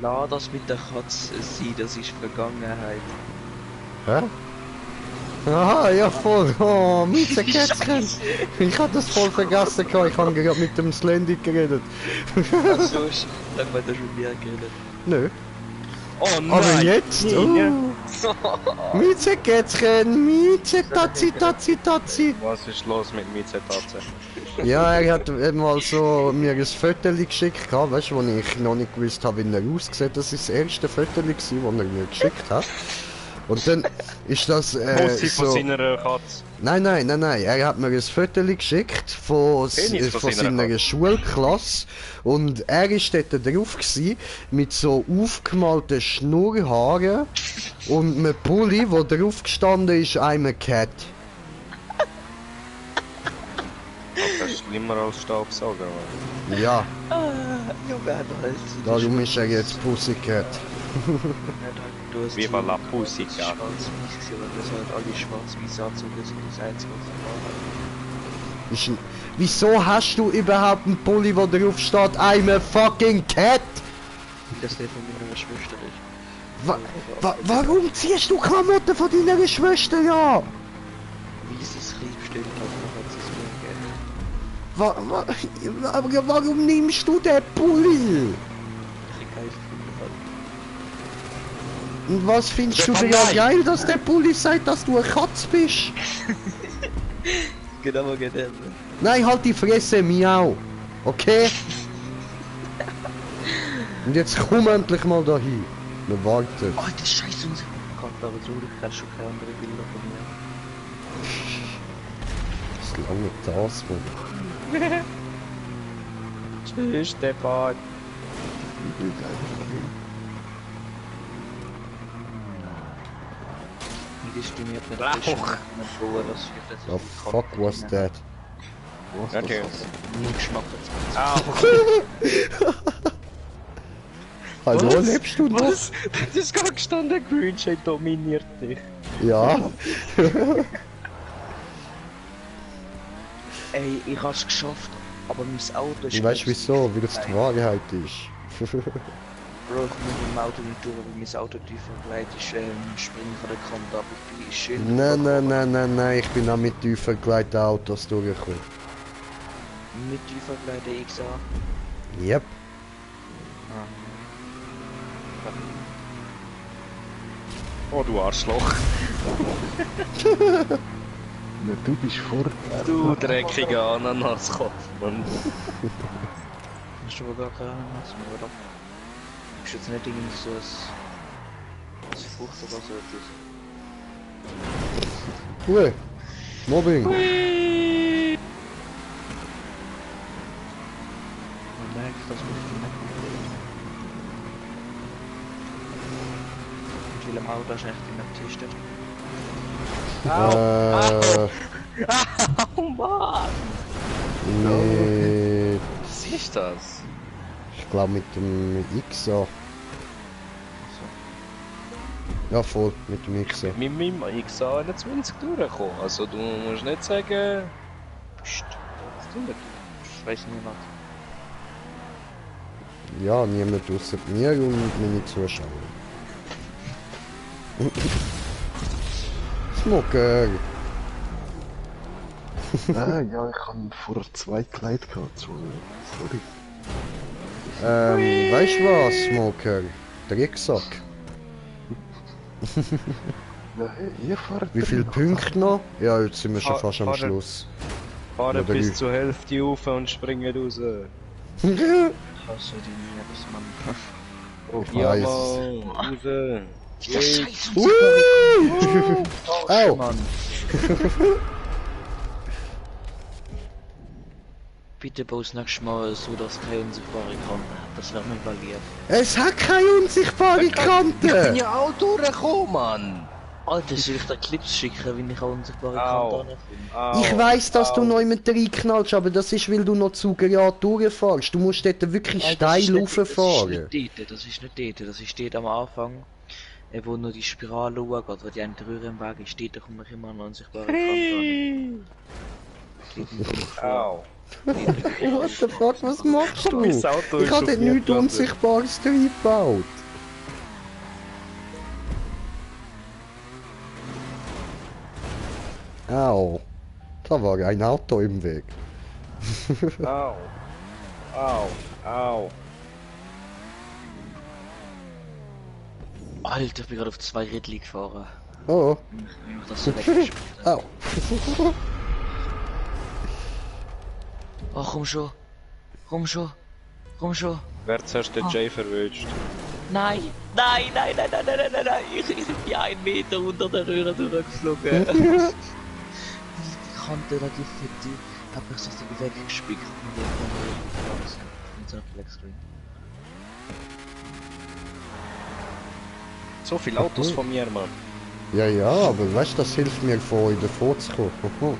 Lass das mit der Katze sein, das ist Vergangenheit. Hä? Aha, ja voll. Oh, Miezenkätzchen. Ich hab das voll vergessen gehabt. Ich habe gerade mit dem Slendy geredet. Achso, dann war das schon wieder geredet. Nö. Oh nein! Aber jetzt? Nein. Miezenkätzchen, Tazi. Was ist los mit Miezetatze? Ja, er hat mal so mir ein Foto geschickt, weißt du, wo ich noch nicht gewusst habe, wie er aussieht. Das ist das erste Foto, das er mir geschickt hat. Und dann ist das Musik von so... seiner Katze. Nein, er hat mir ein Foto geschickt von Penis von seiner seiner Schulklasse und er ist dort drauf gewesen, mit so aufgemalten Schnurrhaaren und einem Pulli, wo drauf gestanden ist, I'm a cat. Das ist schlimmer als Staubsauger, Mann. Ja, Junge, halt. darum ist er jetzt Pussycat. Viva la Pussycat. Schwarz-Weiß, weil das halt alle schwarz-weiß anzogen sind, das Einzige, was ich Wieso hast du überhaupt einen Pulli, wo drauf steht, I'm a fucking cat? dass der von meiner Schwester ist. Warum ziehst du Klamotten von deiner Schwester an? Wie sie es bestellt hat, dann hat sie es mir gegeben. Aber warum nimmst du den Pulli? Ich geil gefunden hat. Und was findest du daran geil, dass der Pulli sagt, dass du eine Katze bist? Genau, genau. Nein, halt die Fresse, miau. Okay? Und jetzt komm endlich mal dahin. Wir warten. Oh, das Scheiß unsere Karte, aber so, ich kann schon keine anderen Bilder von mir. Das lange das, Mann. Tschüss, Stefan. Und die stimuliert nicht Rauch. das The fuck was that? Okay. Nie Geschmack jetzt. Au. Hallo, lebst du noch? Was? Das ist gar gestanden, Greenshade dominiert dich. Ja. Ey, ich hab's geschafft, aber mein Auto ist... Weißt du wieso? Weil es die Wahrheit ist. Bro, ich muss mit dem Auto nicht durch, weil mein Auto tiefer gelegt ist, springen von der Kante ab. Ich bin schön. Nein, ich bin auch mit tiefer geleiteten Autos durchgekommen. Mit tiefer gelegten XA. Yep. Oh, du Arschloch. Ja, du bist vor. Du dreckiger Ananaskopf, Mann. Hast du aber gar keine Ahnung, was mir oder? Ist jetzt nicht irgendwie so ein Frucht oder so etwas. Cool. Mobbing. Man merkt, dass man viel mehr mit welchem Auto hast du eigentlich getestet? Oh Mann! Mit, Was ist das? ich glaube mit dem XA. Ja, voll, mit dem XA. Mit meinem XA 21 durchgekommen. Also du musst nicht sagen... Psst, was tun wir? Ich weiß niemand. Ja, niemand außer mir und meine Zuschauer. Smoker! Ah, ja, ich habe vorher 2 Kleid gehabt, sorry. Weißt du was, Smoker? Drecksack. Ja, hey, ihr fahrt. Wie viele Punkte noch? Ja, jetzt sind wir schon fast am Fahren- Schluss. Fahren Oder bis wie? zur Hälfte auf und springen raus. Ich hasse die Liebesmann. Ich Ja, weiß. Mann, raus. Der Scheiß Au! Mann. Bitte baust nächstes Mal so, dass keine unsichtbare Kante hat. Das wäre mir mal lieb. Es hat keine unsichtbare Ich bin Kante! ja auch durchgekommen, Mann! Alter, soll ich dir Clips schicken, wenn ich eine unsichtbare Au. Kante ankomme? Ich weiss, dass du noch mit reinknallst, aber das ist, weil du noch zu gerade durchfährst. Du musst dort wirklich steil rauffahren. Das ist nicht dort, das ist dort am Anfang. Wo nur die Spirale hochgeht, wo die eine Röhre im Weg ist, steht, da kommt noch immer eine unsichtbare Kante an. Au. What the fuck, was machst du? Mein Auto Ich ist habe auf dort mir nichts gelandet. Unsichtbares reingebaut. Au. Da war ein Auto im Weg. Au. Au. Au. Alter, ich bin gerade auf 2 Rädchen gefahren. Oh. Ich mach das so weggespielt. Au. Oh, komm schon. Komm schon. Komm schon. Wer zuerst den Jay verwünscht? Nein. Nein. Ich bin 1 Meter unter der Röhre durchgeflogen. Die Kante relativ fett. Ich hab mich so weggespickt. Und dann kam ich mit so einem Flexscreen. So viele Autos von mir, Mann. Ja, aber weißt du, das hilft mir vor, davor zu kommen.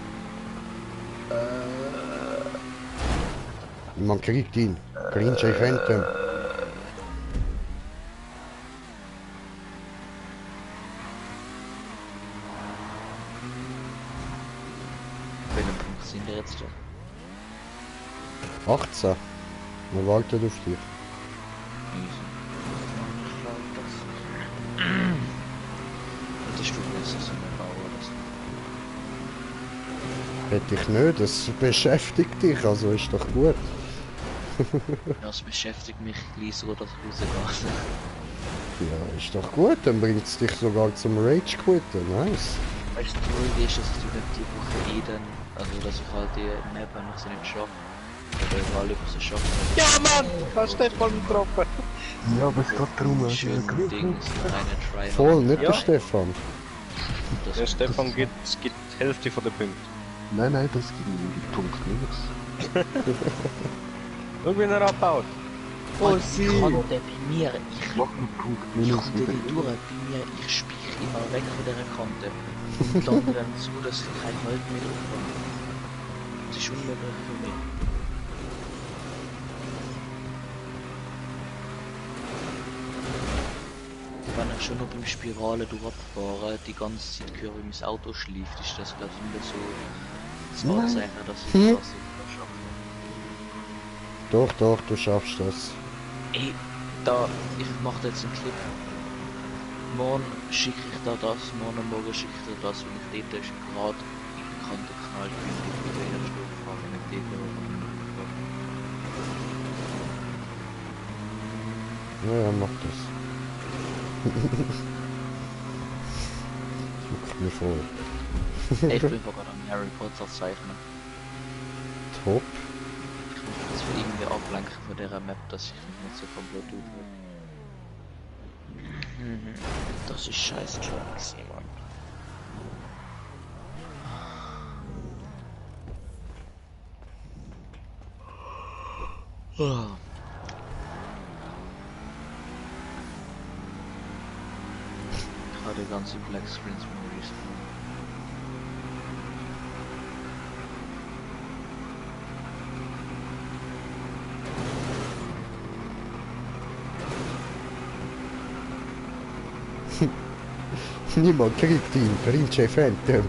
Man kriegt ihn. Green Jay Phantom. Welchen Punkt sind wir jetzt? 18. Wir warten auf dich. Und die Stufe ist es immer Bau oder so. Hätte ich nicht, das beschäftigt dich, also ist doch gut. Ja, es beschäftigt mich gleich so, dass ich rausgehe. Ja, ist doch gut, dann bringt es dich sogar zum Rage quitten, nice. Weißt du, die ist, dass du nicht die Woche dann, also dass ich halt die Map einfach so nicht schaffe. Oder überall über so schaffe. Ja, Mann! Hast du Stefan getroffen? Ja, aber es geht darum, Schön Ding, ist ein reiner Try. Voll, nicht Ja. der Stefan. Der Stefan gibt die Hälfte von den Punkten. Nein, das gibt einen Punkt minus. Schau, wie er abbaut. Oh, sie! Ich konnte bei mir, Mach einen Punkt ich minus konnte mit nicht durch, bei mir, ich spich immer weg von der Kante. Und lande dann so, dass ich kein Halt mehr drauf komme. Das ist unmöglich für mich. Wenn ich schon noch beim Spirale durchfahre, die ganze Zeit höre, wie mein Auto schläft, ist das glaube ich nicht so das Anzeichen, dass ich das nicht schaffe. Doch, du schaffst das. Ey, Da, ich mache jetzt einen Clip. Morgen schicke ich da das, morgen schicke ich dir das, wenn ich dort ist gerade in den Kanten geknallt bin, in der ersten Aufgabe, wenn ich dort Ja, mach das. Juckt mir voll. Ich bin gerade am Harry Potter zeichnen. Top. Ich muss mich jetzt irgendwie ablenken von dieser Map, dass ich mich nicht so komplett aufhöre. Das ist scheiße gewesen, Mann. Oh. Ich habe die ganze Black Screens mal respawn. Niemand kriegt ihn, Prince Phantom.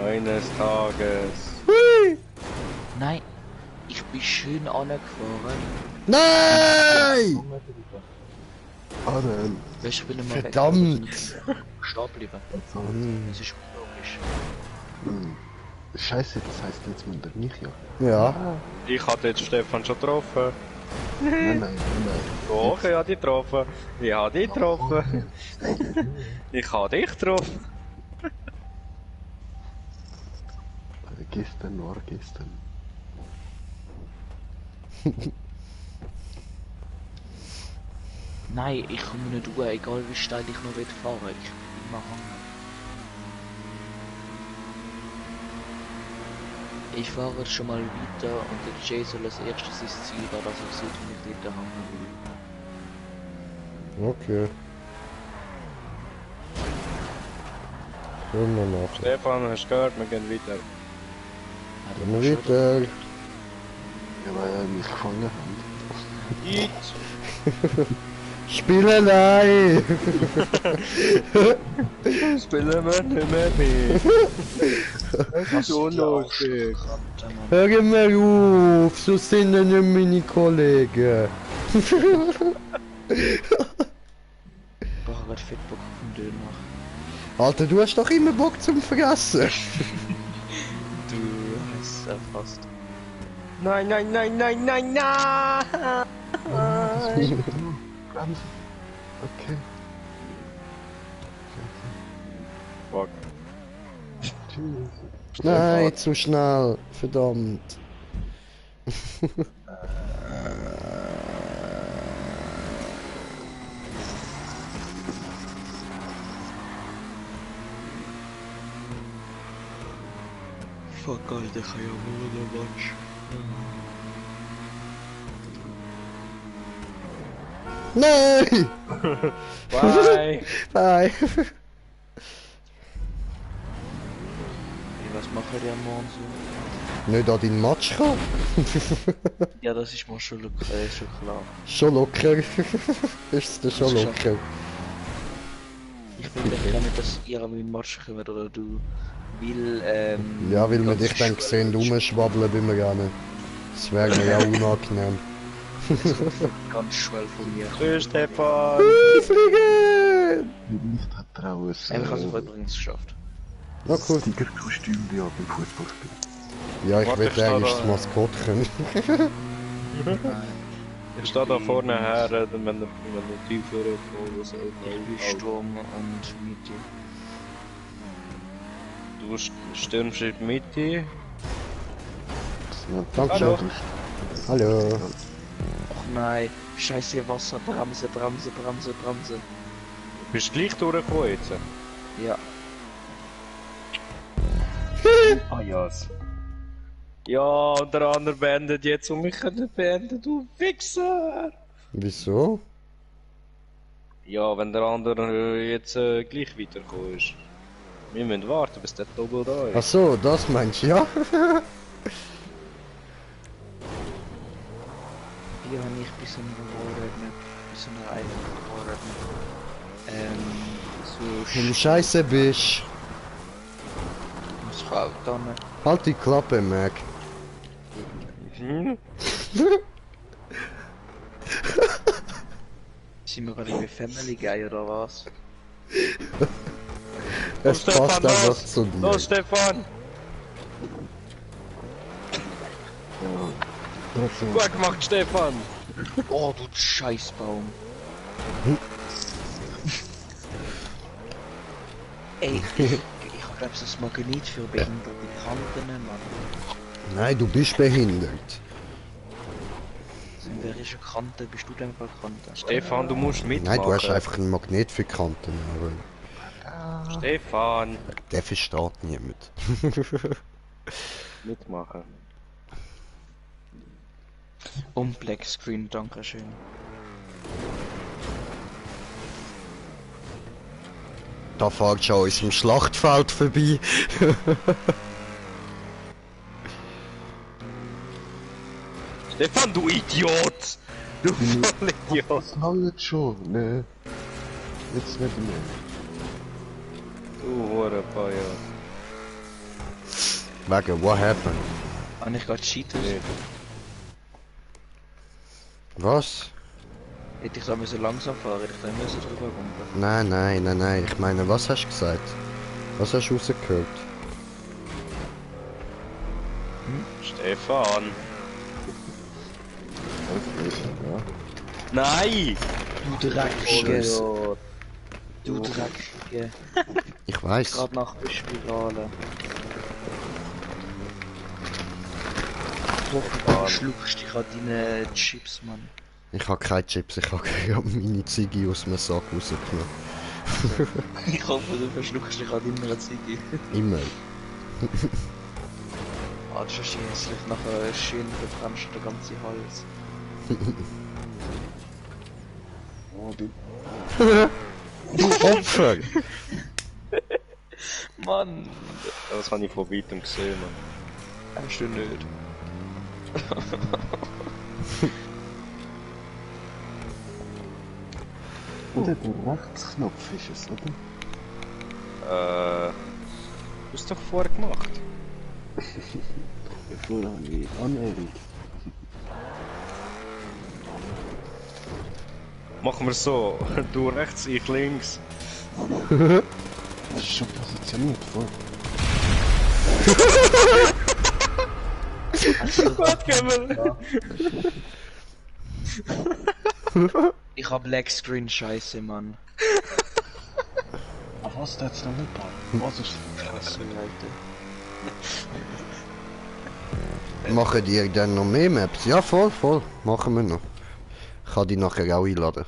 Eines Tages. Nein, ich bin schön angefahren. Nein! Ah nein. Weißt du, ich bin immer Verdammt! stehen geblieben. Das ist unlogisch. Scheiße, das heisst jetzt mit der mich ja. Ja. Ich hatte jetzt Stefan schon getroffen. Nein. Doch, ich habe dich getroffen. Ich habe dich getroffen. Ich habe dich getroffen. Gestern war gestern. Nein, ich komme nicht durch, egal wie steil ich noch fahren will. Ich bin immer hängen. Ich fahre jetzt schon mal weiter und der Jay soll als erstes ins Ziel gehen, dass er sieht, wie ich dort hängen will. Okay. Können wir machen. Stefan, hast du gehört? Wir gehen weiter. Gehen wir weiter. Ja, weil er mich gefangen hat. Eat! Spielerei! Spielen wir nicht mehr mit. Das ist unlustig. Hör mir auf, so sind nicht meine Kollegen. Ich brauche gerade Fettbock auf den Döner. Alter, du hast doch immer Bock zum Fressen. Du hast fast. Nein, nein, nein, nein, nein, nein! Bremsen. Okay. Fuck. Tschüss. Nein, zu schnell. Verdammt. Fuck, Alter, ich habe ja wohl noch Watch. Nein! Bye! Bye! Was machen die am Morgen so? Nicht an deinen Match kommen? Ja, das ist mir schon klar. Schon locker. Ist es schon Das ist locker. Ich will nicht gerne, dass ihr an meinen Match kommt oder du. Weil, Ja, weil wir ganz dich dann schwer sehen, ist. rumschwabbeln beim Rennen. Das wäre mir ja unangenehm. Ganz schnell von mir. Tschüss, Stefan! Fliegen! Nicht hat er auch ein Ich habe es übrigens geschafft. Na cool. Tigerkostüm wie auch beim Fußballspiel. Ja, ich Warte, will ich stehe eigentlich da. das Maskottchen. Ich stehe da vorne her, wenn der Typ führt oder so. Ich bin Sturm und Mitte. Du stürmst in die Mitte. Dankeschön. Hallo. Och nein, scheiße Wasser, Bremse. Bist du gleich durchgekommen jetzt? Ja. Ah ja. Ja, und der andere beendet jetzt und mich nicht beenden, du Wichser! Wieso? Ja, wenn der andere jetzt gleich weitergekommen ist. Wir müssen warten, bis der Doppel da ist. Ach so, das meinst du, ja? Hier habe ich bis in einer eigenen Rohrredner. So Wenn du scheiße bist. Das Feld dann. Halt die Klappe, Mac. Sind wir gerade bei Family Guy oder was? Es Stefan, passt einfach los! zu dir. Los, Stefan! Gut gemacht, Stefan! Oh, du Scheißbaum. Ey, ich glaube, das Magnet für behinderte Kanten, Mann. Nein, du bist behindert. In welcher Kante bist du denn für Kante? Stefan, du musst mitmachen. Nein, du hast einfach einen Magnet für Kanten. Aber Stefan! der versteht niemand. Mitmachen. Und Black Screen, dankeschön. Da fährt schon uns im Schlachtfeld vorbei. Stefan, du Idiot! Du Vollidiot! Das langt schon, ne? Jetzt nicht mehr. Du Hurenpaja. Wegen, what happened? Habe ich gerade Cheaters? Nee. Was? Hätte ich da müssen langsam fahren, hätte ich da müssen drüber rumpen. Nein, nein, nein, nein. Ich meine, was hast du gesagt? Was hast du rausgehört? Stefan! Ja. Nein! Du Dreckige! Idiot. Du Dreckige! Ich weiß. Gerade nach der Spirale. Du schluckst dich an deine Chips, Mann. Ich habe keine Chips, ich habe gerade meine Ziege aus dem Sack rausgenommen. Ich hoffe, du verschluckst dich an deiner Ziege. Immer. Ah, das ist hässlich. Nachher schön verbrennst du den ganzen Hals. Oh, du. Du Opfer! Mann! Das habe ich von weitem gesehen, Mann. Hast du nicht. Oder der Rechtsknopf ist es, oder? Du hast doch vorher gemacht. Bevor habe ich Anhörung. Machen wir so. Du rechts, ich links. Das ist schon positioniert vor. Gut, Kämmel! Ich hab Black Screen Scheiße, Mann. Ach was, der hat's noch nicht gehabt. Was ist Scheiße, Leute. Machen die dann noch mehr Maps? Ja, voll, voll. Machen wir noch. Ich kann die nachher auch einladen.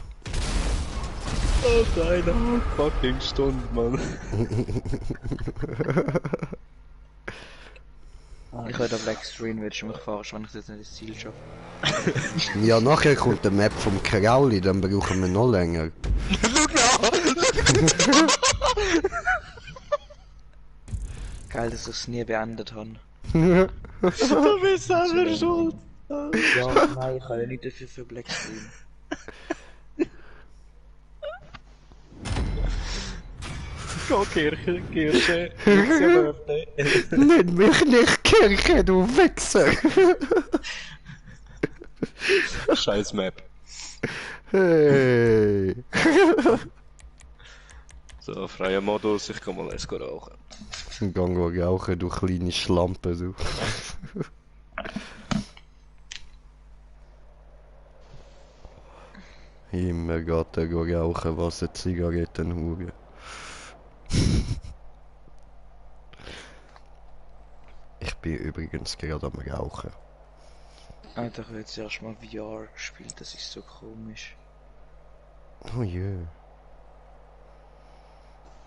Oh, deine fucking Stunde, Mann. Ich will den Black Screen, willst du mich fahren, wenn ich jetzt nicht das Ziel schaffe? Ja, nachher kommt der Map vom Krauli, dann brauchen wir noch länger. Geil, dass ich es nie beendet habe. Du bist selber schuld. Ja, nein, ich kann ja nicht dafür für Black Screen. Go, Kirche, Kirche. Birthday. Nenn mich nicht Kirche, du Wichser! Scheiß Map. Hey! So, freier Modus, ich kann mal eins rauchen. Gang rauchen, du kleine Schlampe, du. Immer geht er rauchen, was eine Zigarettenhure. Ich bin übrigens gerade am Rauchen. Alter, ich habe jetzt erstmal VR gespielt, das ist so komisch. Oh je.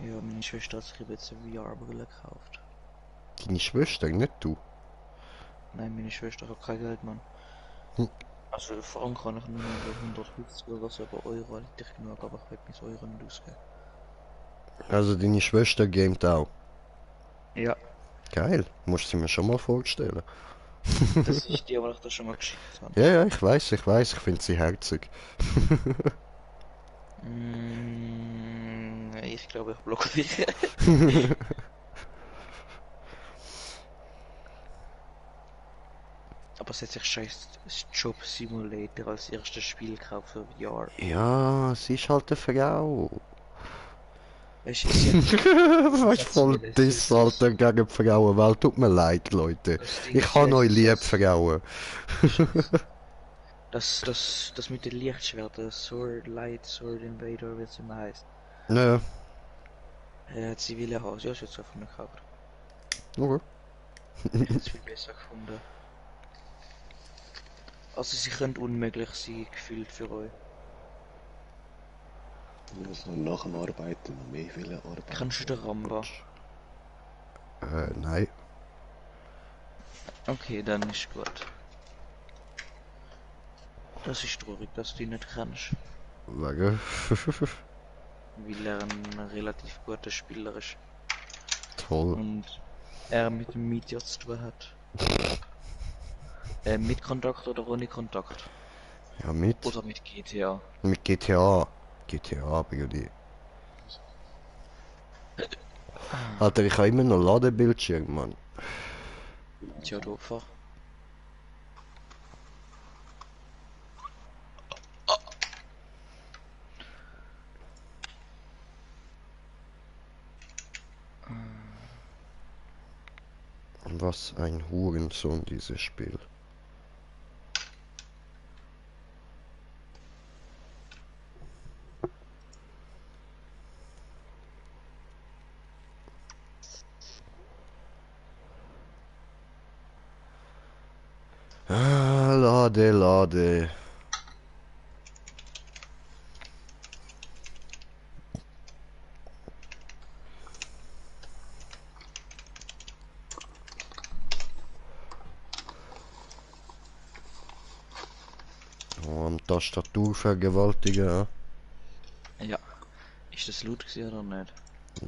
Ja, meine Schwester hat sich jetzt eine VR-Brille gekauft. Deine Schwester, nicht du. Nein, meine Schwester hat kein Geld, Mann. Hm. Also in Franken kann ich nur noch 150 oder so, aber Euro hätte ich genug, aber ich will mis Euro nicht ausgeben. Also deine Schwester gamet auch. Ja, Geil, musst du mir schon mal vorstellen. das ist die, die ich das schon mal geschickt habe. Ja, ja, ich weiß, ich finde sie herzig. Ich glaube, ich blocke dich. Aber es hat sich scheiß Job Simulator als erstes Spiel gekauft für VR. Ja, sie ist halt eine Frau. Weißt du, sie Was voll Diss, Alter, gegen die Frauenwelt. Tut mir leid, Leute. Ich habe euch lieb, Frauen. das mit den Lichtschwertern, Sword Invader, wie es immer heißt. Ja, Hat sie will haben, sie hat es jetzt davon gekauft. okay. Ich hätte es viel besser gefunden. Also sie können unmöglich sein, gefühlt für euch. Ich muss noch nach dem Arbeiten noch mehr arbeiten. Kennst du den Ramba? Nein. Okay, dann ist gut. Das ist traurig, dass du ihn nicht kennst. Wegen. Weil er ein relativ guter Spieler ist. Toll. Und er mit dem Meteor zu tun hat. Mit Kontakt oder ohne Kontakt? Ja, mit. Oder mit GTA? Mit GTA. GTA, Brudi. Alter, ich habe immer noch Ladebildschirm, Mann. Tja, du Opfer. Was ein Hurensohn, dieses Spiel. Ah, lade. Oh, am Tastatur vergewaltigen, Ja. Ist das laut gewesen oder nicht?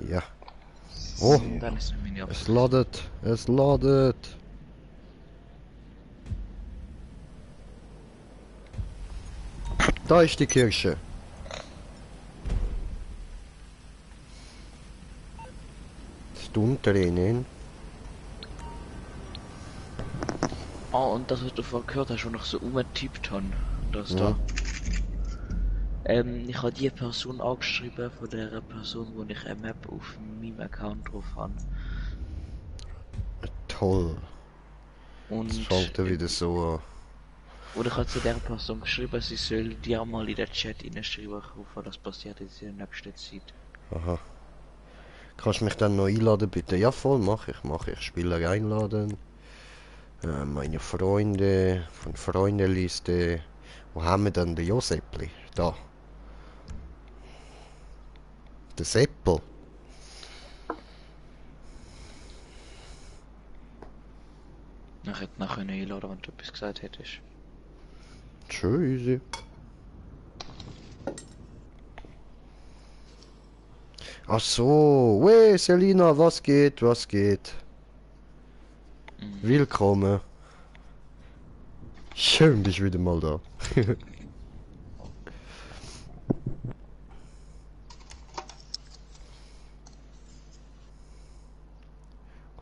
ja. Oh, Dann ist es meine es Absicht. ladet. Da ist die Kirche. Stummtränen. Oh, und das, was du vorhin gehört hast, wo noch so umgetippt haben, das Ja. da. Ich habe die Person angeschrieben von der Person, wo ich eine Map auf meinem Account drauf habe. Toll. Und Das fällt dir wieder so an. oder ich habe zu der Person geschrieben, sie soll dir mal in den Chat reinschreiben, was das passiert ist in der nächsten Zeit. Aha. Kannst du mich dann noch einladen, bitte? Ja, voll, mache ich. Spieler einladen. Meine Freunde, von Freundeliste. Wo haben wir denn den Josepli? Da. Der Seppel. Ich hätte nachher einladen, wenn du etwas gesagt hättest. Tschüssi. Ach so, wey, Selina, was geht? Willkommen. Schön, bist wieder mal da.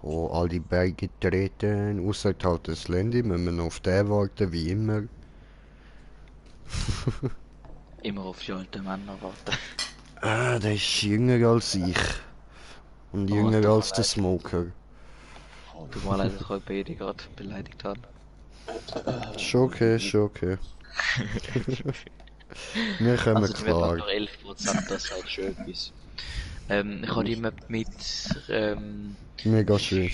Oh, all die Berge treten, außer halt das Landy, müssen wir noch auf den warten, wie immer. Immer auf die alten Männer warten. Ah, der ist jünger als ich. Und Oh, jünger tut mir als der leid. Smoker. Du mal leid, dass ich beide gerade beleidigt habe. Schon okay. Wir kommen Also du wirst klar. noch 11%, das ist halt schon etwas. Ich habe die Map mit, Mega schön.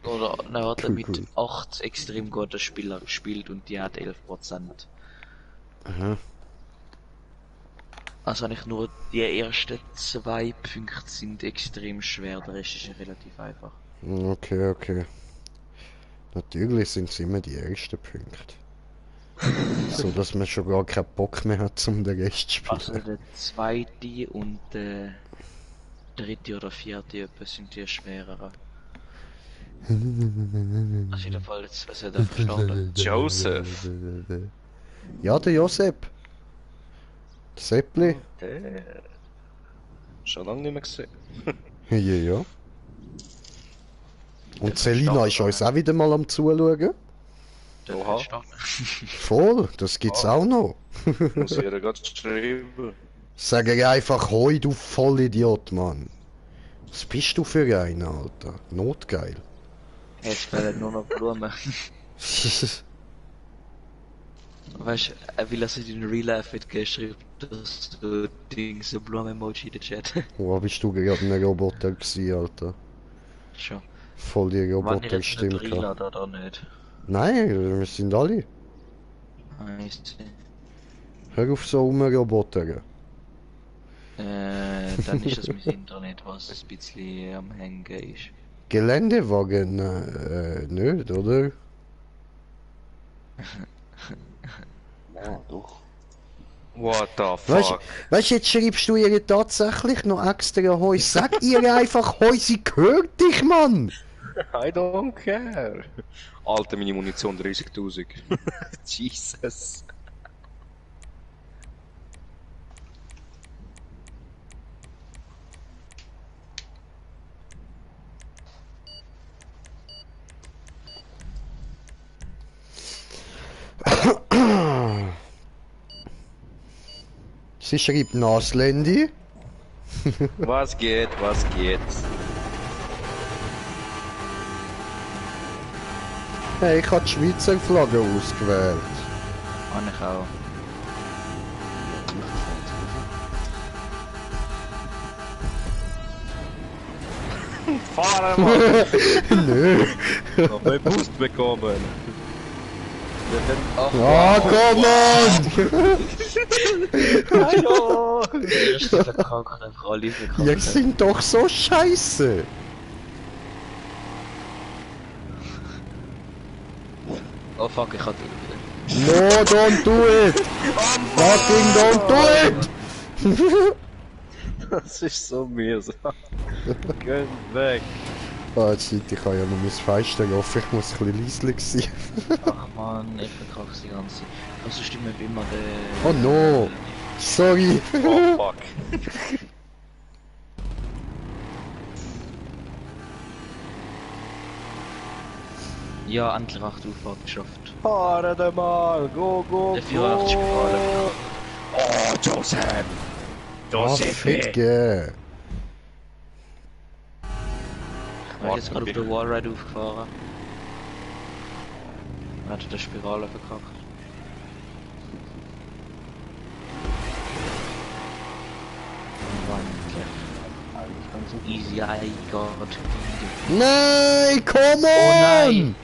oder, nein, warte, Cool, mit cool. 8 extrem guten Spielern gespielt und die hat 11%. Aha. Also eigentlich nur die ersten 2 Punkte sind extrem schwer, der Rest ist relativ einfach. Okay. Natürlich sind es immer die ersten Punkte. So dass man schon gar keinen Bock mehr hat, um den Rest zu spielen. Also der zweite und der dritte oder vierte etwa sind die schwereren. Also jedenfalls, was hat er verstanden? Joseph. Ja, der Josep. Der Seppli. Der. Schon lange nicht mehr gesehen. Ja. Und Selina ist uns auch wieder mal am Zuschauen. Der Oha. Starten. Voll, das gibt's auch noch. Muss ich ihr gerade schreiben. Sag ihr einfach Hoi, du Vollidiot, Mann. Was bist du für einer, Alter? Notgeil. Jetzt fehlen nur noch Blumen. Weißt du, er will, dass ich in Real Life mitgeschrieben dass du Dings ein Blumen-Emoji in den Chat. Wo bist du gerade ein Roboter gewesen, Alter? Schon. Voll die Wann ich jetzt Roboter-Stimme nicht gehabt. reinlade oder nicht? Nein, wir sind alle. Weißt du. Hör auf so rumrobotern. Dann ist das mein Internet, was ein bisschen am Hängen ist. Geländewagen, nicht, oder? Ja, doch. What the Weißt fuck? du, jetzt schreibst du ihr tatsächlich noch extra Hoi. Sag ihr einfach Hoi, sie hört dich, Mann! I don't care. Alter, meine Munition 30.000. Jesus. Sie schreibt Naslendi. Was geht, was geht? Hey, ich habe die Schweizer Flagge ausgewählt. Kann ich auch. Fahren, Mann! Nö. Noch einen Boost bekommen. Ah, komm on! Hallo! Erste verkackt, einfach alle verkackt. Ihr sind doch so scheiße. Oh fuck, ich hatte ihn No, don't do it! Fucking don't do it! Das ist so mühsam. Geh weg. Ah, jetzt ich kann ja noch mein Fenster offen, ich muss ein bisschen leislich sein. wieder. Ach man, ich verkacke die ganze Zeit. Also stimmt immer der... Oh no! Sorry! Oh fuck. Ja, endlich 8 Auffahrt geschafft. Fahren da mal! Go, go, Der 84 go! Oh, Joseph! Ah, Joseph! Ficke! Ich bin jetzt gerade auf der Wallride aufgefahren. Er hat der Spirale verkackt. Easy, I got. Nein, come on! Oh nein!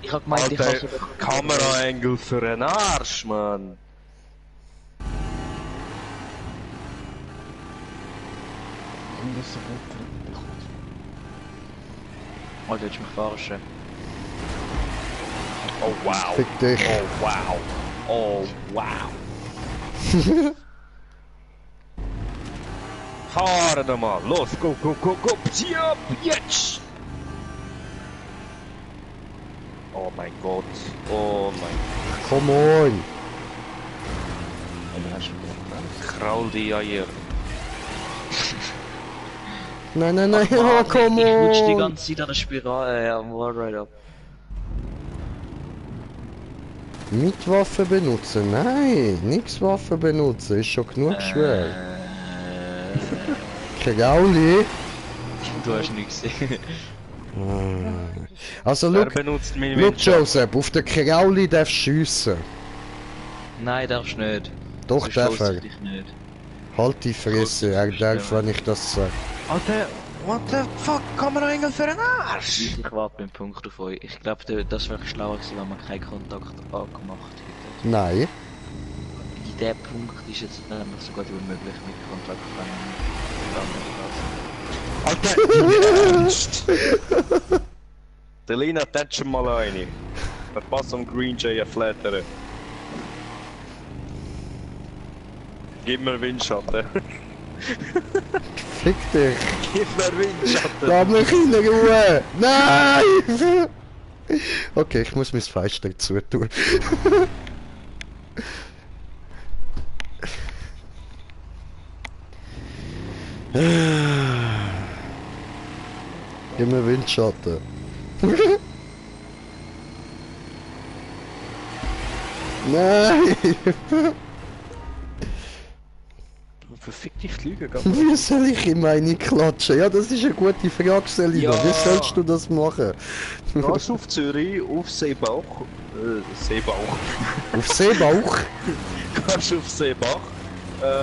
Ich hab gemeint, ich Alter, hasse Kameraengel für einen Arsch, Mann! Und das sofort zurückbekommen. Alter, jetzt mich verarschen. Oh wow! Fick dich! Oh wow! Oh wow! Fahren da mal! Los, go, go, go, go! Zieh ab! Jetzt! Oh mein Gott! Oh mein... Come on! Aber hast du gedacht, Kraul die Eier! Nein, nein, nein, Mann, oh, come ich rutsch die on! ganze Zeit an der Spirale, am Wallride ab. Mit Waffe benutzen? Nein, nix Waffe benutzen, ist schon genug schwer. Krauli? Du hast nichts gesehen. Also, Wer look, benutzt meine look Windschatten? Joseph, auf der Krauli darfst du schiessen. Nein, darfst nicht. Doch, Sonst darf schosst er. ich dich nicht. Halt die Fresse, er darf, wenn ich das sage. Alter, what the fuck? Kameraengel für einen Arsch! Ich warte beim Punkt auf euch. Ich glaube, das wäre schlauer gewesen, wenn man keinen Kontakt angemacht hätte. Nein. In dem Punkt ist jetzt nämlich so gut wie möglich mit Kontakt Alter, Ernst! Der Lina tätschen mal eine. Verpass am Green Jay ein Flattern. Gib mir Windschatten. Fick dich. Gib mir Windschatten. Lass mich in Ruhe. Nein! Okay, ich muss mein Fenster zutun. Gib mir Windschatten. Nein! Verfick dich Flüge, gell? Wie soll ich in meine klatschen? Ja, das ist eine gute Frage, Selina. Ja. Wie sollst du das machen? Gehst auf Zürich, auf Seebauch. Seebauch. Auf Seebauch? Gehst auf Seebach.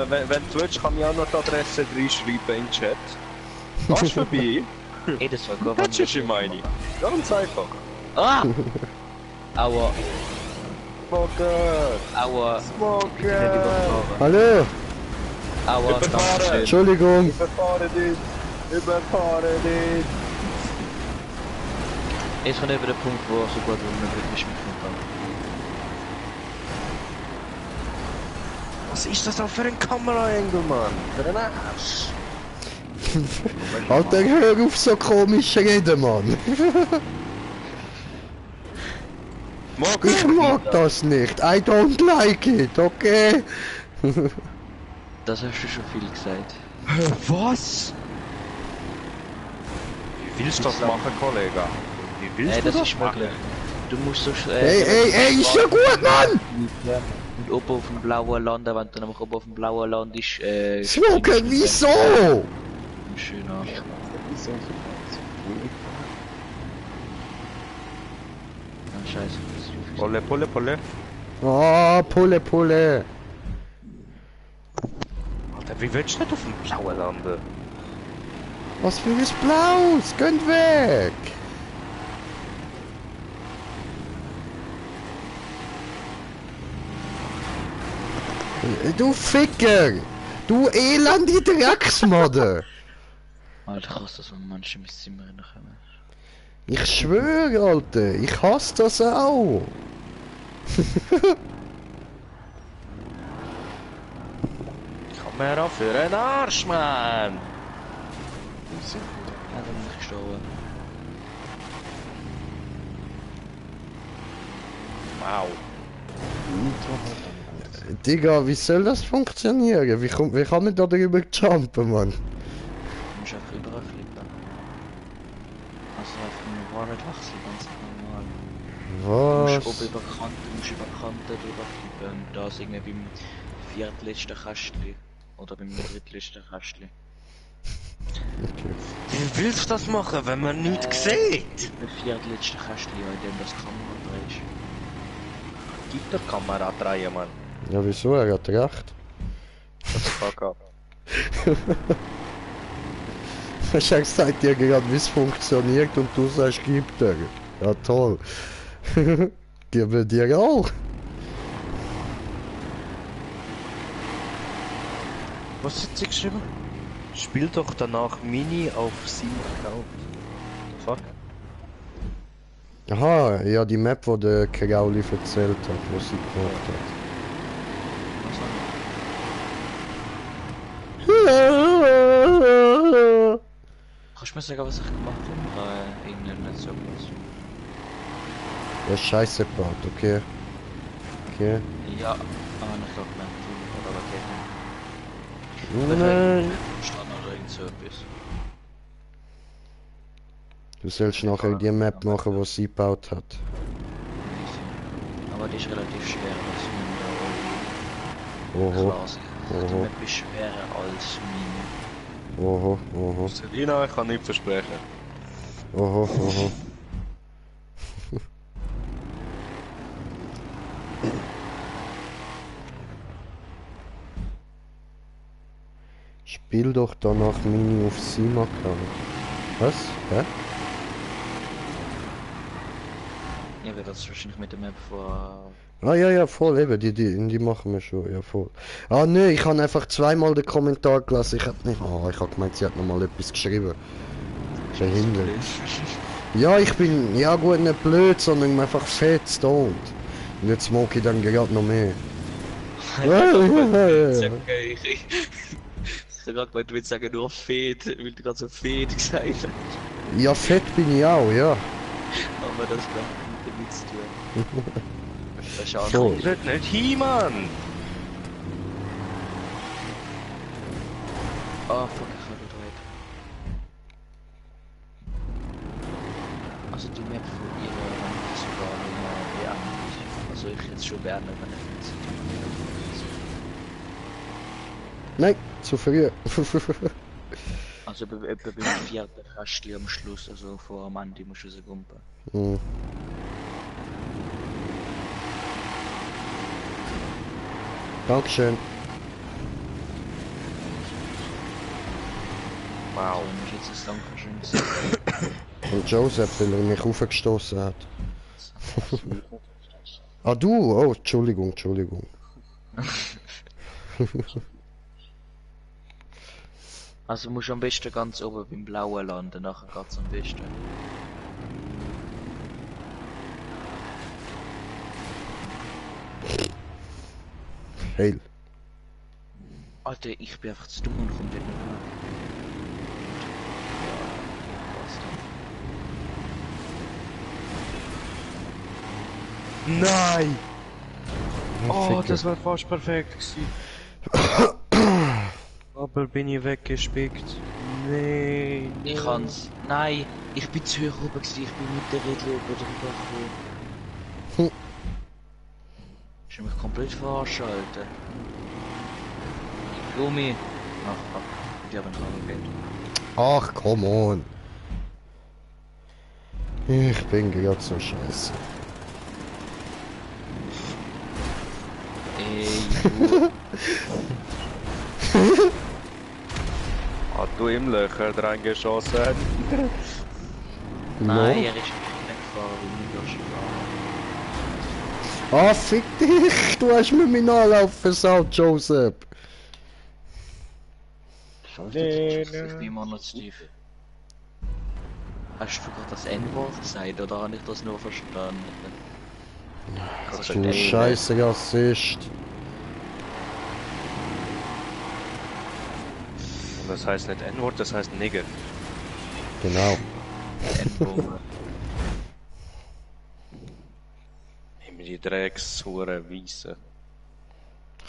Wenn du willst, kann ich auch noch die Adresse reinschreiben in den Chat. Gehst vorbei. Ey, das war gut. Das ist meine. Ganz einfach. Ah! Aua, Smoker! aua. Smoker! Hallo? Aua, Überfahren. dankeschön. Entschuldigung. Überfahre dich! Überfahre dich! Ist von eben der Punkt, wo so gut wie möglich ist mit dem Was ist das auch für ein Kameraengel, Mann? Für ein Arsch! Alter, hör auf so komisch reden, Mann. Ich mag das nicht. I don't like it, okay? Das hast du schon viel gesagt. Was? Wie willst du das machen, Kollege? Wie willst Ey, du das ist möglich. Du musst so Ey, ist ja gut, Mann! und oben auf dem blauen Land, wenn du nämlich oben auf dem blauen Land ist, Smoker, wieso? Schön an. Ah, scheiße. Polle, Polle, Polle. Ah, Pulle, Pulle. Alter, wie willst du nicht auf dem blauen landen? Was für ein Blaus? Könnt weg! Du Ficker! Du elende Drecksmodder! Alter, krass, dass man manche mit Zimmer reinkommen. Ich schwöre, Alter, ich hasse das auch! Kamera für einen Arsch, Mann! Ja, dann bin ich gestorben. Wow. Digga, wie soll das funktionieren? Wie kann man da drüber jumpen, Mann? Du musst einfach überall flippen. Also einfach nur nicht wachsen, ganz normal. Du musst Was? oben über Kanten, du musst über Kanten drüber flippen. Und da ist irgendwie beim viertletzten Kästchen. Oder beim drittletzten Kästchen. Wie willst du das machen, wenn man nichts sieht? Der viertletzte Kästchen, in dem das Kamera drehst. Gib der Kamera drehen, Mann. Ja, wieso? Er hat recht. Fuck up. Ich hab gesagt dir gerade, wie es funktioniert und du sagst, gib dir. Ja, toll. Gebe dir auch. Was hat sie geschrieben? Spiel doch danach Mini auf Steam Account. Fuck. Aha, ja, die Map, wo der Kerauli erzählt hat, was sie gemacht hat. Kannst du mir sagen, was ich gemacht habe? Irgendwie nicht so was. Ja, scheiße gebaut, okay. Okay. Ja, ich glaube, oder Nein. Stand oder irgend so etwas. Du sollst nachher die Map machen, die sie gebaut hat. Aber die ist relativ schwer, das Mine. Oho, Klar, die oho, Map ist schwerer als Mine. oho, oho, Selina, ich kann nicht versprechen. oho, oho. Spiel doch danach Mini auf Steam-Account. Was? Hä? Ja, wir das wahrscheinlich mit der Map vor. Ah ja, ja, voll, eben, die machen wir schon, ja voll. Ah nö, ich habe einfach zweimal den Kommentar gelesen, ich hab nicht... Oh, ich hab gemeint, sie hat nochmal etwas geschrieben. Behindert. Ja, ich bin, ja gut, nicht blöd, sondern einfach fett stoned. Und jetzt smoke ich dann gerade noch mehr. Ich gerade gemeint, du willst sagen nur Fett, weil du gerade so Fett gesagt hast. Ja, fett bin ich auch, ja. Aber das kann mit dem nichts zu tun. Das ist auch Voll. Ich will nicht hin, Mann! Oh fuck, ich habe gedreht. Also die Map von ihr ist sogar nochmal soll ich jetzt schon werden, wenn ich Nein, zu früh. also etwa beim vierten Rastli am Schluss, also vor am Ende musst du rausgumpen. Hm. Dankeschön. Wow. Also, muss jetzt ein Dankeschön sagen. Und Joseph, weil er mich aufgestoßen hat. Ah du, oh, Entschuldigung. Also musst du am besten ganz oben beim blauen landen, nachher geht's am besten. Heil. Alter, ich bin einfach zu dumm und komm dort nicht nach. Nein! Oh, Ficker. das war fast perfekt gewesen. Aber bin ich weggespickt. Nee. Ich kann's. Nein, ich bin zu hoch oben gewesen, ich bin mit der Rädel oben drüber gekommen. Hm. Ich hab mich komplett verarscht, Alter. Gummi. Ach, fuck. Ich hab einen Traum Geld. Ach, come on. Ich bin gerade so scheiße. Ey, du. Hat du im Löcher reingeschossen? Nein, No. er ist weggefahren, wie nicht gefahren. Ah, fick dich! Du hast mir meinen Anlauf versaut, Joseph! Nee, Ich bin immer noch zu tief. Hast du gerade das N-Wort gesagt oder habe ich das nur verstanden? Das ist ein scheiße Rassist. Und das heißt nicht N-Wort, das heißt Nigger. Genau. N-Bombe. Nimm die Dreckshure Weisse.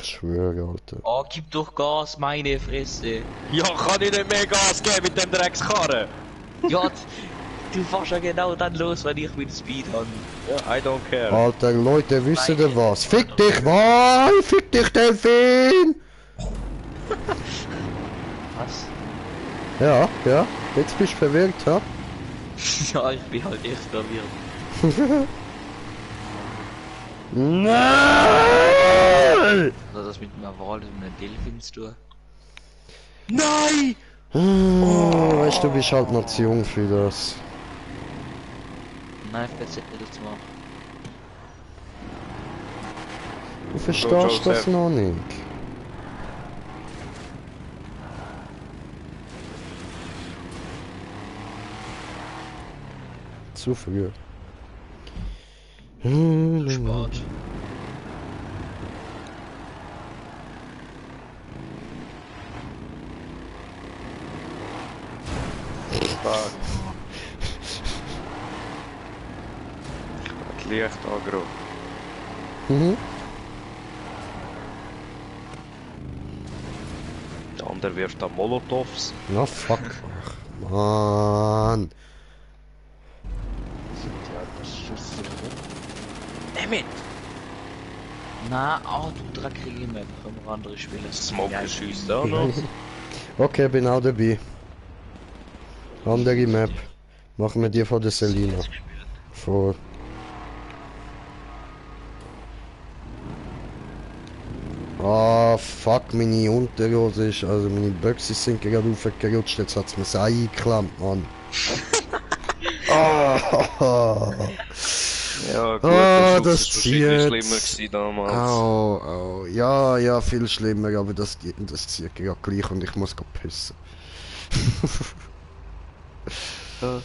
Ich schwöre, Alter. Oh, gib doch Gas, meine Fresse. Ja, kann ich nicht mehr Gas geben mit dem Dreckskarren? Ja, du fährst ja genau dann los, wenn ich mit Speed habe. Ja, I don't care. Alter, Leute, wisst ihr was? Fick dich, Mann! Fick dich, Delfin! Was? Ja, jetzt bist du verwirrt, ha? Ja, ich bin halt echt verwirrt. Nein! Also das mit einer Wahl und einem Delfin zu tun. Nein! Oh, weißt du, du bist halt noch zu jung für das. Nein, ich will nicht zu machen. Du verstehst Joseph. das noch nicht. Zu früh. Sport. Fuck. Het licht aggro. Mhm. De ander wirft da Molotovs. Na fuck. Ach, Mann. Dammit! Na, oh, du Dreck krieg ich mehr. Können wir andere spielen. Smoke schießt auch noch. Okay, bin auch dabei. Andere Map. Machen wir die von der Selina. Vor. Ah, fuck, meine Unterhose ist, also meine Büchse sind gerade aufgerutscht, jetzt hat's mir das Ei eingeklemmt, Mann. Ah, Ja, gut, Ah, der das Schluss ist wahrscheinlich zieht. schlimmer gewesen damals. au, ja, viel schlimmer, aber das zieht gerade gleich und ich muss gerade pissen. Das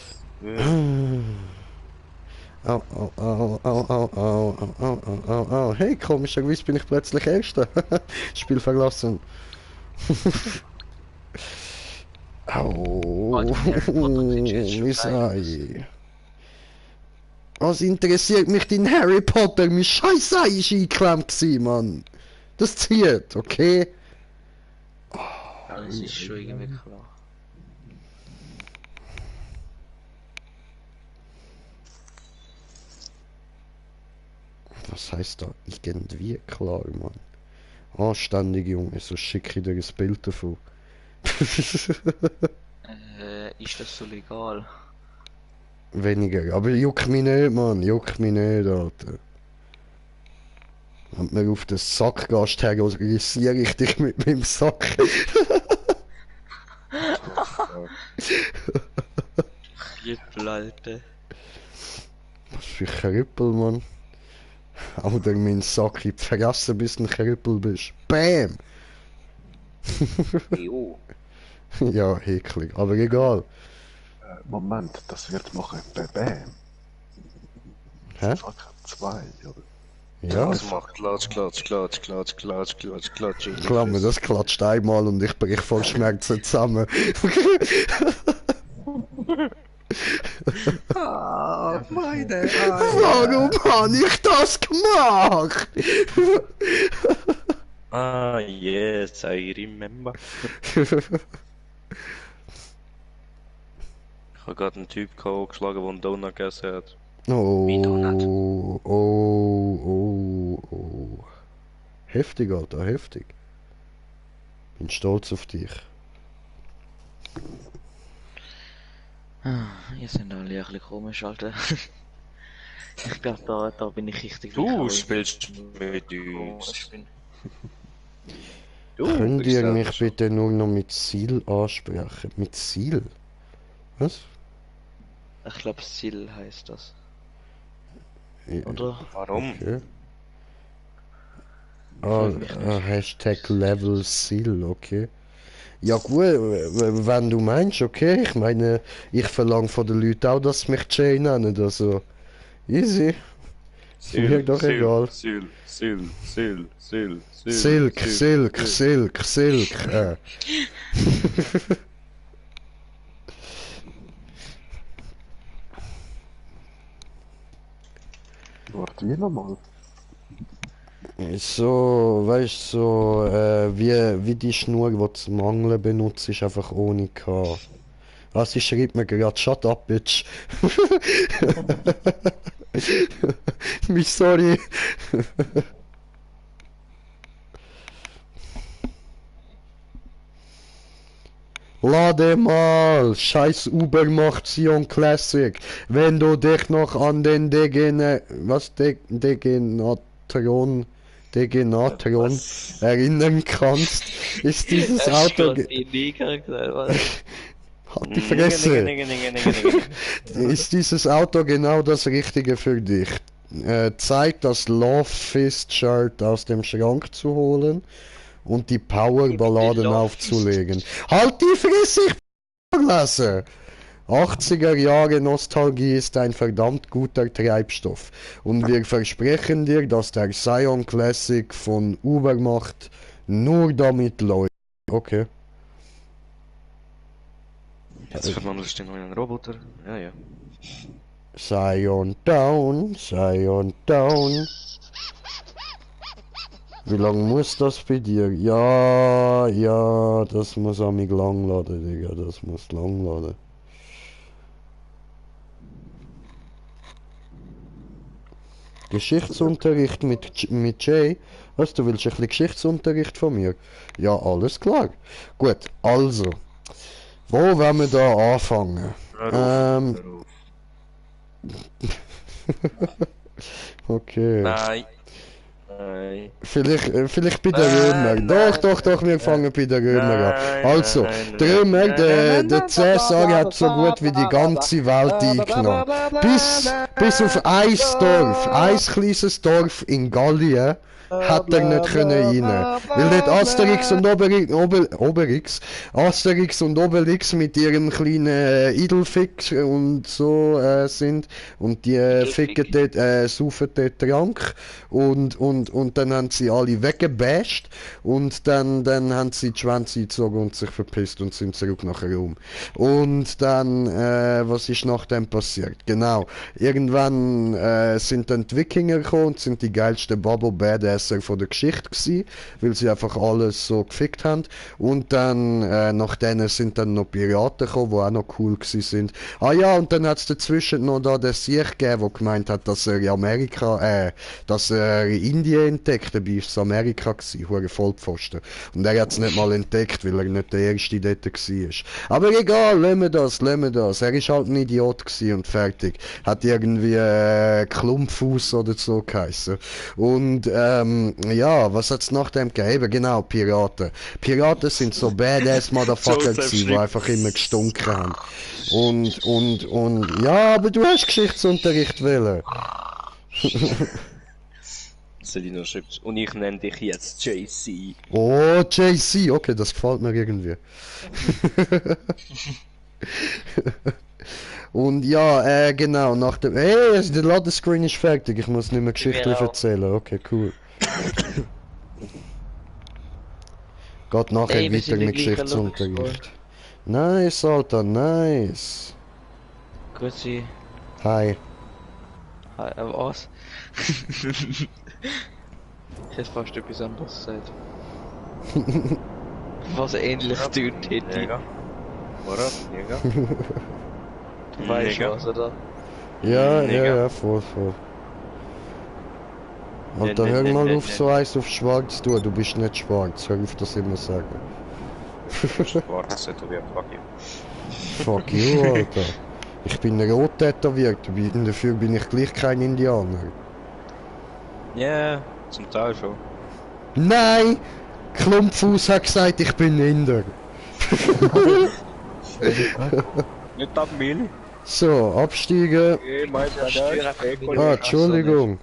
Au. Hey, komischerweise bin ich plötzlich Erster. Spiel verlassen. Au, mein Ei. Was interessiert mich dein Harry Potter? Mein scheiß Ei ist eingeklemmt gewesen, Mann. Das zieht, okay? Das ist schon irgendwie klar. Was heißt da irgendwie klar, Mann? Anständig, Junge, so schicke ich dir ein Bild davon. Ist das so legal? Weniger, aber juckt mich nicht, Mann, juckt mich nicht, Alter. Wenn du mir auf den Sack gehst, terrorisiere ich dich mit meinem Sack. Krippel, Alter. Was für ein Krüppel, Mann. Oder meinen Sack in die Fresse, bis du ein Krüppel bist. Bam! Jo. Ja, eklig, aber egal. Moment, das wird machen. Bam. Hä? Fuck, 2, oder? Ja, Das macht Klatsch, Klatsch, Klatsch, Klatsch, Klatsch, Klatsch, Klatsch. Klammer, das klatscht einmal und ich brich voll Schmerzen zusammen. Ah, meine Warum habe ich das gemacht? Ah, yes, I remember. Ich habe gerade einen Typ geschlagen, der einen Donut gegessen hat. Oh, oh, oh, oh. Heftig, Alter, heftig. Bin stolz auf dich. Ihr seid alle ein bisschen komisch, Alter. Ich glaube, da bin ich richtig. Du spielst mit uns. Könnt ihr mich bitte nur noch mit Ziel ansprechen? Mit Ziel? Was? Ich glaube, Sil heißt das. Ja, Oder? Warum? okay. Hashtag Level Seal, okay. Ja gut, wenn du meinst, okay, ich meine, ich verlange von den Leuten auch, dass sie mich Jay nennen, also easy. Mir doch egal. Silk. Silk, Silk, Silk, Silk. Warte, wie nochmal? So, weißt du, so, wie die Schnur, die du zum Angeln benutzt, ist einfach ohne K. Also sie schreibt mir gerade, shut up, bitch. Mich sorry. Lade mal, scheiß Ubermacht-Sion Classic. Wenn du dich noch an den Degenatron erinnern kannst, ist dieses Auto... Halt die Fresse! Ist dieses Auto genau das Richtige für dich? Zeit, das Love Fist Shirt aus dem Schrank zu holen und die Powerballaden aufzulegen. Halt die Fresse, ich vorlesen! 80er Jahre Nostalgie ist ein verdammt guter Treibstoff und wir versprechen dir, dass der Scion Classic von Ubermacht nur damit läuft. Okay. Jetzt verwandelst du den neuen Roboter. Ja, ja. Scion down, Scion down. Wie lange muss das bei dir? Ja, das muss an mich lang laden, Digga, das muss lang laden. Geschichtsunterricht mit Jay? Was, du willst ein bisschen Geschichtsunterricht von mir? Ja, alles klar. Gut, also. Wo wollen wir da anfangen? Okay. Nein. Vielleicht bei der Römer. Doch, wir fangen bei der Römer an. Also, der Römer, der Cäsar hat so gut wie die ganze Welt eingenommen. Bis auf ein Dorf, ein kleines Dorf in Gallien, hat er nicht können rein. Weil dort Asterix und Obelix mit ihrem kleinen Idelfick und so sind und die ficken dort, saufen dort Trank und und dann haben sie alle weggebasht und dann haben sie die Schwänze gezogen und sich verpisst und sind zurück nach Rom. Und dann, was ist nach dem passiert? Genau, irgendwann sind dann die Wikinger gekommen und sind die geilsten Babo-Badasser von der Geschichte gewesen, weil sie einfach alles so gefickt haben. Und dann, nach denen sind dann noch Piraten gekommen, die auch noch cool gewesen sind. Ah ja, und dann hat es dazwischen noch da den Sieg gegeben, der gemeint hat, dass er in Amerika, dass er in Indien entdeckt, dabei ist es Amerika gewesen, hure Vollpfosten. Und er hat es nicht mal entdeckt, weil er nicht der Erste dort war. Aber egal, lassen wir das. Er ist halt ein Idiot gewesen und fertig. Hat irgendwie Klumpfuß oder so geheißen. Und ja, was hat es nach dem gegeben? Genau, Piraten. Piraten sind so badass Motherfucker gewesen, die einfach immer gestunken haben. Und ja, aber du hast Geschichtsunterricht wollen. Selina schreibt, und ich nenne dich jetzt JC. Oh, JC, okay, das gefällt mir irgendwie. Und ja, genau, nach dem... Hey, der Ladescreen ist fertig, ich muss nicht mehr Geschichten erzählen, okay, cool. Geht nachher Ey, wir weiter sind in mit der gleichen Geschichtsunterricht. Nice, Alter, nice. Grüezi. Hi. Hi, was? Ich hätte fast etwas anderes gesagt. Was ähnlich tönt hätte. Mega. Oder? Mega. Du weißt Mega. was, oder? Ja, voll. Und dann hör mal auf, so eins auf schwarz zu tun, du bist nicht schwarz, hör auf das immer sagen. Schwarz tätowiert, fuck you. Fuck you, Alter. Ich bin rot tätowiert, dafür bin ich gleich kein Indianer. Ja, zum Teil schon. Nein! Klumpfuß hat gesagt, ich bin Inder. Nicht ab Mili. So, absteigen. Ah, Entschuldigung.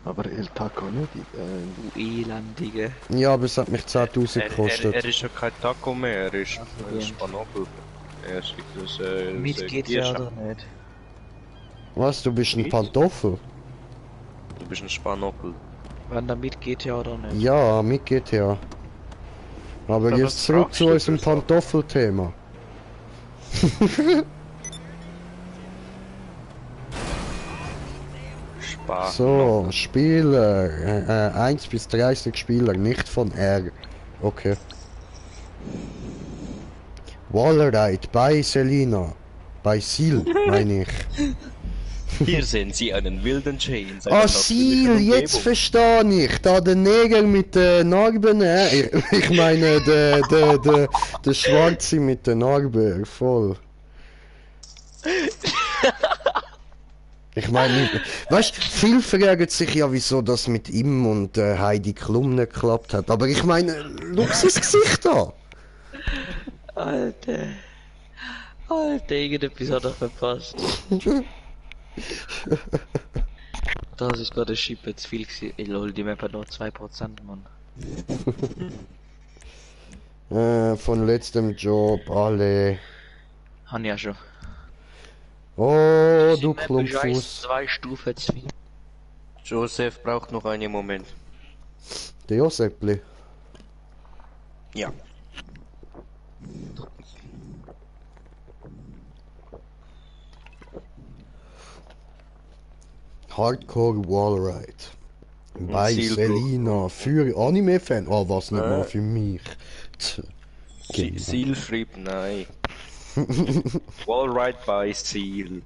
Aber El Taco nicht. Du Elendige. Ja, aber es hat mich 10.000 Er gekostet. ist ja kein Taco mehr, er ist Spanopel. Er ist das, Mit geht's ja oder nicht? Was, du bist ein Nicht? Pantoffel? Du bist ein Spanopel. Wenn da mit geht ja oder nicht? Ja, mit GTA. Aber Aber jetzt was zurück fragst zu du unserem für Sachen? Pantoffelthema. So, Spieler. 1 bis 30 Spieler, nicht von R. Okay. Wallerite bei Selina. Bei Seal, meine ich. Hier sehen Sie einen wilden Jane. Ah, Seal, jetzt verstehe ich. Da der Neger mit den Narben. Ich meine, der Schwarze mit den Narben. Voll. Ich meine, weißt du, viele fragen sich ja, wieso das mit ihm und Heidi Klum nicht geklappt hat. Aber ich meine, schau sein Gesicht an. Alter. Alter, irgendetwas hat er verpasst. Das ist gerade ein Schippe zu viel gewesen. Ey lol, die Map hat noch 2%, Mann. Von letztem Job, alle. Han ja schon. Oh, Die du Map ist Klumpfuß. 2 Stufen zu viel. Joseph braucht noch einen Moment. Der Josepli. Ja. Hardcore Wallride. Bei Zielgruppe. Selina. Für Anime-Fan. Oh, was nicht mal für mich. Tch. Genau. Seal schreibt nein. Wallride by Seal.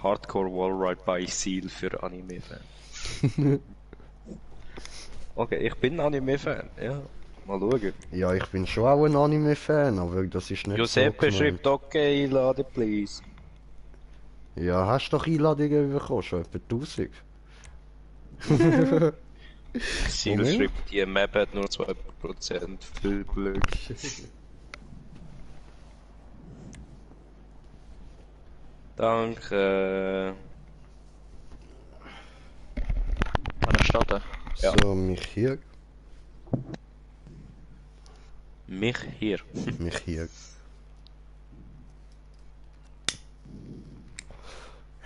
Hardcore Wallride by Seal für Anime-Fan. Okay, ich bin Anime-Fan, ja. Mal schauen. Ja, ich bin schon auch ein Anime-Fan, aber das ist nicht Giuseppe so schreibt okay, lade please. Ja, hast doch Einladungen bekommen, schon etwa 1000. Seal Moment. schreibt, die Map hat nur 2%. Viel Glück. Danke. An der Stadt. Ja. So, mich hier. Mich hier. Mich hier.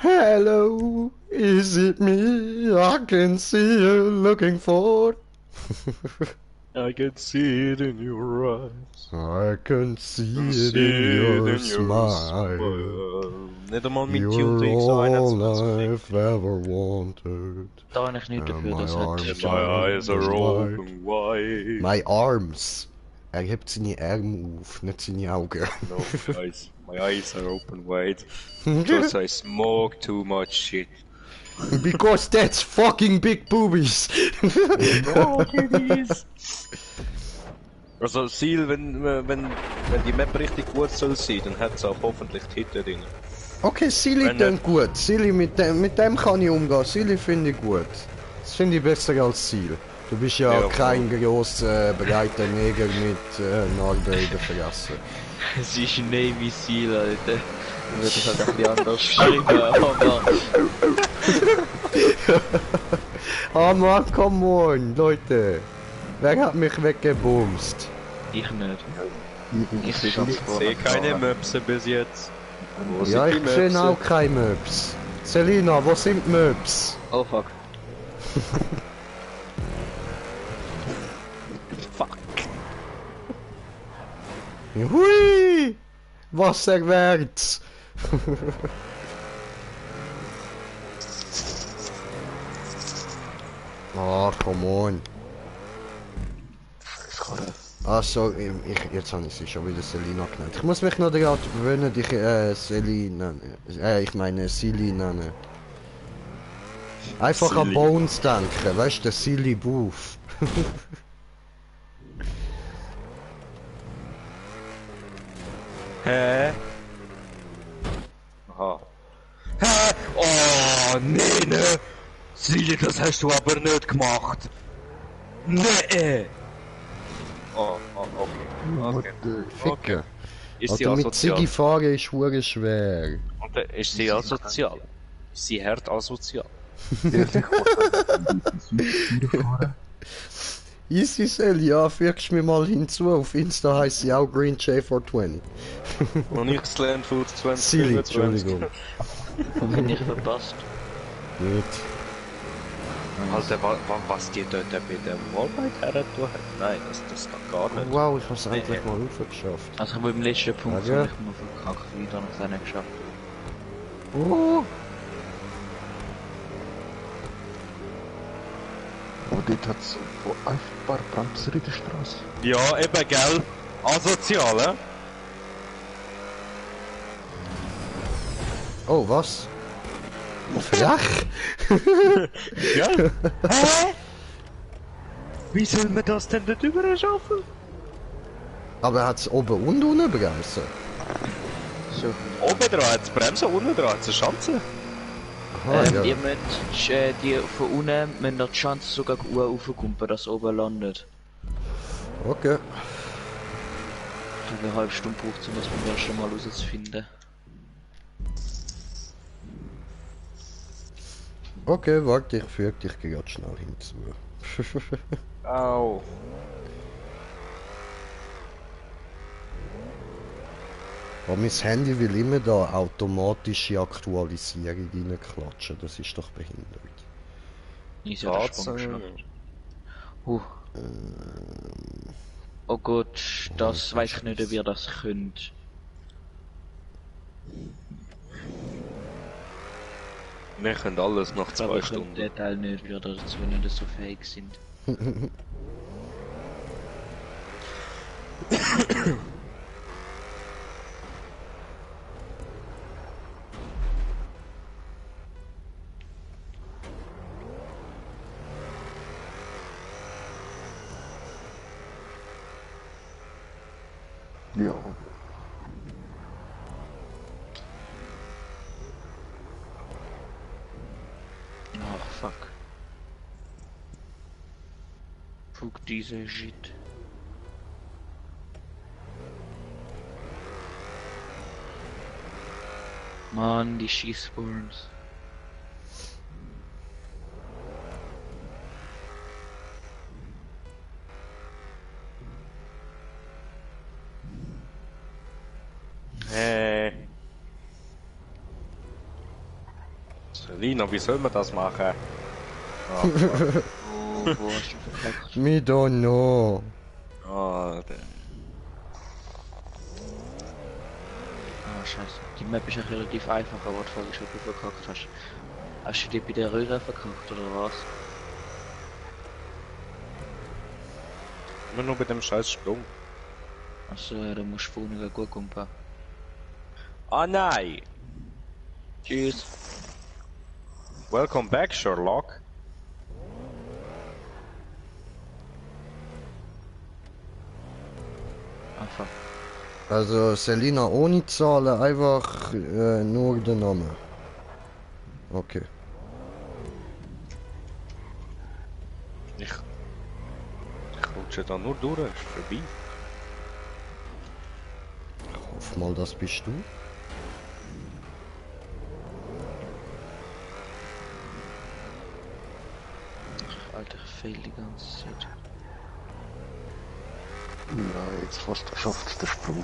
Hello, is it me? I can see you looking for. I can see it in your eyes. I can see it in your smile. Nicht einmal mit You're Tuning all I've ever wanted. Da habe ich nicht dafür, my dass arms halt... My eyes are wide. open wide. My arms. Er hebt seine Arme auf, nicht seine Augen. No, guys, my eyes are open wide. Because I smoke too much shit. Because that's fucking big boobies. No, kitties. Also Ziel, wenn die Map richtig gut soll sein, dann hat es auch hoffentlich die Hit drin. Okay, Silly Wenn klingt gut. Silly, mit dem kann ich umgehen. Silly finde ich gut. Das finde ich besser als Ziel. Du bist ja, Ja, kein grosser, breiter Neger mit Narbe in der Fresse. Es ist Navy Seal, Alter. Dann wird das halt ein bisschen anders geschrieben, aber... Ah Mann, come on, Leute. Wer hat mich weggebumst? Ich nicht. Ich Ich sehe keine Möpse bis jetzt. Wo Ja, sind ich die sehe Möpse? auch keine Möps. Selina, wo sind die Möps? Oh fuck. Fuck. Hui! Wasserwärts! Ah, come on. Also, jetzt habe ich sie schon wieder Selina genannt. Ich muss mich noch daran gewöhnen, dich Selina nennen. Ich meine Silly nennen. Einfach an Silly. Bones denken, weißt du, der Silly Booth. Hä? Aha. Hä? Oh, nee, ne? Silly, das hast du aber nicht gemacht. Nee. Oh, okay. Ficken. Ist sie Also mit asozial? Ziggy fahren ist hure schwer. Und ist sie asozial? Sie hört asozial. Easy Sell, ja, fügst mir mal hinzu. Auf Insta heisst sie auch Green J420. Und ich gelernt für 20. Silly, Entschuldigung. Wenn ich verpasst. Nicht. Alter, was die dort bei der Wallbite her tun hat? Nein, das geht gar nicht. Wow, ich hab's endlich mal aufgeschafft. Also beim letzten Punkt Ja, ja. habe ich mal verkackt, wieder noch nicht geschafft. Oh! Aber dort hat es einfach ein paar Bremser in der Straße. Ja, eben, gell? Asozial, hä? Oh, was? Frech! Gell? Hä? Wie soll man das denn dort drüber schaffen? Aber hat's oben und unten begrenzt? So. Oben dran hat es Bremsen, unten dran hat es eine Schanze. Aha, ja. Ihr müsst die von unten müsst ihr die Chance sogar raufkumpen, dass es oben landet. Okay. Ich habe eine halbe Stunde gebraucht, um das beim ersten Mal herauszufinden. Okay, warte, ich füge dich gerade schnell hinzu. Au. Aber mein Handy will immer da automatische Aktualisierung reinklatschen, das ist doch behindert. Ich habe den Sprung geschafft. Oh Gott, das weiß ich nicht, ob ihr das könnt. Wir können alles nach Aber 2 ich kann Stunden. den Teil nicht, wir dazu nicht so fähig sind. Ja. Ach fuck. Fuck diese Shit. Mann, die Schießspawns. Lina, wie soll man das machen? Ah, Wo hast du verkackt? Me don't know. ah, Ah, scheiße. Die Map ist ja relativ einfach, aber die Frage ist, ob du verkackt hast. Hast du die bei der Röhre verkackt oder was? immer nur bei dem scheiß Sprung. Achso, ja, du musst vorne gut kumpen. Ah nein! Tschüss. Welcome back, Sherlock. Einfach. Also Selina ohne Zahlen, einfach nur den Namen. Okay. Ich rutsche da nur durch, ist vorbei. Ich hoffe mal, das bist du. Alter, ich fail die ganze Zeit. Ja, jetzt fast geschafft, der Sprung.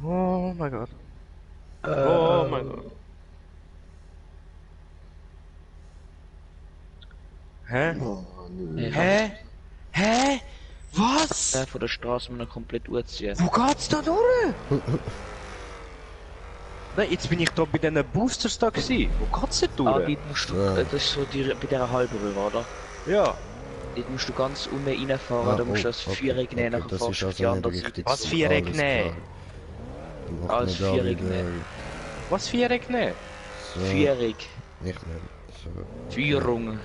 Oh mein Gott. Oh mein Gott. Hä? Oh, nö. Hä? Hä? Was? Der von der Straße muss noch komplett urziehen. Wo geht's da durch? Nein, jetzt bin ich da bei diesen Boosters da gewesen. Wo geht's denn Ah, durch? dort musst du, Ja. das ist so die, bei dieser Halbröhre, oder? Ja. Dort musst du ganz unten reinfahren, Ah, da musst du oh, das okay, Viereck nehmen, okay, nachher das fahrst ist du auf die also andere nicht Seite. richtig Was so, Viereck alles nehmen? klar. Dann macht Alles man da Viereck wieder nehmen. Was Viereck nehmen? so, Viereck. nicht mehr. So. Führung.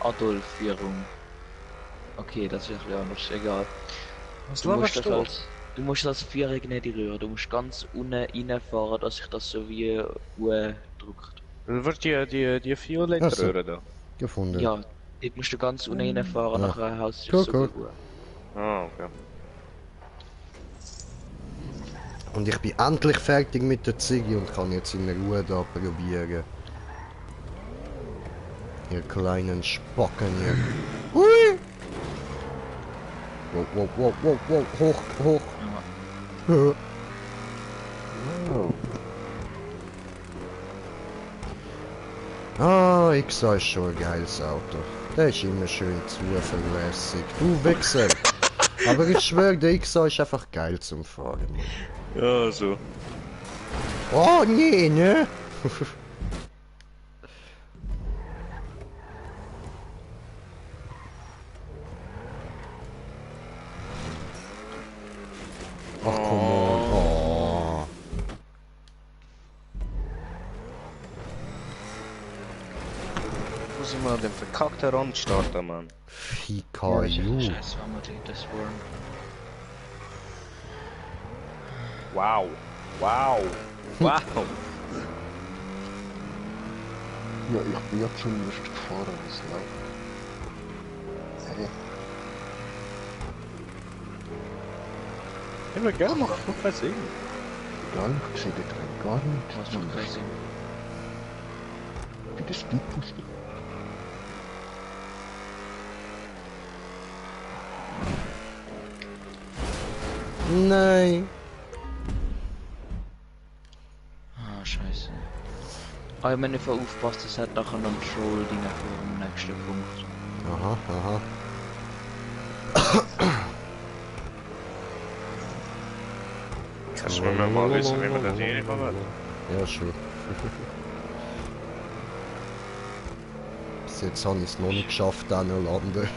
Adolf, Führung. Okay, das ist ein bisschen anders, egal. Was Du musst, laberst das du? du musst das Viereck nicht in die Röhre, du musst ganz unten reinfahren, dass sich das so wie drückt. Das wird die violette Ach so. Röhre da. Gefunden. Ja, dort musst du ganz unten reinfahren, Ja. nachher haust du Cool, so cool. Ruhe. Ah, okay. Und ich bin endlich fertig mit der Ziege und kann jetzt in Ruhe da probieren. Ihr kleinen Spocken hier. Hui! Wow, wow, wow, wow, wow, hoch, hoch. Oh, Ah, XA ist schon ein geiles Auto. Der ist immer schön zuverlässig. Du Wichser! Aber ich schwöre, der XA ist einfach geil zum Fahren. Ja, so. Oh nee, ne? Ach komm on. Oh. Muss ich mal den verkackten Rand starten, Mann. FIKU. Scheiße, haben wir die das wollen. Wow. Wow. Wow. ja, ich bin ja zumindest gefahren, das läuft. Hey, Immer gerne noch keinen Sinn. egal, ich sehe da drin gar nichts. Was macht keinen Sinn. Wie das Speedbooster. Nein. Ah, scheiße. Aber wenn ich aufpasst, das hat nachher noch ein Troll-Ding vor dem nächsten Punkt. Aha, aha. Kannst du mir mal wissen, wie man das hier nicht macht? Ja, schon. Bis jetzt habe ich es noch nicht geschafft, da noch landen.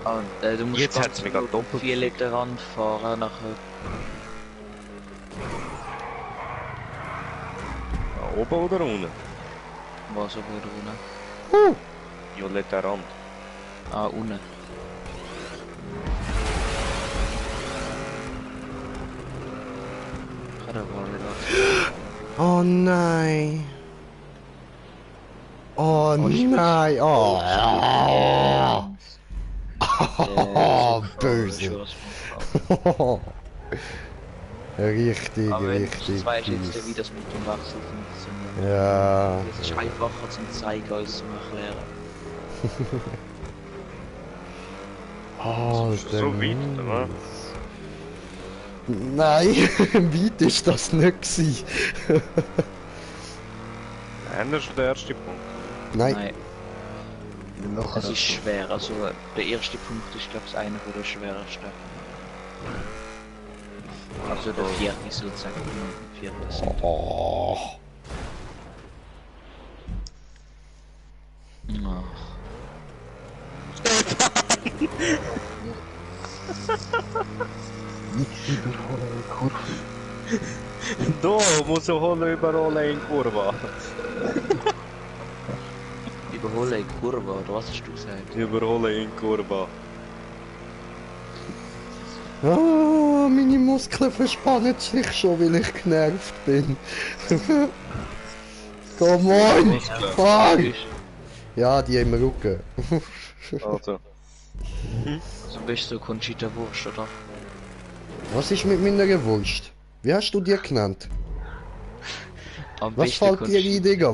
Ah, du musst Jetzt ganz hat's mich grad doppelt 4 Liter Rand fahren, nachher. Da oben oder unten? Was aber da unten? Violetter Rand. Ah, unten. Kann er wohl nicht. Oh nein. Oh nein! Oh! Oh, böse! Richtig, Aber wenn du richtig. das weißt jetzt, fies. wie das mit dem Wechsel funktioniert. Ja. Das ist einfacher zum zeigen als zum erklären. Oh, So weit, oder? Nein, weit ist das nicht gewesen. Das ist der erste Punkt. Nein. Nein, Nachher es ist schwer. Also der erste Punkt ist glaube ich einer der schwersten. Also der vierte sozusagen. Der vierte sind. Oh. Ja. nicht überholen, Kurve. Da muss ich holen überall in Kurva. Überhole in Kurve, oder was hast du gesagt? Überholen in Kurva. Ah, meine Muskeln verspannen sich schon, weil ich genervt bin. Come on! Fuck! Ja, die im Rücken. Also. Also bist du Conchita Wurst, oder? Was ist mit meiner Wurst? Wie hast du die genannt? Am Was besten fällt dir Conchita- ein, Digga?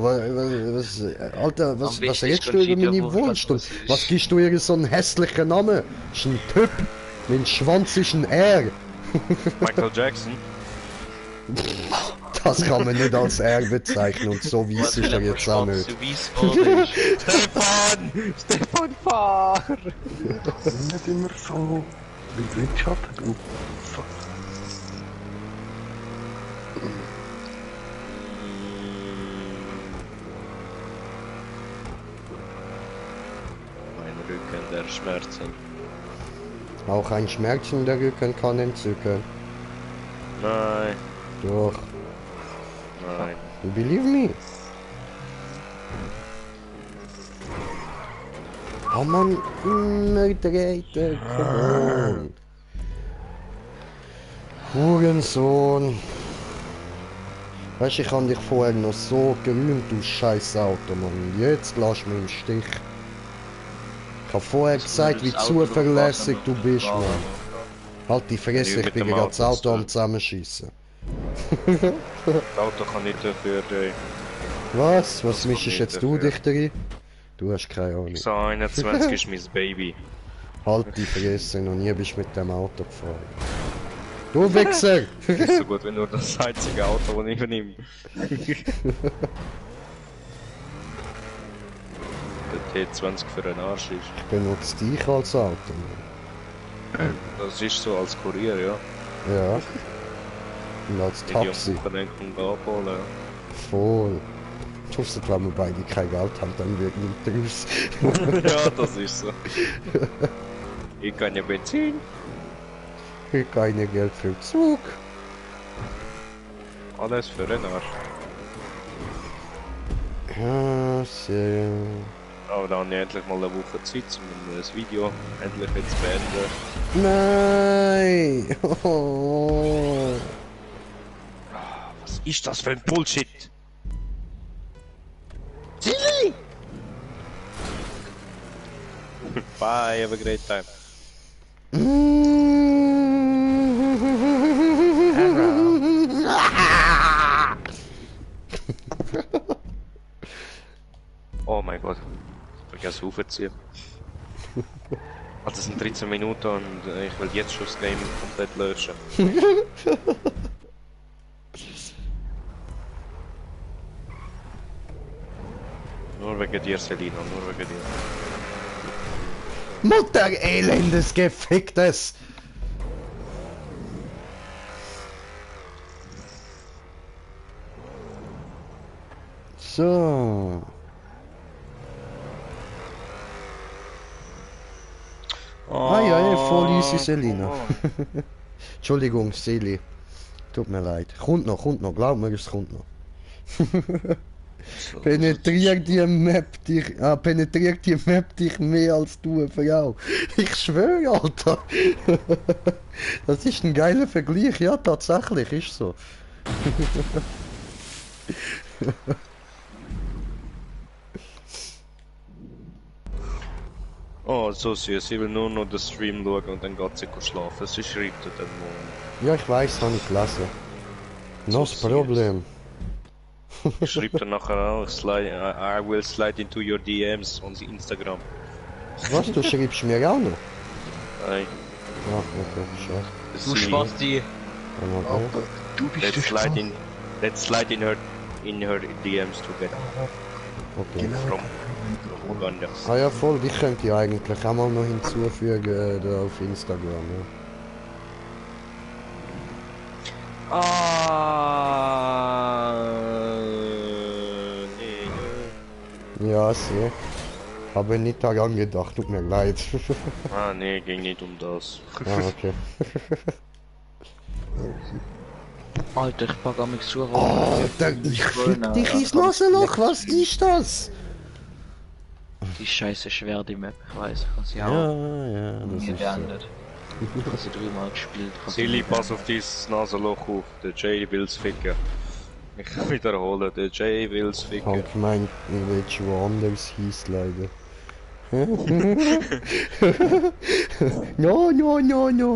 Alter, was besten redest ist du über Conchita meine Wurst, Wurst? Und das ist- was gibst du ihr so einen hässlichen Namen? Das ist ein Typ. Mein Schwanz ist ein R. Michael Jackson. Das kann man nicht als R bezeichnen und so weiss ist er jetzt auch nicht. So weiss geworden ist. Stefan! Stefan, fahr! Nicht immer so. Wie Windschatten, du. Fuck. Mein Rücken, der Schmerzen. Auch ein Schmerzen der Rücken kann entzücken. Nein, Doch, nein. you believe me? Oh Mann, immer dreht er, come on. Hurensohn. Weißt du, ich hab dich vorher noch so gerühmt, du scheiß Auto, Mann. Jetzt lass mich im Stich. Ich hab vorher gesagt, wie zuverlässig du bist, Mann. Halt die Fresse, ich Mit bin dem gerade das Auto Auto am zu zusammenschießen. Das Auto kann nicht dafür, ey. Was? Was Das mischst kommt jetzt nicht du dafür. dich drin? Du hast keine Ahnung. So 21 ist mein Baby. Halt die Fresse, noch nie bist du mit dem Auto gefahren. Du Wichser! Ist so gut wie nur das einzige Auto, das ich nehme. Der T20 für einen Arsch ist. Ich benutze dich als Auto. Mann. Das ist so als Kurier, ja. Ja. Und als Die Taxi. Umlenkung abholen. Voll. Ausser wenn wir beide kein Geld haben, dann wird nichts draus. Ja, das ist so. Ich kann ja Benzin. Ich keine Geld für den Zug. Alles für einen Arsch. Ja, sehr. Aber dann habe ich endlich mal eine Woche Zeit, um das Video endlich jetzt zu beenden. Nein! Oh. Was ist das für ein Bullshit? Bye, have a great time. Oh mein Gott, vergessen aufzuziehen. Also es sind 13 Minuten und ich will jetzt schon das Game komplett löschen. Nur wegen dir, Selina, nur wegen dir. Mutter elendes Geficktes! So. Ah ja, voll easy, Selina. Entschuldigung, Seli. Tut mir leid. Kommt noch, glaub mir, es kommt noch. Penetriert die Map dich mehr als du eine Frau. Ich schwöre, Alter. Das ist ein geiler Vergleich, ja, tatsächlich, ist so. Oh, so süß. Ich will nur noch den Stream schauen und dann geht sie schlafen. Sie schreibt er dann morgen. Ja, ich weiß, habe ich gelesen. So No das süß. Problem. Schreibt er nachher auch, I will slide into your DMs on Instagram. Was, du schreibst mir auch noch? Nein, Ja, okay, schade. Du Spasti. Okay. Du bist let's slide in her DMs together. Okay. From Uganda. Ah ja, voll, die könnt ihr eigentlich auch mal noch hinzufügen da auf Instagram. Ja. Nee. Ja, sehr. Habe nicht daran gedacht, tut mir leid. Ah, nee, ging nicht um das. Ah, okay. Alter, ich pack an mich zu. Oh, ich fick dich ins Nasenloch, was ist das? Die scheiße schwer, die Map, ich weiß, ich hab sie auch Ja, das nie ist beendet. Ich hab sie dreimal gespielt. ich hab sie Silly, nie pass auf dieses Nasenloch auf. Der Jay will's ficken. Ich kann wiederholen, der Jay will's so. ficken. Ich gemeint, ich will schon woanders hieß leider. No,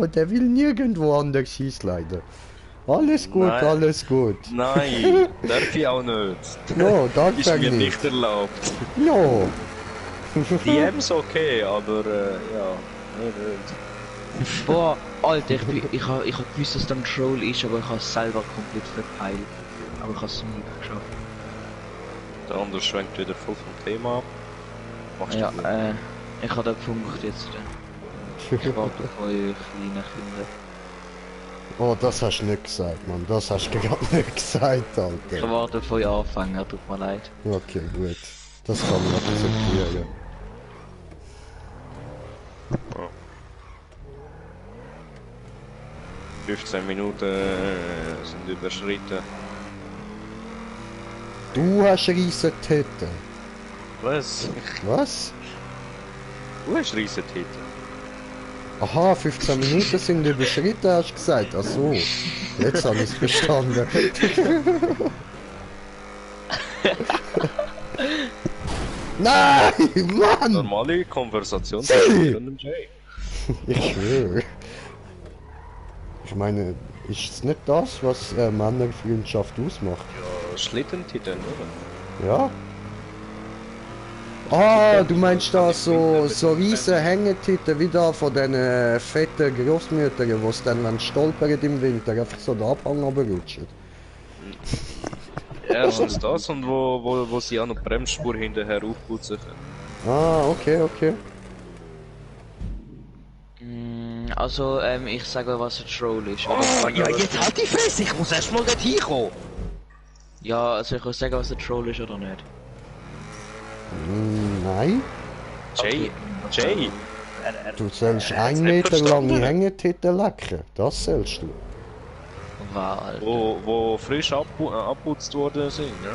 der will nirgendwo anders hieß leider. Alles gut, Nein. alles gut. Nein, darf ich auch nicht. No, danke Ist mir nicht. nicht erlaubt. No. DMs okay, aber ja, nicht. Boah, Alter, ich hab gewusst, dass das ein Troll ist, aber ich hab's selber komplett verpeilt. Aber ich hab's nie geschafft. Der andere schwenkt wieder voll vom Thema ab. Machst Ja, du gut. ich hab den Punkt jetzt. Ich warte auf eure kleinen Kinder. Oh, das hast du nicht gesagt, Mann. Das hast du gerade nicht gesagt, Ich Alter. warte auf euch Anfänger, tut mir leid. Okay, gut. Das kann ich akzeptieren. 15 Minuten sind überschritten. Du hast riesen Titten. Was? Was? Du hast riesen Titten. Aha, 15 Minuten sind überschritten, hast du gesagt. Ach so. Jetzt habe ich es verstanden. Nein, Mann! Normale Konversation Silly. zwischen mir und dem Jay. Ich schwöre. Ich meine, ist es nicht das, was Männerfreundschaft ausmacht? Ja, Schlittentitten, oder? Ja? Ah, du meinst da so riesen Hängetitten wie da von den fetten Großmüttern, wo es dann, wenn stolpern im Winter, einfach so den Abhang runterrutschen. Erstens das und wo sie auch noch die Bremsspur hinterher aufputzen können. Ah, okay, okay. Also, ich sage, was ein Troll ist. Oh, ja, jetzt halt die Fresse, ich muss erst mal dort hinkommen. Ja, also ich kann sagen, was ein Troll ist oder nicht. Nein, Jay, du sollst 1 nicht Meter lange verstanden. Hängetitten lecken. Das sollst du. Wow, Alter. wo frisch abputzt worden sind, ja?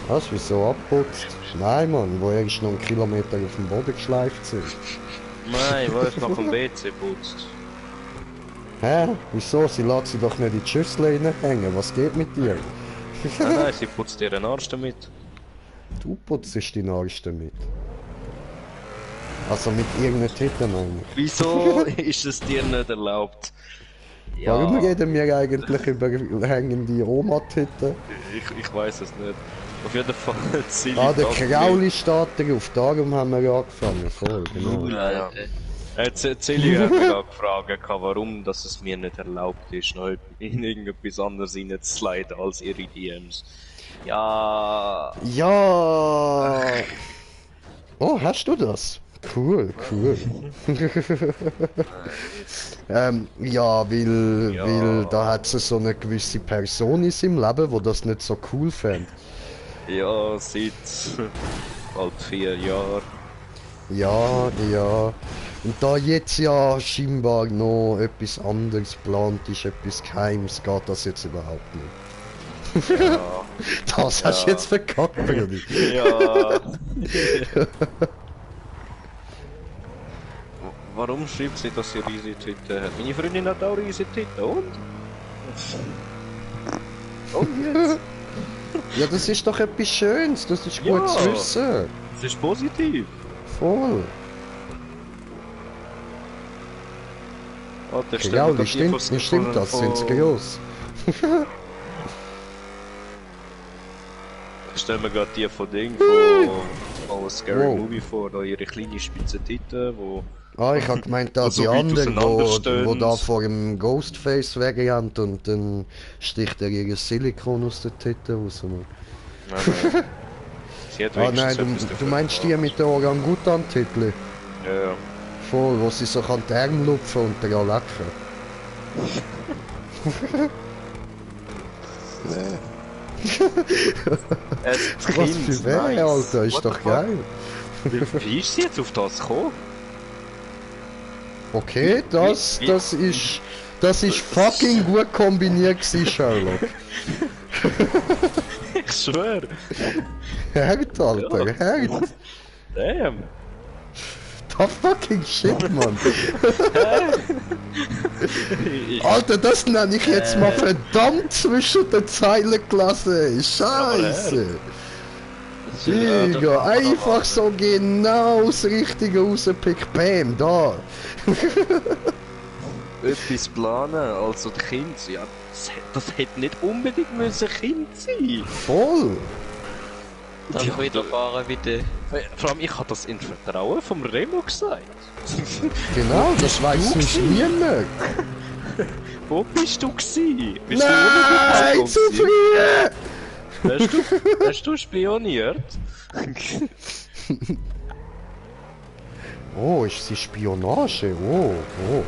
Was, wieso abputzt? Nein, Mann, wo erst noch 1 Kilometer auf dem Boden geschleift sind. Nein, wo es nach dem WC putzt. Hä? Wieso? Sie lässt sie doch nicht in die Schüssel hängen. Was geht mit dir? Nein, sie putzt ihren Arsch damit. Du putzt deinen Arsch damit. Also mit irgendeiner Titten meine ich. Wieso ist es dir nicht erlaubt? Warum reden wir eigentlich über hängende Oma-Titten? Ich weiß es nicht. Auf jeden Fall Silly. Ah, der fragt Krauli steht drauf, darum haben wir angefangen. Voll, genau. mich- Ja, ja. Silly hat mich auch gefragt, warum dass es mir nicht erlaubt ist, noch in irgendetwas anderes reinzusliden als ihre DMs. Ja. Ja. Oh, hast du das? Cool, cool. Ja, weil da hat es so eine gewisse Person in seinem Leben, wo das nicht so cool fand. Ja, seit bald 4 Jahren. Ja, ja. Und da jetzt ja scheinbar noch etwas anderes geplant ist, etwas Geheimes, geht das jetzt überhaupt nicht. Ja. Das hast du jetzt verkackt, Brudi. Ja. Warum schreibt sie, dass sie riesige Titten hat? Meine Freundin hat auch riesige Titten, und? Und jetzt? Ja, das ist doch etwas Schönes, das ist Ja. gut zu wissen. Das ist positiv. Voll. Oh, der Kriauli, stimmt das? Sind sie gross? Ich stell mir gerade die von Ding, von Scary Wow. Movie vor, da ihre kleine spitze Titten, wo... Ah, ich hab gemeint, da Also die weit anderen, auseinanderstehen. wo da vor dem Ghostface-Variant und dann sticht er ihr Silikon aus der Titten raus. Mann. Nein. Sie hat Ah nein, wenigstens etwas du meinst dafür die mit der Orangutan-Titel? Ja, ja. Voll, wo sie so kann die Arme lupfen und daran lecken. Das Was Kind, für wer, nice. Alter, ist What doch the fuck? geil. Wie ist sie jetzt auf das gekommen? Okay, das ist fucking gut kombiniert gewesen, Sherlock. Ich schwör. Herd, Alter, Herd. Damn. The fucking shit, Mann. Alter, das nenne ich jetzt mal verdammt zwischen den Zeilen gelesen. Scheiße. Digga, einfach so genau das Richtige rauspickt. Bam, da. Etwas planen, also die Kinder, ja, das hätte nicht unbedingt müssen Kind sein. Voll. Darf ich weiterfahren, bitte? Vor allem, ich habe das in Vertrauen vom Remo gesagt. Genau, das weiß sonst niemand. Wo bist du gsi? Bist Nein, du zu früh! Hast du spioniert? Oh, ist sie Spionage? Oh, oh.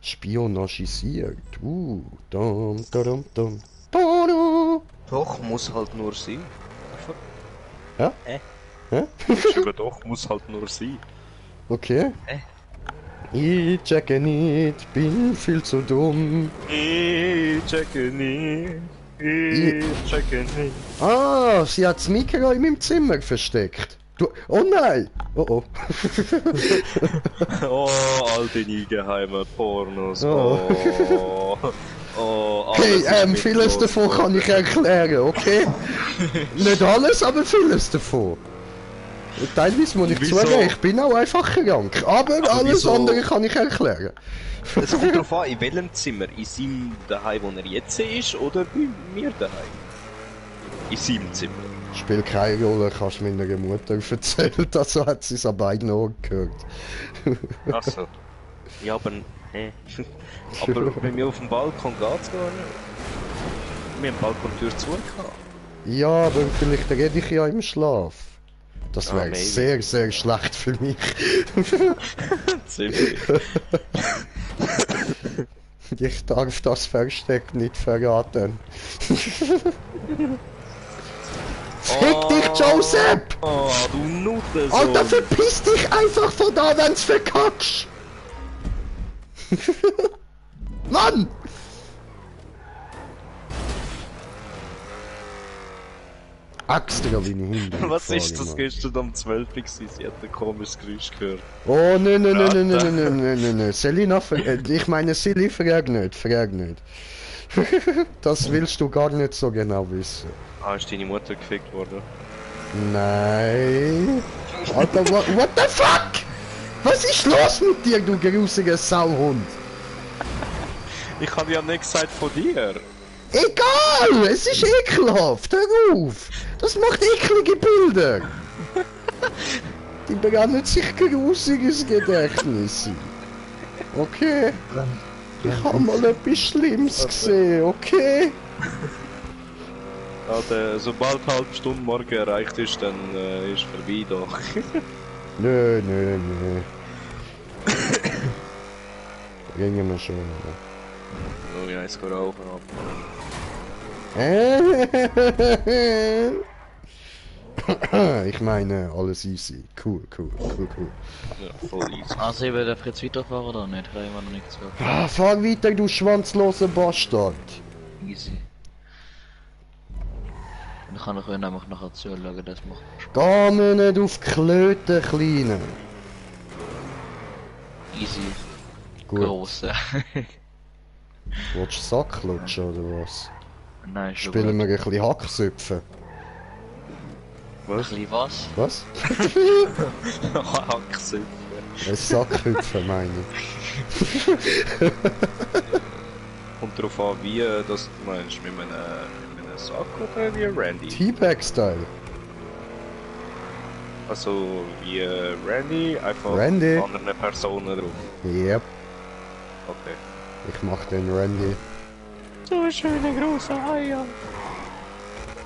Spionagisiert. Dum, dum, dum. Doch, muss halt nur sein. Ja? Hä? Sogar doch, muss halt nur sein. Okay. Ich checke nicht, bin viel zu dumm. Ich checke nicht. Ich checke nicht. Ah, sie hat das Mikro in meinem Zimmer versteckt. Du, oh nein! Oh oh. Oh, all deine geheimen Pornos. Oh. Oh. Oh, Hey, alles ist vieles mitlos davon kann ich erklären, okay? Nicht alles, aber vieles davon. Und teilweise muss ich Wieso? zugeben, ich bin auch einfach krank. Aber alles wieso? andere kann ich erklären. Es kommt darauf an, in welchem Zimmer. In seinem daheim, wo er jetzt ist, oder bei mir daheim? In seinem Zimmer. Spielt keine Rolle, kannst meiner Mutter erzählen, also hat sie es an beiden Ohren gehört. Achso. Ja, aber. Aber bei mir auf dem Balkon geht's gar nicht. Wir haben die Balkontür zu gehabt. Ja, aber vielleicht rede ich ja im Schlaf. Das wäre maybe. sehr, sehr schlecht für mich. Ziemlich. Ich darf das Versteck nicht verraten. Fick dich, Joseph! Oh, du Nutte! Alter, verpiss dich einfach von da, wenn's verkackst! Mann! Extra wie ein Hund. Was ist das gestern um 12 Uhr gewesen? Sie hat ein komisches Geräusch gehört. Oh, nein. Selina, ich meine, Silly, frag nicht. Das willst du gar nicht so genau wissen. Ah, ist deine Mutter gefickt worden? Nein. Alter, what the fuck? Was ist los mit dir, du grusiger Sauhund? Ich habe ja nicht gesagt von dir. Egal, es ist ekelhaft, hör auf. Das macht eklige Bilder. Die brennen sich grusiges Gedächtnis. Okay. Ich habe mal etwas Schlimmes gesehen, okay? Ja, sobald die halbe Stunde morgen erreicht ist, dann ist vorbei doch. Nö. Gehen wir schon. Oh ja, jetzt geht rauchen ab. Ich meine, alles easy. Cool. Ja, voll easy. Also, ich darf jetzt weiterfahren oder nicht? Haben wir noch nicht gesagt. Ah, fahr weiter, du schwanzloser Bastard. Easy. Dann kann ich euch einfach nachher zuschauen, das macht Geh mir nicht auf die Klöte, Kleine. easy. Gut. Grosse. Willst du Sack lutschen oder was? Nein, schon Spielen wir gut. ein bisschen Hacksüpfen. Ein bisschen was? Was? Hacksüpfen. Ein Sackhüpfen, meine ich. Kommt darauf an, wie das du meinst, mit einem Sack oder wie Randy? Teabag-Style. Also wie Randy, einfach Randy. andere Personen drauf. Yep, Okay. ich mach den Randy. So schöne große Eier.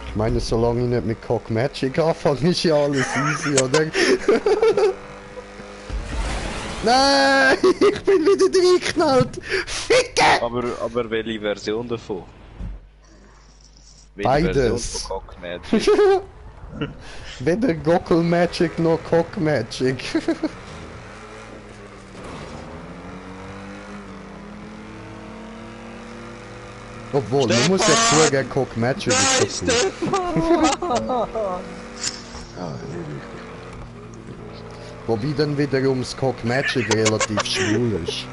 Ich meine, solange ich nicht mit Cock Magic anfange, ist ja alles easy, oder? Nein, ich bin wieder reingeknallt. Ficke! Aber welche Version davon? Welche Beides. Version von Cock Magic? Weder Gockel Magic noch Cock Magic. Obwohl, man muss ja zugeben, Cock Magic ist doch gut. Wobei dann wiederum das Cock Magic relativ schwul ist.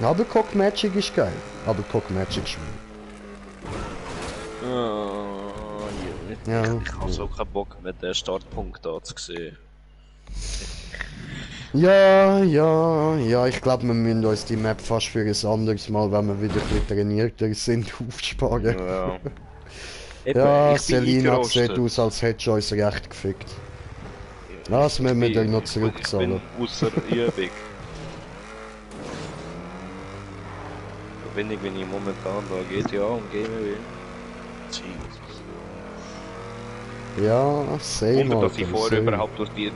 Aber Cock Magic ist geil. Aber Cock Magic schwul. Ja. Ich habe so keinen Bock mit den Startpunkt da zu sehen. Ja, ich glaube, wir müssen uns die Map fast für ein anderes Mal, wenn wir wieder ein bisschen trainierter sind, aufsparen. Ja. Eben, Ja, ich bin Selina eingerostet. sieht aus, als hättest du uns recht gefickt. Das müssen wir dir noch zurückzahlen. Ich bin ausser Übung. So wenig, wenn ich momentan da GTA und gamen will. Jesus. Ja, same, Wunder, dass ich Alter, vorher same. überhaupt durch die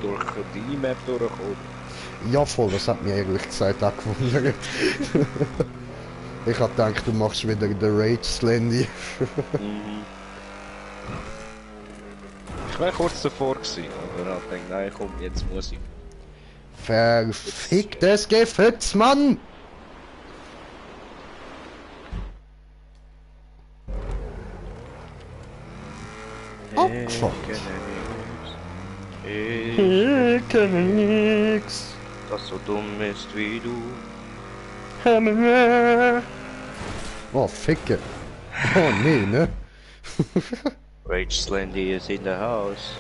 Map durchkomme. Ja, voll, das hat mich ehrlich gesagt auch gewundert. Ich hab gedacht, du machst wieder den Rage Slendy. Ich war kurz davor gewesen, aber ich dachte, nein komm, jetzt muss ich. Verficktes Gefütz, Mann! Abgefuckt. Ich kenne nix. Das so dumm ist wie du. Oh, Ficke. Oh, nee, ne? Rage Slendy is in the house.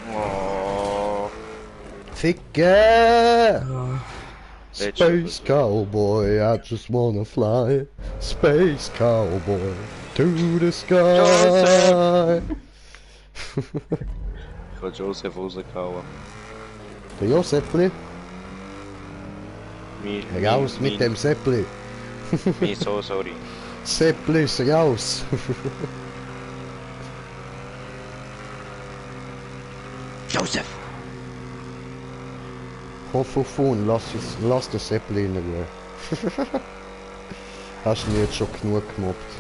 Oh, Ficke! Space Space Cowboy, I just wanna fly. Space Cowboy, to the sky. ich will Joseph rausgehauen. Der Josepli, Mein, raus mit dem Seppli. So sorry. Seppli ist raus. Joseph! Hoffofon, lass den Seppli in Ruhe. Hast du ihn jetzt schon genug gemobbt?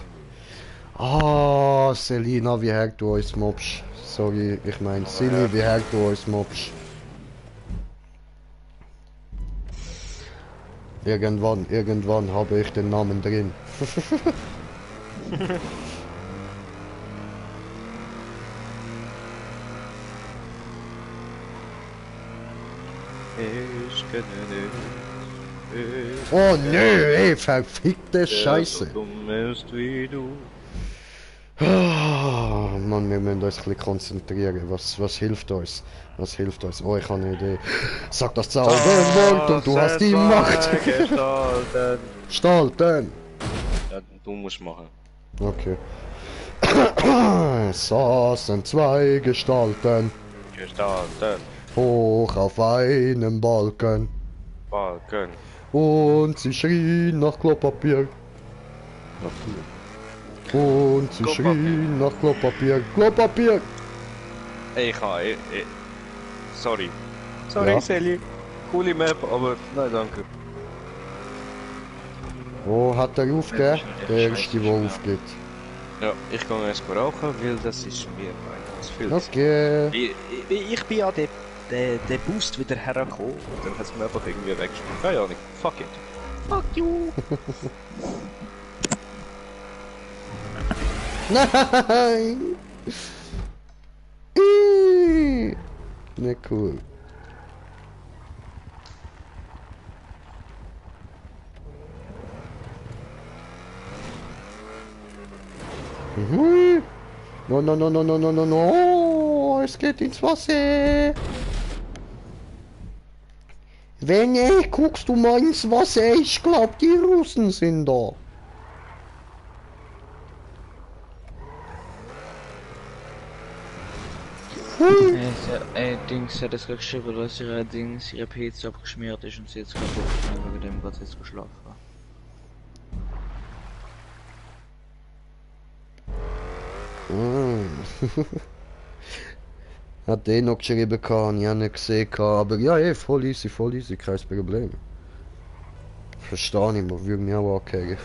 Ah, Selina, wie hart du uns mobst. Sorry, ich meine Silly, wie hart du uns mobst. Irgendwann habe ich den Namen drin. Ich kenne dich. Oh nö, ey, verfickte Scheiße. So dumm ist wie du. Ah, Mann, wir müssen uns ein bisschen konzentrieren. Was hilft uns? Was hilft uns? Oh, ich habe eine Idee. Sag das Zauberwort und du hast die Macht. Gestalten. Stalten. Ja, du musst machen. Okay. Saßen zwei Gestalten Gestalten. hoch auf einem Balken Balken. und sie schrien nach Klopapier. Und sie Klopapier. schrien nach Klopapier. Klopapier! Ey, sorry. Sorry, Ja. Sally. Coole Map, aber nein, danke. Wo hat er aufgegeben? Der erste, der aufgibt. Ja, ich gehe erst rauchen, weil das ist mir zu viel. Okay. Ich bin ja der Boost wieder hergekommen und dann hat es mir einfach irgendwie weggespielt. Keine Ahnung, fuck it. Fuck you! Nein! Nicht cool. Mhm. No, no, no, no, no, no, no, no. Es geht ins Wasser. Wenn guckst du mal ins Wasser. Ich glaub, die Russen sind da. Dings hat es gerade geschrieben, dass ihre Dings, ihre Pizza abgeschmiert ist und sie jetzt kaputt ist, wegen dem was jetzt geschlafen war. Hat den noch geschrieben, kann ich nicht gesehen, aber ja, voll easy, kein Problem. Verstehe ich, man würde mich auch angehören.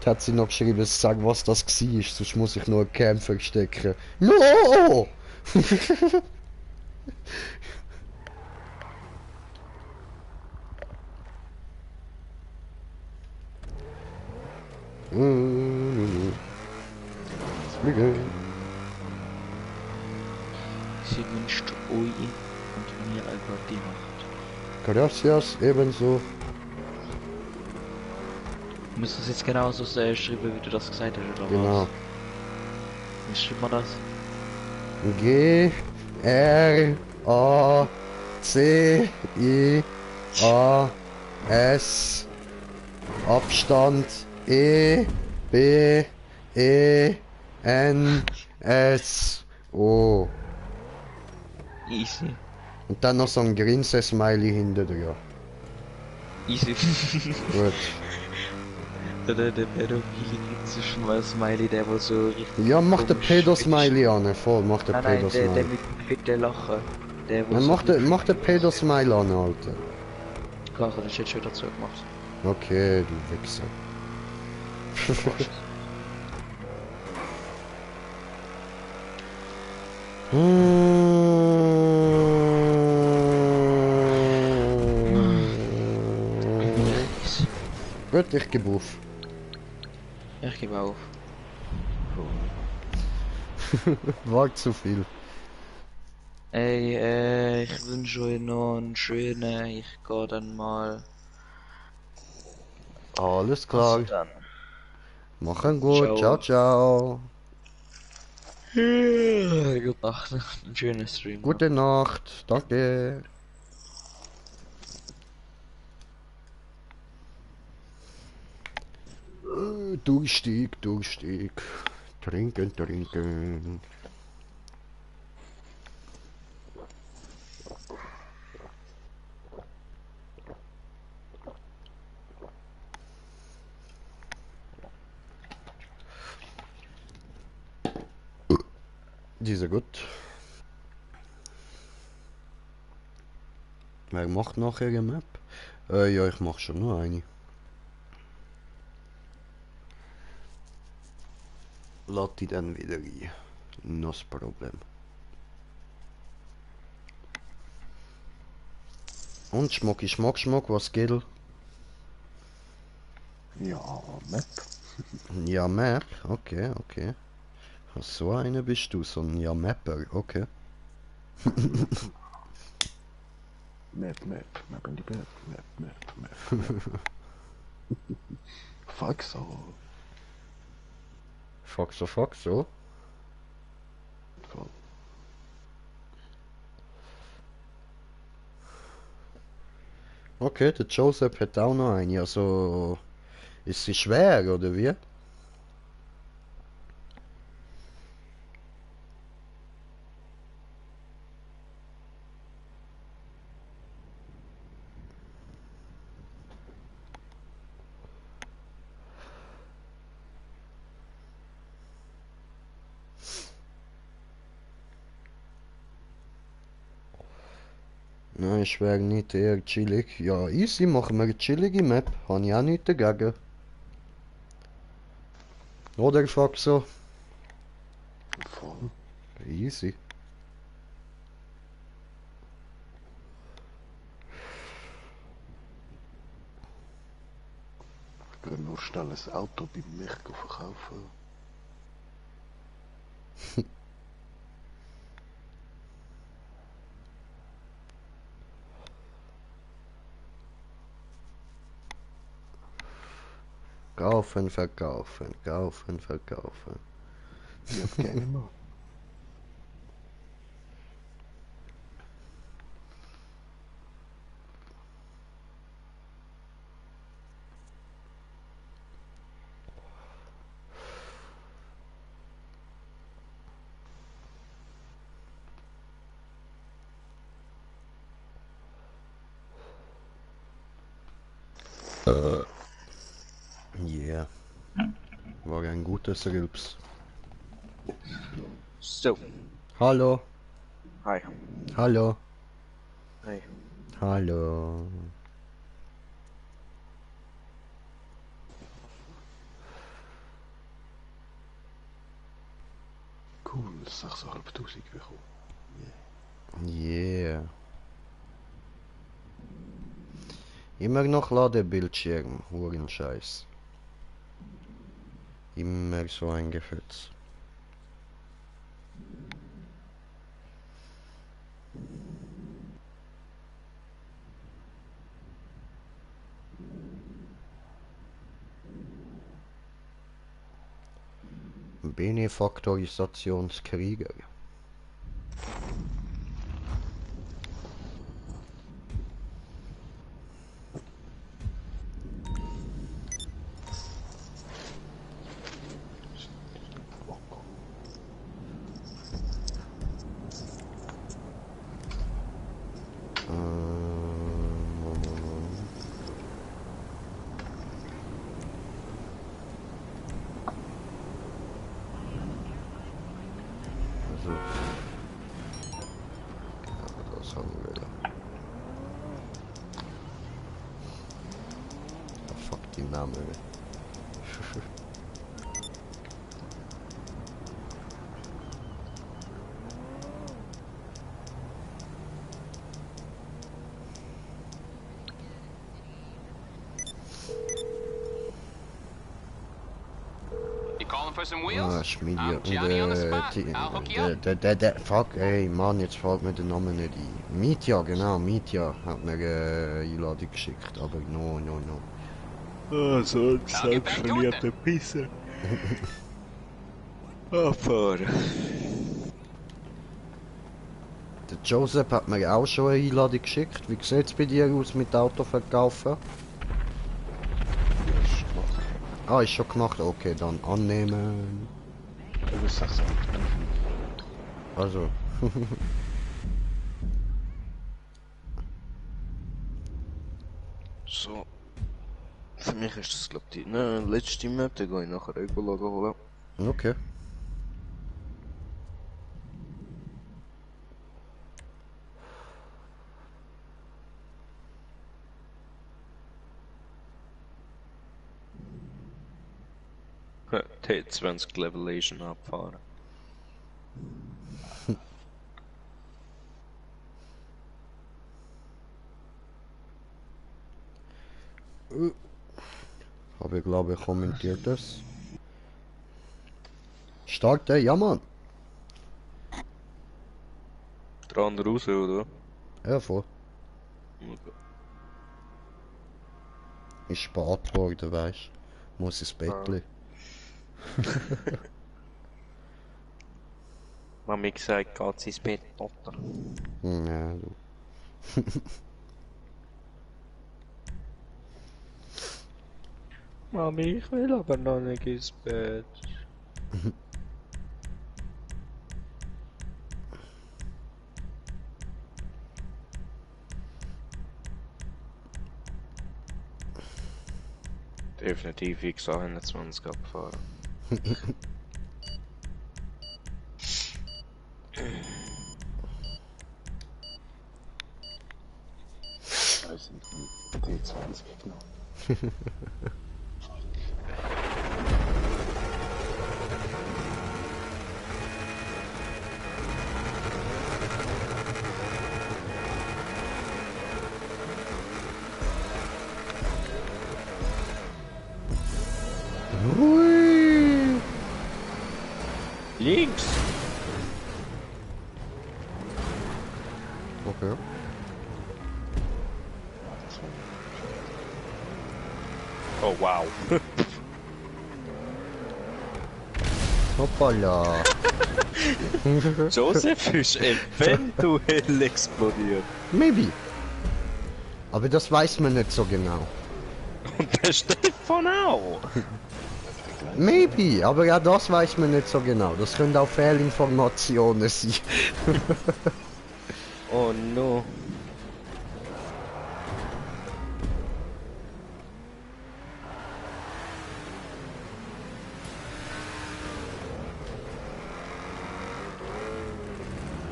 Hat sie noch geschrieben, sag was das war, sonst muss ich nur einen Kämpfer stecken. No! Sie wünscht euch und mir eine gute Nacht. Gracias, ebenso. Muss das jetzt genauso schreiben, wie du das gesagt hast, oder Genau. was? Wie schreibt man das? G R A C I A S Abstand E B E N S O. Easy. Und dann noch so ein Grinse-Smiley hinter dir. Easy. Gut. Der Pädophile gibt es schon mal Smiley, der wohl so richtig... Ja, mach den komisch Pedo-Smiley an, voll, mach den Nein, der Pedo-Smiley. mit dem fetten Lachen. Der wohl Dann so mach den Pedo-Smiley an, Alter. Klar, das ist jetzt schon dazu gemacht. Okay, du Wichser. Gut, ich gebe auf. Ich gebe auf. War zu viel. Ey, ich wünsche euch noch einen schönen, ich gehe dann mal. Alles klar. Also dann. Machen gut. Ciao. Ciao, ciao. Gute Nacht, ein schöner Stream. Gute Nacht. Danke. Durchstieg. Trinken. Diese gut. Wer macht nachher eine Map? Ja, ich mach schon nur eine. Lass die dann wieder rein. No Problem. Und Schmuck, was geht? Ja, Map. Ja, Map, okay. So eine bist du, so ein Ja-Mapper, okay. Map in die Map. Fuck so. Fuck so. Voll. Okay, der Joseph hat auch noch eine, also... Ist sie schwer, oder wie? Nein, schwer nicht, eher chillig. Ja, easy, machen wir eine chillige Map. Habe ich auch nichts dagegen. Oder, fuck so? Voll. Easy. schnell ein Auto bei Milchko verkaufen. Kaufen, verkaufen, kaufen, verkaufen. Ja, gerne mal. Yeah. War ein gutes Rülps. So, Hallo, hi. hallo, Hi. hallo. Cool, 6'500 bekommen. Yeah. Immer noch Ladebildschirm, Hurenscheiß. Immer so ein Gefetz. Benefaktorisationskrieger. Also. Ja, das haben wir da. Ah, fuck die Namen. You calling for some wheels? Ah, Schmiedi I'm und Johnny on the spot. I'll hook you up. fuck, ey, Mann, jetzt fällt mir der Name nicht ein. Mitya, genau, Mitya hat mir Einladung geschickt, aber no. Ah, so ein I'll get back to it then. Pisser. Abfahren. Der Joseph hat mir auch schon eine Einladung geschickt. Wie sieht es bei dir aus mit Auto verkaufen? Ja, ist gemacht. Ah, ist schon gemacht. Okay, dann annehmen. Über 6'500. Also. So. Für mich ist das, glaube ich, die letzte Map, dann gehe ich nachher Ego holen. Okay. T20 Levelation abfahren. Habe ich glaube ich kommentiert das. Starte, ja Mann. Dran raus, oder? Ja, voll. Okay. Ist spät geworden, weißt. Muss ins Bettli. Mami gesagt, geht ins Bett, Tochter. Ja, du. Mami, ich will aber noch nicht ins Bett. Definitiv X21 abfahren. Weiß nicht, T20 genommen. Links! Okay. Oh wow. Hoppala. Joseph ist eventuell explodiert. Maybe. Aber das weiß man nicht so genau. Und der Stefan auch. Maybe, aber ja, das weiß man nicht so genau. Das können auch Fehlinformationen sein. Oh no.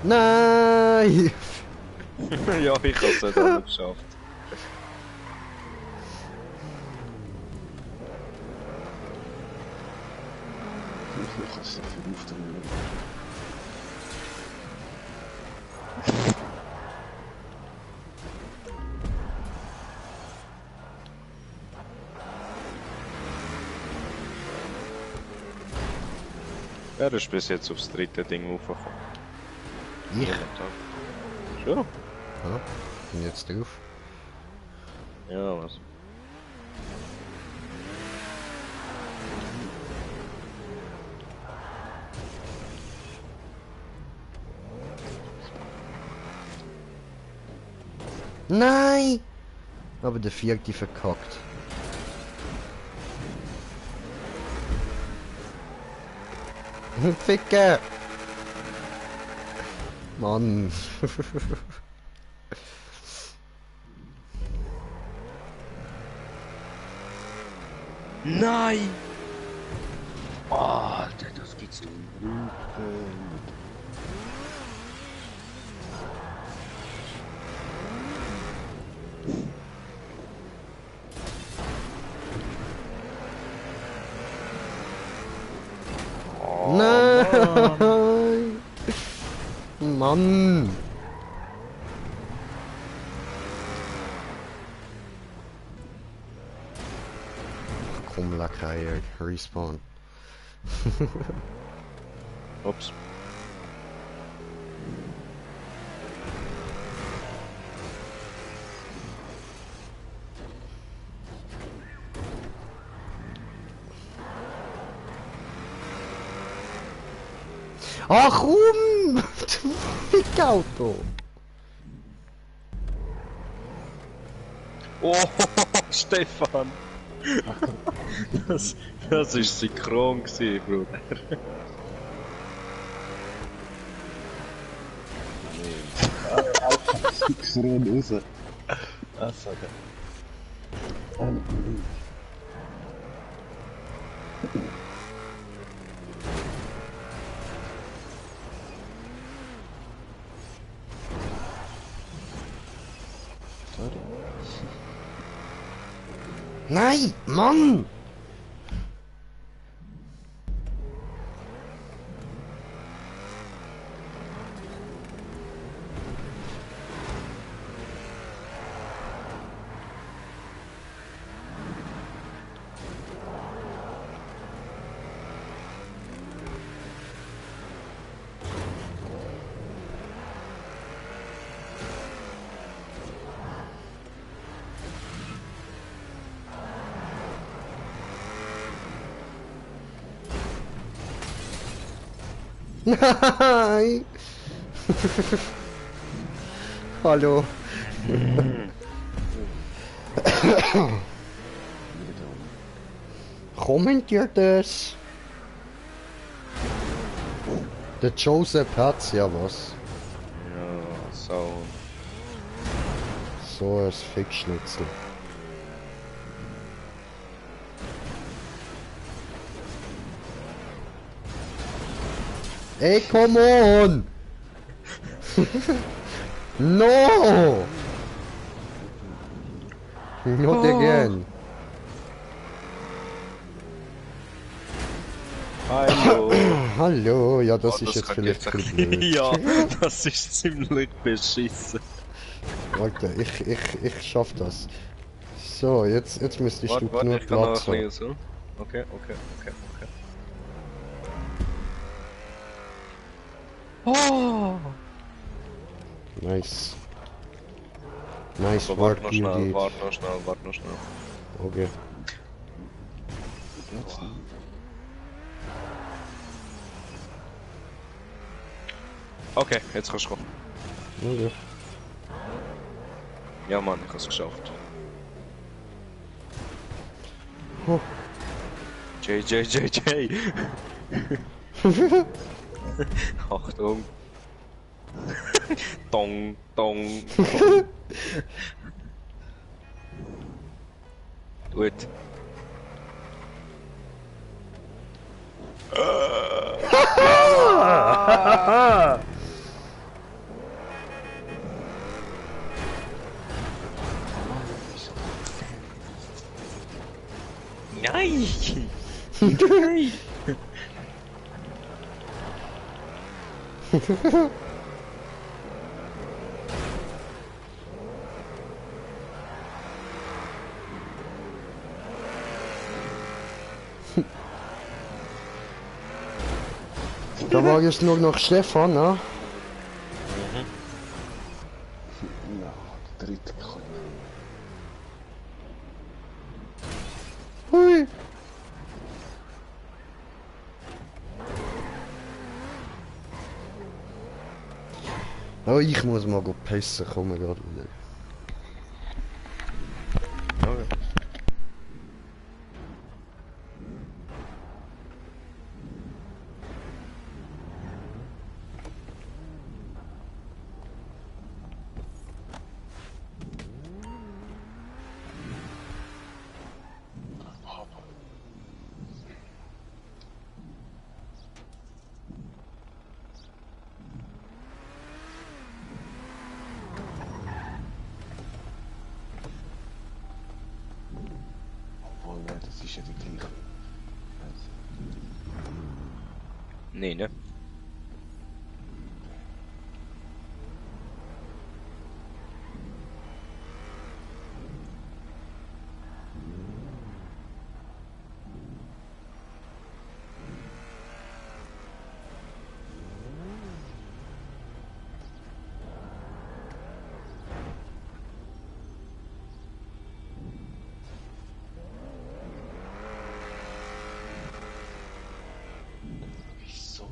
Nein! Ja, ich hab's nicht auch geschafft. Ich kann es nicht aufdrehen. Er ist bis jetzt aufs dritte Ding hochgekommen. Ich? Schon? Ja, bin jetzt drauf. Ja, was? Nein! Aber der vierte verkackt. Ficker! Mann. Nein! Oh, Alter, das geht's doch nicht. Nein! Mann! Komm, Lackeier, respawn. Ups. Ach komm! Du Fickauto! Oh, Stefan! Das ist synchron gewesen, Bruder. Synchron raus. Ah, sagen. Nein! Mann! Nein! Hallo. Kommentiert das? Der Joseph hat's ja was. Ja, so. So ein Fickschnitzel. Ey, come on! No! Not again. Hallo! Hallo, ja, das Oh, ist jetzt kann vielleicht jetzt- ein bisschen blöd. Ja, das ist ziemlich beschissen. Warte, ich schaff das. So, jetzt müsstest du Warte, genug ich kann noch Platz ein haben. bisschen so. Okay. Oh! Nice. Nice So, work, warte noch you schnell, did. warte noch schnell, warte noch schnell. Okay. Jetzt nicht. Okay, jetzt kannst du kommen. Okay. Ja Mann, ich hab's geschafft. Oh. JJJJ! Achtung! Dong, dong! Gut. Nein! Nein! Da war jetzt nur noch Stefan, ne? Ja, der dritte kann. Hui. Oh, ich muss mal pissen, komm gerade wieder. Obwohl, nein, das ist ja die gleiche. Nee, ne? Wieso?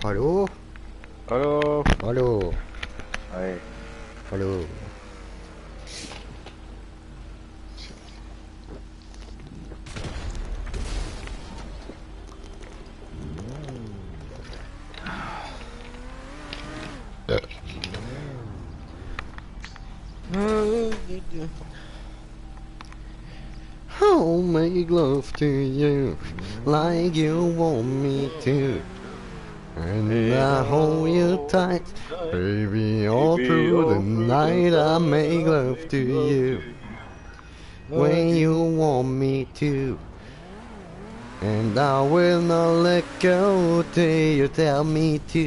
Hallo? Hallo! Hallo? Hi. Hallo? I'll make love to you like you want me to. And I hold you tight, baby, all through the night. I make love to you when you want me to. And I will not let go till you tell me to.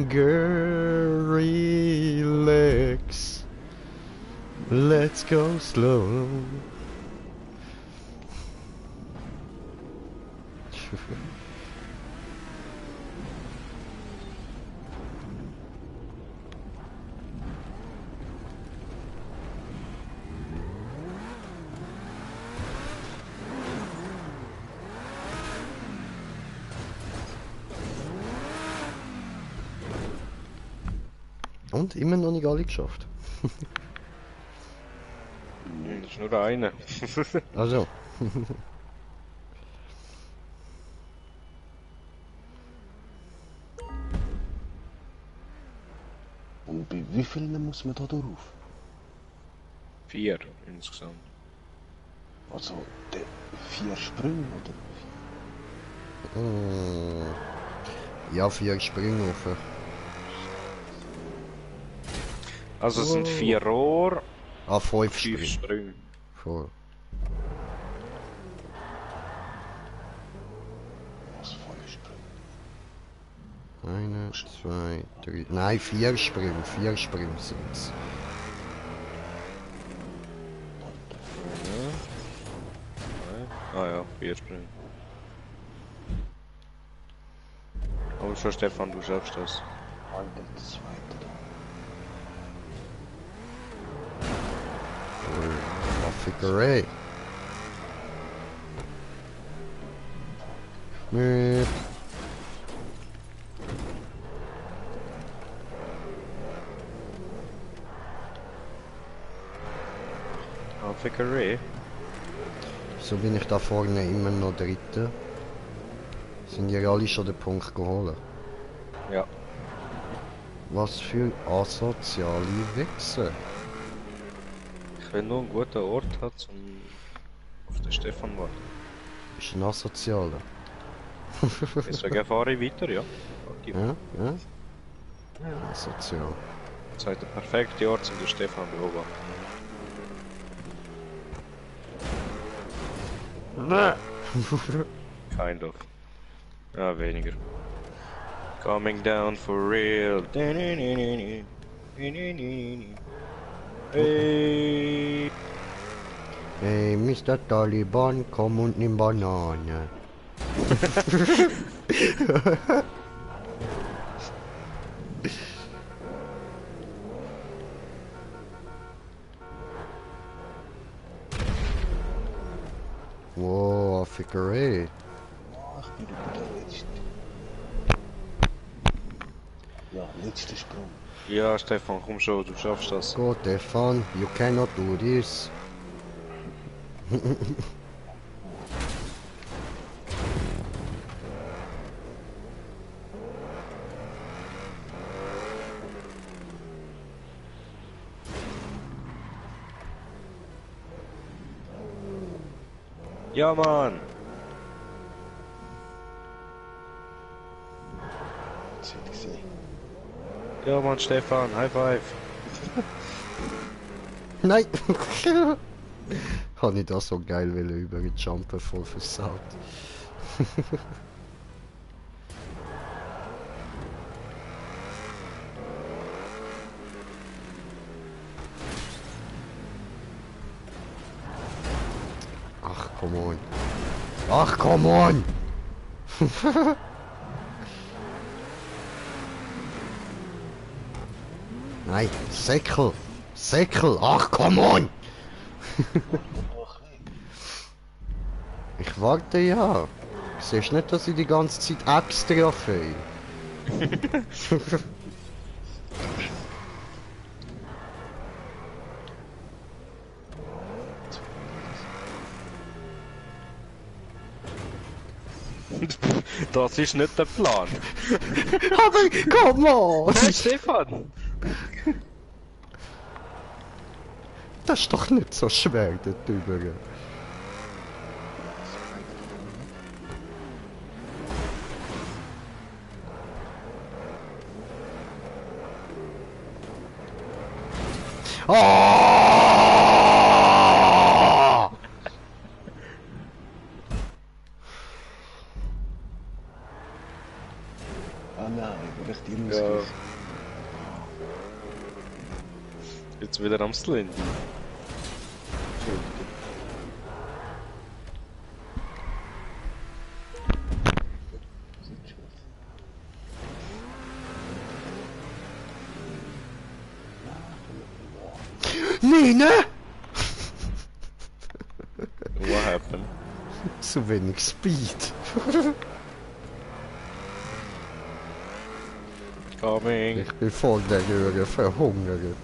Girl, relax. Let's go slow. Und immer noch nicht alle geschafft. Das ist nur der eine. Also. Und bei wie vielen muss man da drauf? 4 insgesamt. Also, der 4 Sprünge oder? Ja, 4 Springhofen. Also es sind 4 Rohr, Ah, 5 5 Sprünge. Sprünge. Voll. Was voll Sprünge. 1, 2, 3. Nein, 4 Sprünge. 4 Sprünge sind's. Ah ja, 4 Sprünge. Aber schon Stefan, du schaffst das. Alter, das zweite da. Waffigerei. Möp. Fickerei. So bin ich da vorne immer noch Dritter. Sind ihr alle schon den Punkt geholt? Ja. Was für asoziale Wichse. Ich will nur einen guten Ort haben, um auf den Stefan zu warten. Ist ein asozialer. Deswegen fahre ich weiter, ja. Okay. Ja, ja. Asozial. Das ist der perfekte Ort, um den Stefan zu beobachten. Kind of. Ja, weniger. Coming down for real. Hey. Hey, Mr. Taliban, komm und nimm Banane. Wow, Fickerei. Ach, ich bin über der letzte. Ja, letzter Sprung. Ja, Stefan, komm schon, du schaffst das. Go, Stefan, you cannot do this. Ja, Mann! Das hätte ich gesehen. Ja, Mann, Stefan, High Five! Nein! Habe ich das so geil will über die Jumper voll versaut. Ach, come on. Ach, come on! Nein, Säckel! Säckel! Ach, come on! Ach, hey. Ich warte ja. Siehst nicht, dass ich die ganze Zeit extra fail? Das ist nicht der Plan. Aber come on! Hey, Stefan! Das ist doch nicht so schwer, dort drüber. Oh! Ah nein, recht Ja. Ausgleich. Jetzt wieder am Slindy. Entschuldigung. Nee, ne? What happened? Zu wenig Speed. Coming! Ich bin voll der Röhre verhungert.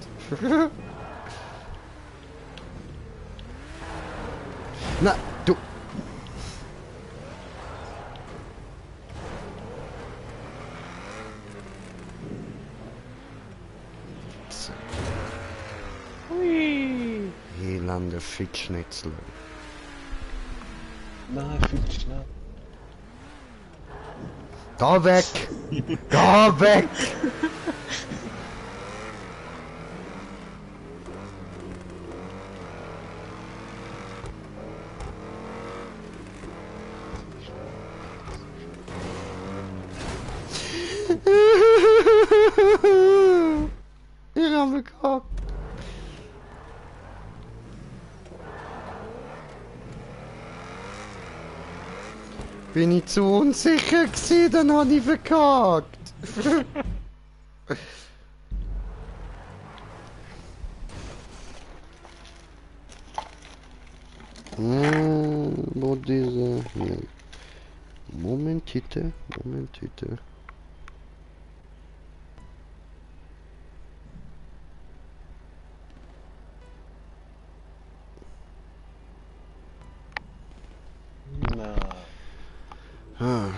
Na, du. Hui! Elende Fickschnitzel. Nein, viel zu schnell. Geh weg! Geh weg! Ich hab mich gehackt. Bin ich zu unsicher gewesen, dann hab ich verkackt. Wo diese... Hier. Momentite. Na, Ah.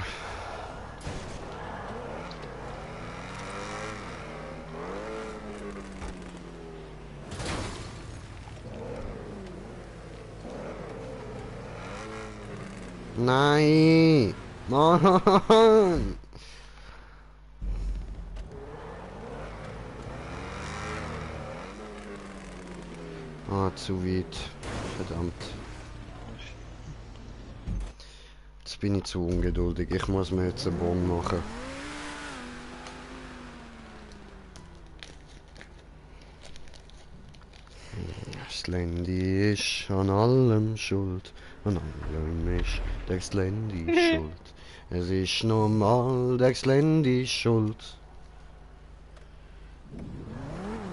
Nein! Mann! Ah, zu weit. Verdammt. Jetzt bin ich zu ungeduldig. Ich muss mir jetzt einen Bon machen. Das Handy ist an allem schuld. An allem ist das Handy schuld. Es ist normal, das Handy ist schuld.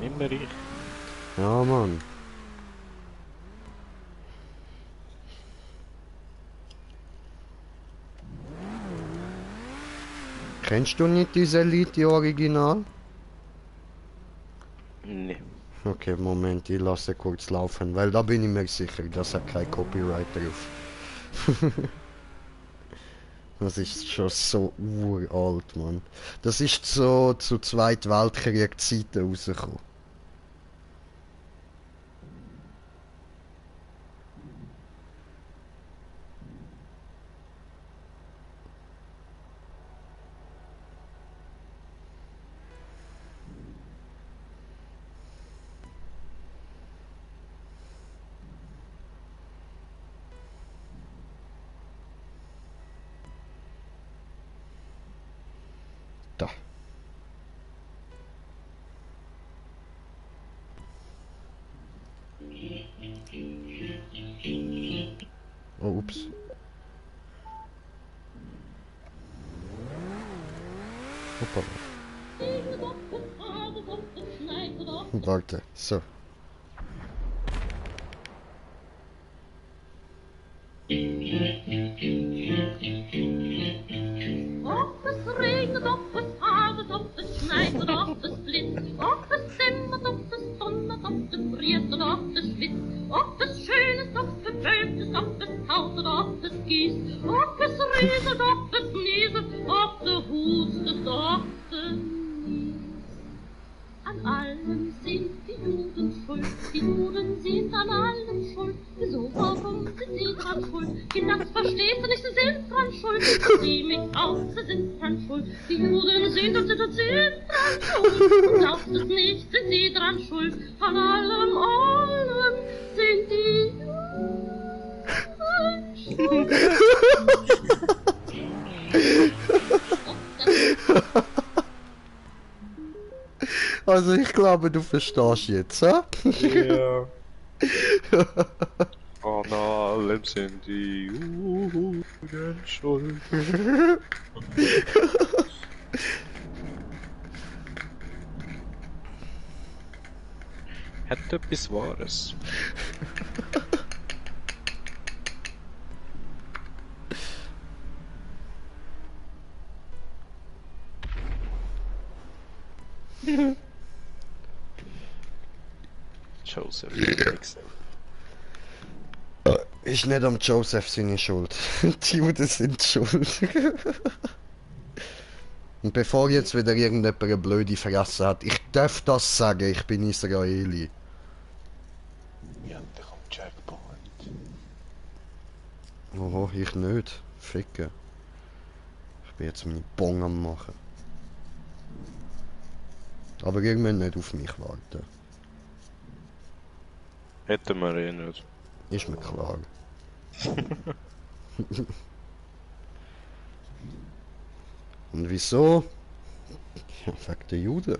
immer ich. Ja, Mann. Kennst du nicht diese Elite Original? Nee. Okay, Moment, ich lasse kurz laufen, weil da bin ich mir sicher, das hat kein Copyright drauf. Das ist schon so uralt, Mann. Das ist so zu Zweiten Weltkrieg Zeiten rausgekommen. Da. Oh, ups. Hoppala. Warte, so. Ob es regnet, ob es hagelt, ob es schneit oder ob es blitzt, ob es dämmert, ob es donnert, ob es friert oder ob es schwitzt, ob es schön ist, ob es bewölkt ist, ob es taut oder ob es gießt, ob es rieselt, ob es nieselt, ob du hustest, ob es niest. An allem sind die Juden schuld, die Juden sind an allem schuld. Wieso, warum sind sie dran schuld? Kinder, das verstehst du nicht, sie sind dran schuld. Sieh mich auf, sie sind dran schuld. Die Juden sind und sind dran schuld. Du glaubst es nicht, sind sie dran schuld. An allem sind die Juden schuld. Also ich glaube, du verstehst jetzt, hä? Ja. An allem sind die Juden schuld. Hat etwas Wahres. Joseph. Ist nicht am Joseph seine Schuld. Die Juden sind schuld. Und bevor jetzt wieder irgendjemand eine blöde Fresse hat, ich darf das sagen, ich bin Israeli. Wir haben dich am Checkpoint. Oho, ich nicht. Ficken. Ich bin jetzt meine Bong am machen. Aber irgendwann nicht auf mich warten. Hätten wir eh nicht. Ist mir klar. Und wieso? Ja, wegen der Juden.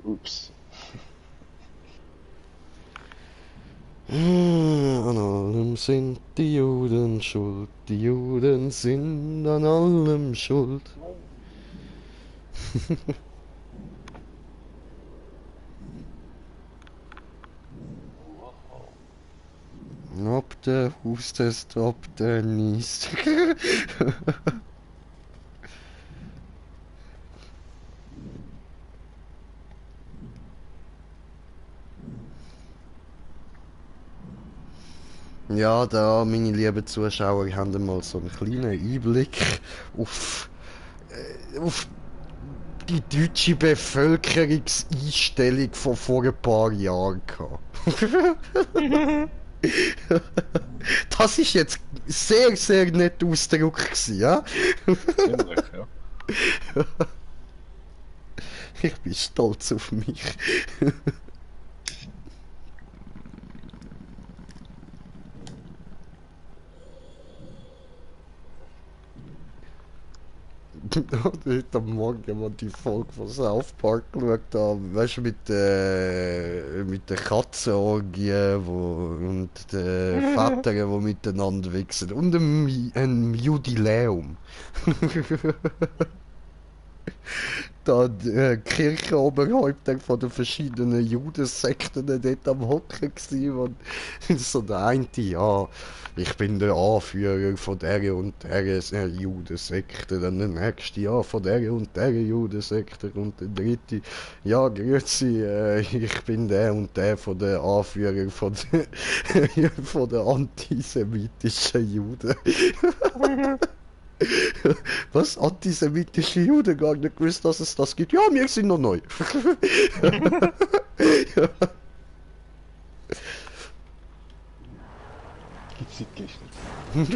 Ups. An allem sind die Juden schuld, die Juden sind an allem schuld. Ob der hustest, ob der niest. Ja, da, meine lieben Zuschauer, haben mal so einen kleinen Einblick auf die deutsche Bevölkerungseinstellung von vor ein paar Jahren gehabt. Das ist jetzt sehr, sehr nett Ausdruck gewesen, ja? Ziemlich, ja. Ich bin stolz auf mich. Heute am Morgen haben wir die Folge von South Park geschaut, weißt du, mit der Katzenorgie und den Vätern, die miteinander wichsen und einem Jubiläum. Da die Kirchenoberhäupter von den verschiedenen Judensekten dort am Hocken gsi und so der eine, ja, ich bin der Anführer von der und der Judensekte, dann der nächste, ja, von der und der Judensekte und der dritte, ja, grüezi, ich bin der und der von der Anführer von der antisemitischen Juden. Was? Antisemitische Juden? Gar nicht gewusst, dass es das gibt. Ja, wir sind noch neu. Gibt's wirklich nicht.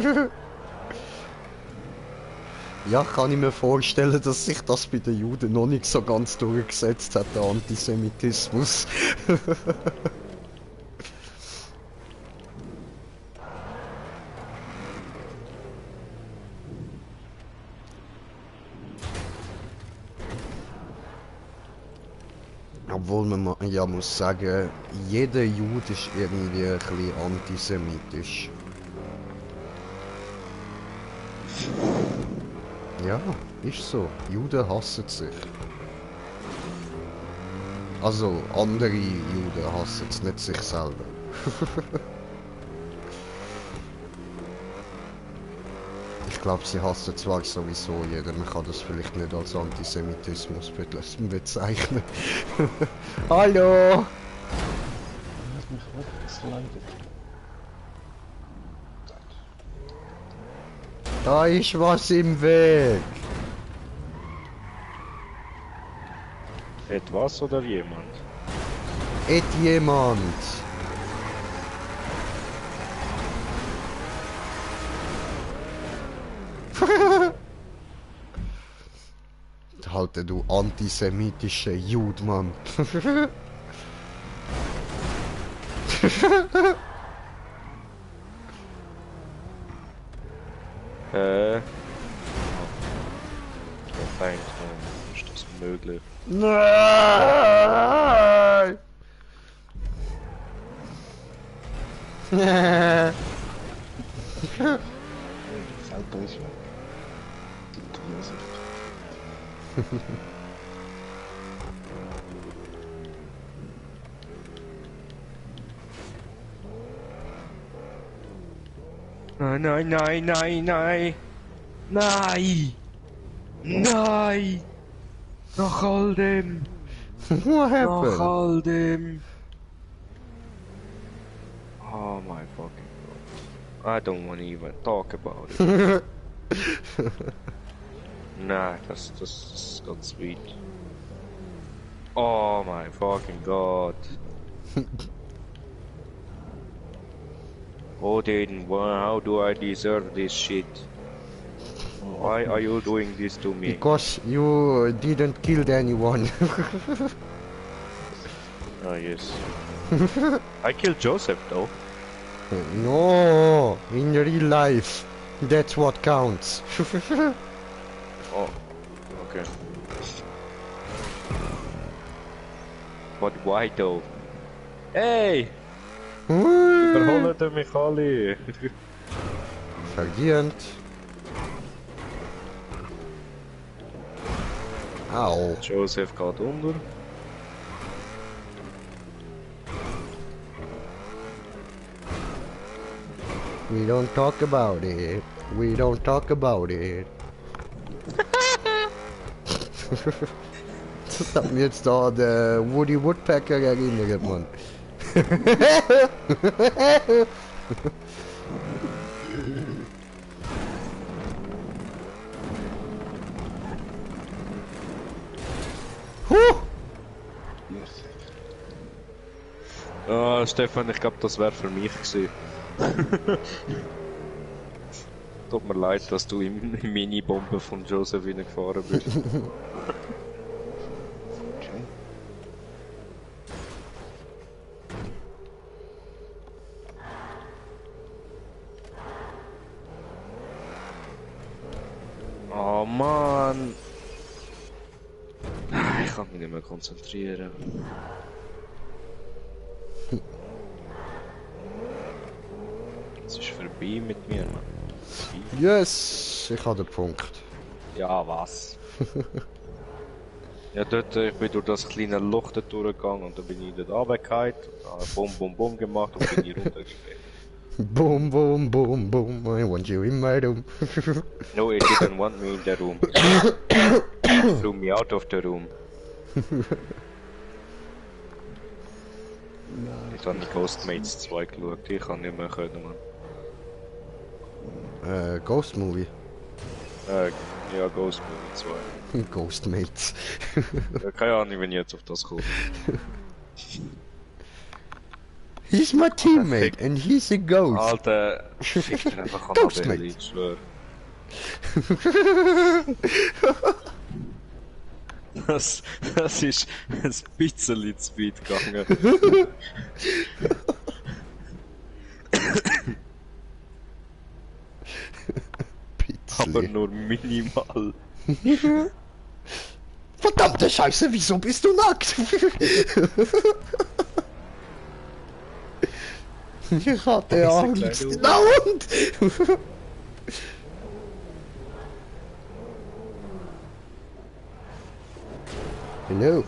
Ja, kann ich mir vorstellen, dass sich das bei den Juden noch nicht so ganz durchgesetzt hat, der Antisemitismus. Obwohl man ja muss sagen, jeder Jude ist irgendwie ein bisschen antisemitisch. Ja, ist so. Juden hassen sich. Also, andere Juden hassen es, nicht sich selber. Ich glaube, sie hassen zwar sowieso jeden, man kann das vielleicht nicht als Antisemitismus bezeichnen. Hallo! Lass mich weg, es leidet. Da ist was im Weg! Etwas oder jemand? Jemand! Halte du antisemitische Jude, Mann. Fein, ist das möglich? Nein! Das Auto ist weg. Die Tiersicht. Nein, nein, nein, nein, nein! Nein! Nein! Nach all dem! What Nach happened? all dem! Oh my fucking god. I don't want to even talk about it. Nah, das ist ganz sweet. Oh my fucking god. Odin, how do I deserve this shit? Why are you doing this to me? Because you didn't kill anyone. Oh yes. I killed Joseph though. No, in real life. That's what counts. Oh, okay. But why though? Hey! Verholen mich alle! Verdient. Au. Joseph geht unter. We don't talk about it. We don't talk about it. Das hat mir jetzt da der Woody Woodpecker erinnert, Mann. Ah, Stefan, ich glaube, das wäre für mich gewesen. Tut mir leid, dass du in die Mini-Bombe von Joseph gefahren bist. Oh Mann! Ich kann mich nicht mehr konzentrieren. Es ist vorbei mit mir, Mann. Yes, ich habe den Punkt. Ja, was? Ja, dort, ich bin durch das kleine Loch dort durchgegangen und dann bin ich dort runtergefallen und habe Bum Bum Bum gemacht und bin hier runtergefallen. Boom, boom, boom, boom, I want you in my room. No, it didn't want me in the room. It threw me out of the room. Ich habe die Ghostmates 2 geschaut, ich kann nicht mehr können, Mann. Ghost Movie. Ja, Ghost Movie 2. Ghostmates. Ja, keine Ahnung, wenn ich jetzt auf das komme. He's my teammate and he's a ghost. Alter, fick dir einfach an Ghostmate. ich schwör. Das ist ein bisschen zu weit gegangen. Aber nur minimal. Verdammte Scheiße, wieso bist du nackt? Ich hatte Angst. Na und? Hello.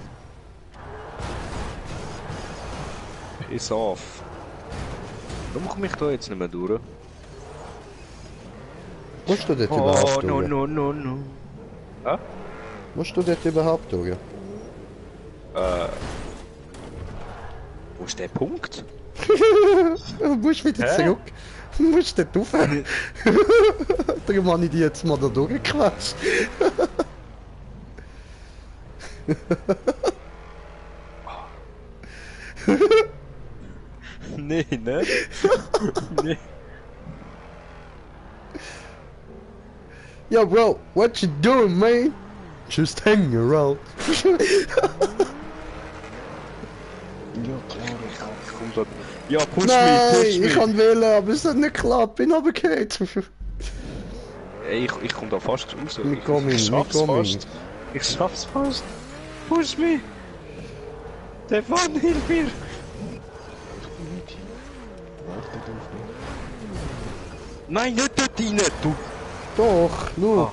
Piss off. Warum komme ich da jetzt nicht mehr durch? Musst du dort überhaupt no, durch? no. Hä? Musst du dort überhaupt durch? Wo ist der Punkt? Du musst wieder Hä? zurück. Du musst dort rauf. Darum habe ich die jetzt mal da durchgequatscht. Nee, ne? Nee. Yo, bro, what you doing, man? Just hanging around. Ich komm dort. Ja, push Nein, me, push ich me. kann wählen, aber es hat nicht geklappt. Bin runtergefallen. Ey, ich komm da fast raus. Wir kommen, ich wir schaff's kommen. fast. Ich schaff's fast. Push me. Stefan, hilf mir. Nein, nicht dort rein, du. Doch, schau.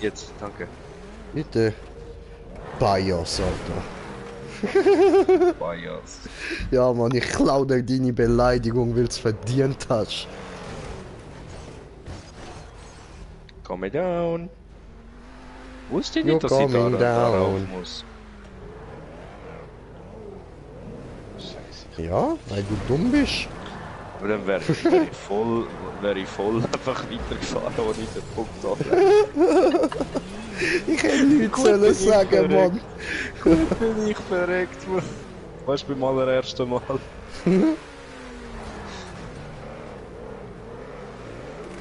Jetzt, danke. Bitte. Bias, Alter. Bias. Ja, Mann, ich klau dir deine Beleidigung, weil du es verdient hast. Calm me down. Wusste ich You're nicht, dass ich da calming rauf down. muss. Ja, weil du dumm bist. Aber dann wäre ich voll einfach weitergefahren, ohne den Punkt habe. Ich hätte nichts sollen sagen, Mann. Gut bin ich verreckt, Mann. Weißt du, beim allerersten Mal.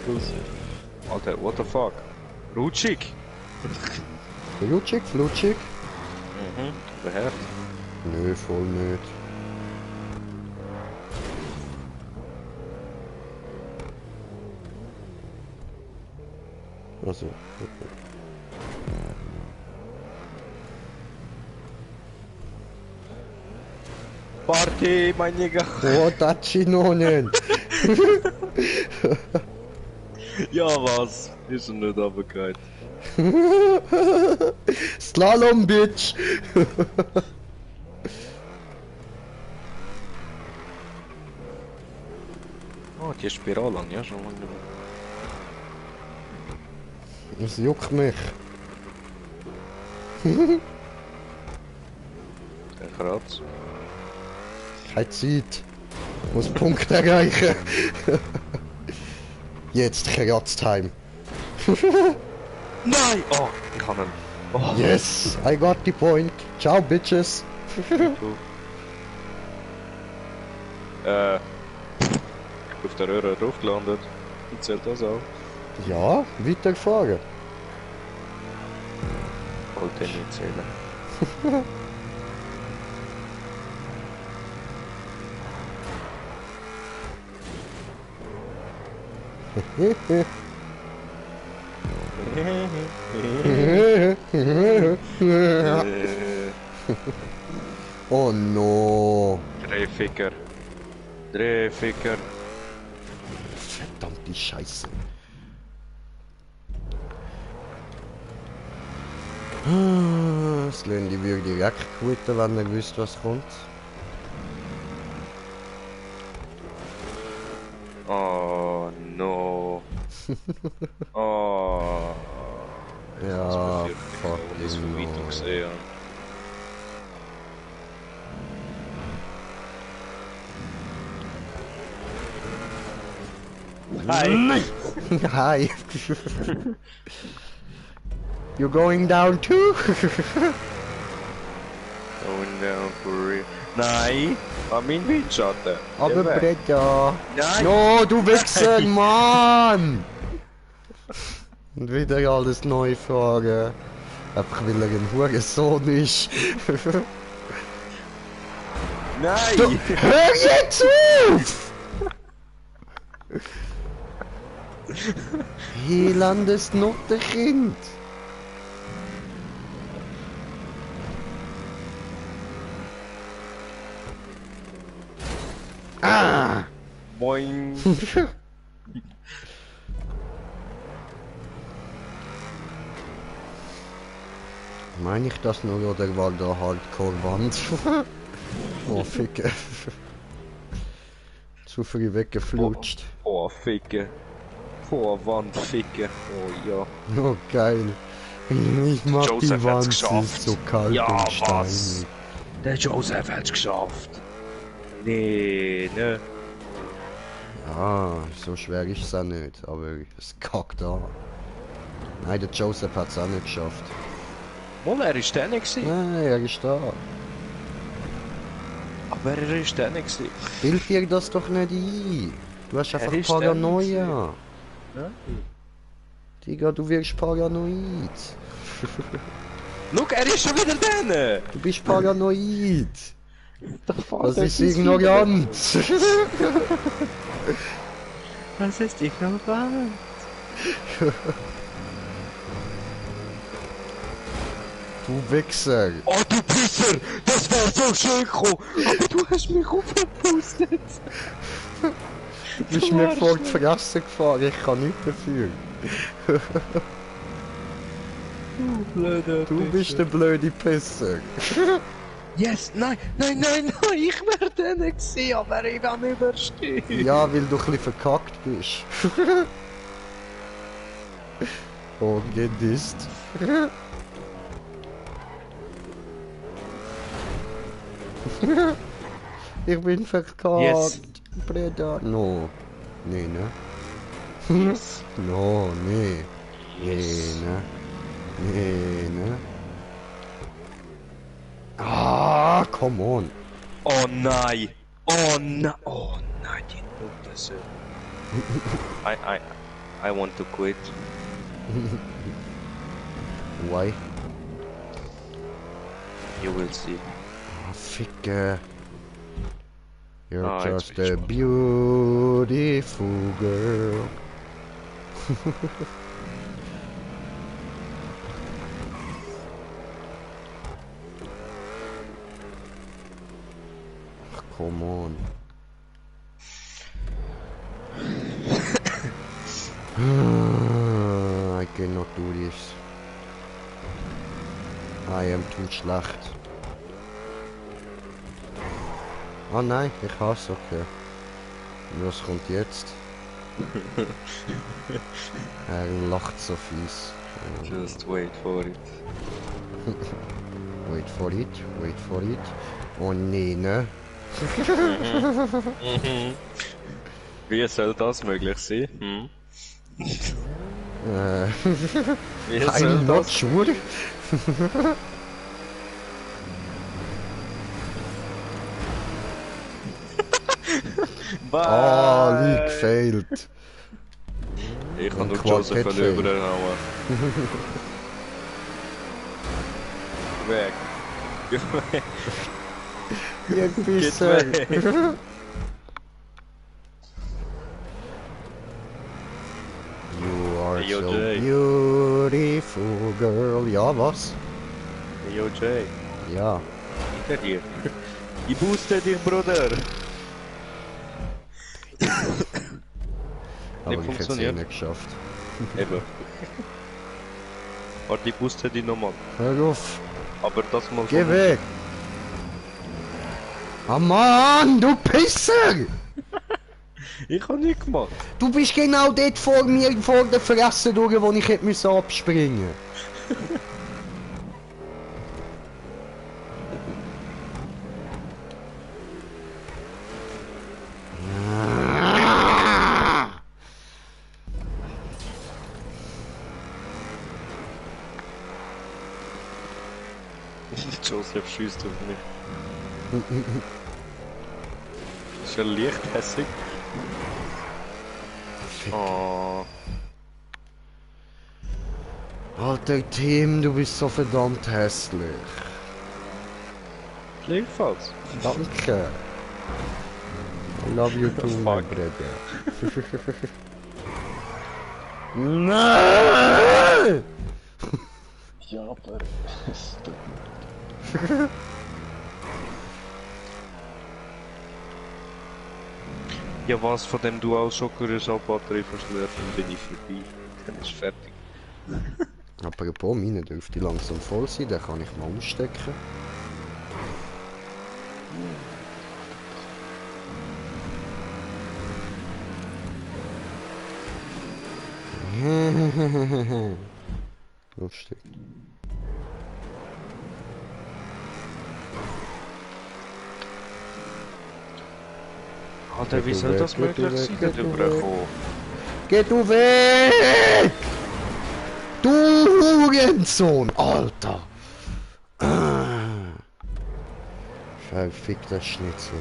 Plus. Alter, what the fuck? Rutschig! Flutschig, flutschig? Beherrt. Nö, voll nicht. Also, okay. Party, mein Jäger! Oh, das ist noch nicht. Ja, was? Ist er nicht runtergefallen? Slalom, Bitch! Oh, die Spirale habe ich ja schon lange nicht mehr. Es juckt mich. Der Kratz. Keine Zeit. Muss Punkte erreichen. Jetzt Kratztime. Nein! Oh, ich kann ihn. Oh, Yes, I got the point. Ciao, Bitches. auf der Röhre drauf gelandet. Wie zählt das auch? Ja, weiterfahren. Wollte ich nicht zählen. Oh no. Drehficker. Drehficker. Verdammte Scheiße. Das Lönli würde direkt quitten, wenn er wüsste, was kommt. Oh no. Oh. Ja, Das fucking Video no. gesehen. Hi. Hi. You're going down too? Going down for real. Nein, an meinen Windschatten. Aber Der weg. Bretter. Nein. No, du Wichser, Mann! Und wieder alles neu fragen. Einfach weil er ein Hurensohn ist. Nein! Du, hör jetzt auf! Elendes Nuttenkind! Ah! Moin! Meine ich das nur oder war da Hardcore-Wand? Oh, Ficke. Zu früh weggeflutscht. Oh, Ficke. Oh, Wand, Ficke. Oh, ja. Oh, geil. Ich mag Joseph die Wand, hat's sie geschafft. ist so kalt Ja, und was? steinig. Der Joseph hat's geschafft. Nee, ne? Ja, so schwer ist es auch nicht, aber es kackt an. Nein, der Joseph hat es auch nicht geschafft. Mal, er ist der nicht gewesen. Nein, er ist da. Aber er ist der nicht gewesen. Bild dir das doch nicht ein. Du hast Er einfach ist der Paranoia. Ja? Digga, du wirst paranoid. Schau, er ist schon wieder der! Du bist paranoid. Das ist das ignorant. Was ist ignorant? Du Wichser. Oh, du Pisser! Das war so schön gekommen! Aber du hast mich aufgepustet! Du bist mir vor die Fresse gefahren, ich kann nichts dafür. Blöder Du bist der blöde Pisser. Yes! Nein, nein, nein, nein! Ich wäre der nicht gewesen, aber ich kann überstehen! Ja, weil du ein bisschen verkackt bist. Oh, Gedist. Ich bin verkackt. Yes. Breda. No. Nee, ne? Yes. No, nee. Nee, Yes. ne? Nee, ne? Ah, come on. Oh nein! Oh nein! Oh nein, die Nutte. I want to quit. Why? You will see. Oh, ficke. You're Ah, jetzt just bin ich a gespannt. beautiful girl. Ach, come on. I cannot do this. I am too schlecht. Ah nein, ich hasse, okay. Was kommt jetzt? Er lacht so fies. Just wait for it. Wait for it, wait for it. Oh nee, ne? Wie soll das möglich sein? Wie soll I'm not das? sure. Ah, League failed. Ich kann Ein nur Joseph Quartett-Fail. überhauen. Weg. Geh weg. Ihr Geht Pisser. weg. You are Hey, yo, so Jay. beautiful girl. Ja, was? Hey, yo, Jay. Ja. Hinter dir. Ich booste dich, Bruder. Aber ich hätte es eh funktioniert. nicht geschafft. Eben. Warte, ich booste dich nochmal. Hör auf. Aber das mal Geh von- weg. Ah Mann, du Pisser! Ich hab nicht gemacht. Du bist genau dort vor mir, vor der Fresse durch, wo ich hätte müssen abspringen. Joseph schießt auf mich. Ist ja leicht hässig. Oh. Alter Tim, du bist so verdammt hässlich. Gleichfalls. Danke. I love you too, my Fuck. brother. Nein! Ja, aber es tut Ja, was von dem DualShocker ist auch Batterie verschleudert, dann bin ich vorbei. Dann ist fertig. Apropos, meine dürfte langsam voll sein, den kann ich mal ausstecken. Lustig. Alter, wie soll das möglich sein, dort überkommen? Geh du weg! Du Hurensohn, Alter! Verfickter Schnitzel.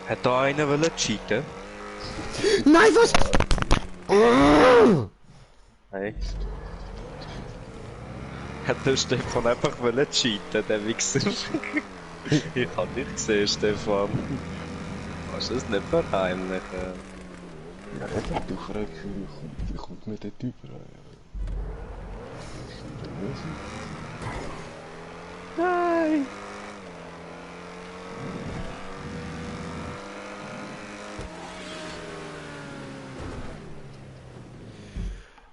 Hat da einer wollen cheaten? Nein, was? Hey. Hat der Stefan einfach wollen cheaten, der Wichser? Ich hab dich gesehen, Stefan. Kannst du es nicht verheimlichen? Ja, du fragst, wie kommt mir der Typ rein? Nein!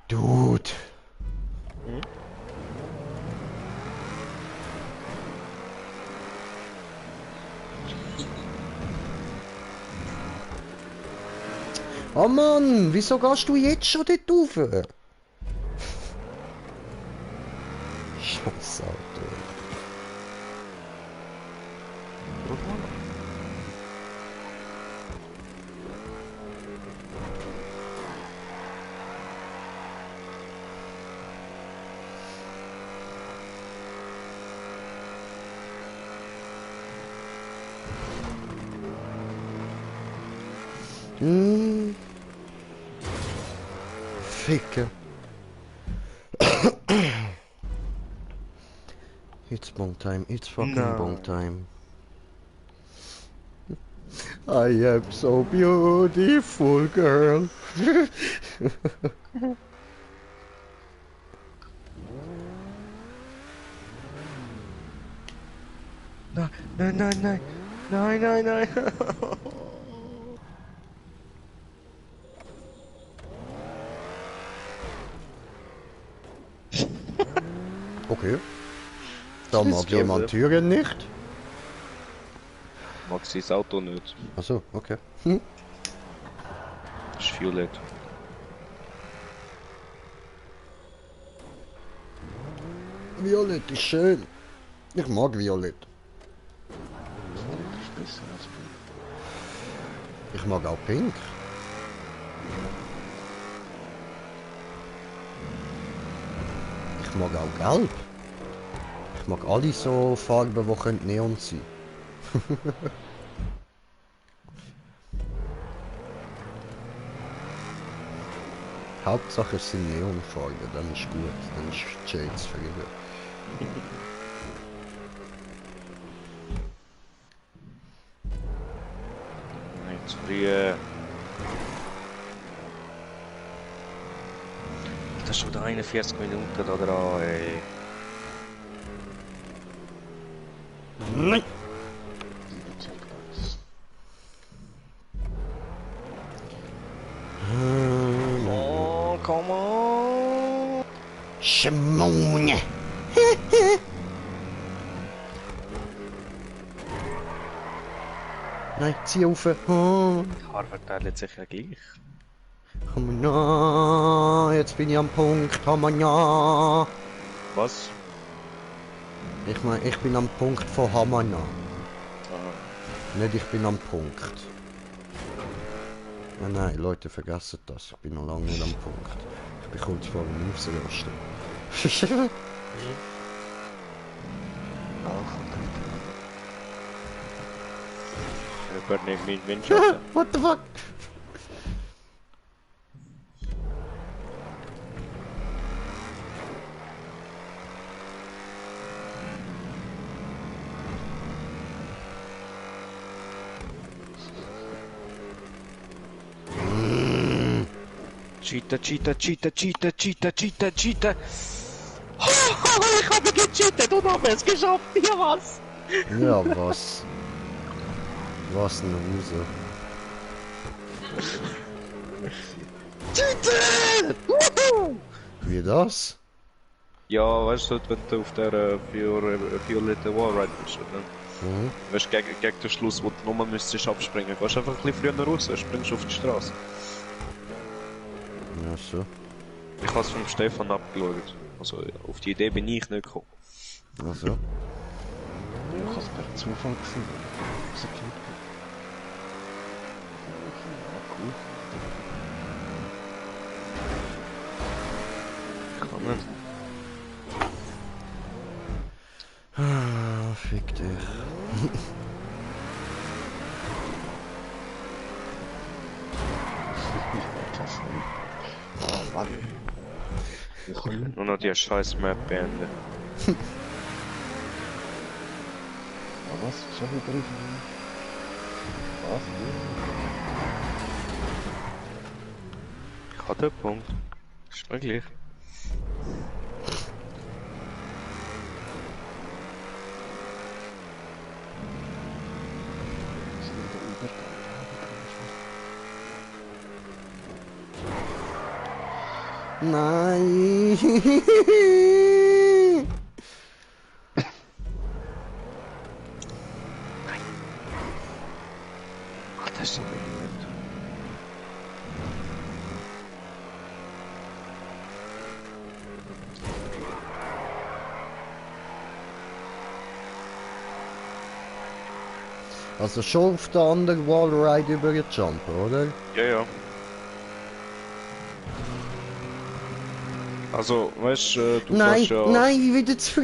Dude. Oh Mann, wieso gehst du jetzt schon dort rauf? Scheiße, Alter. Ficken. It's bong time, it's fucking bong time. I am so beautiful, girl. Nein, nein, nein, nein. Nein, nein, nein. Okay. Da mag ja jemand Türen nicht. Mag sein Auto nicht. Achso, okay. Das ist violett. Violett ist schön. Ich mag Violett. Das ist besser als Pink. Ich mag auch Pink. Ich mag auch Gelb. Ich mag alle so Farben, die Neon sein können. Hauptsache es sind Neonfarben, dann ist gut, dann ist Jades vergeben. Nein, zu früh. Das ist schon wieder 41 Minuten da dran, ey. Nein! Oh, come on! Schmone! Nein, zieh auf! Oh. Haar verteilt sich ja gleich. Komm ja, jetzt bin ich am Punkt, komm ja! Was? Ich meine, ich bin am Punkt von Hamana. Aha. Nicht, ich bin am Punkt. Nein, nein, Leute, vergessen das. Ich bin noch lange nicht am Punkt. Ich bin kurz vor dem Aufsehen. Übernehmen mit Windschatten. What the fuck? Cheater, cheater, cheater, cheater, cheater, cheater, cheater. Ich habe gecheatet und habe es geschafft. Ja, was? Ja, was? Was eine Hose. Cheater! Wie das? Ja, weißt du, wenn du auf der violetten Wallride bist, oder? Mhm. Weißt du, gegen den Schluss, wo du nur müsstest abspringen, gehst du einfach ein bisschen früher raus, springst auf die Straße. Ja, so. Ich habe es vom Stefan abgeschaut. Also, auf die Idee bin ich nicht gekommen. Ach so. Ja, ich habe es per Zufall gesehen. Rausgeklickt. Ja, cool. Ich kann nicht. Ah, fick dich. Das nicht. Ah, Mann. Ich will. Nur noch die scheiß Map beenden. Ah, was? Schon wieder drauf? Was? Ich habe den Punkt. Ist mir gleich. Nein. Ach, das ist so behindert. Also schon auf der anderen Wallride übergejumpt, oder? Ja, ja. Also, weißt du, du Nein, kannst ja... nein, wieder zu früh.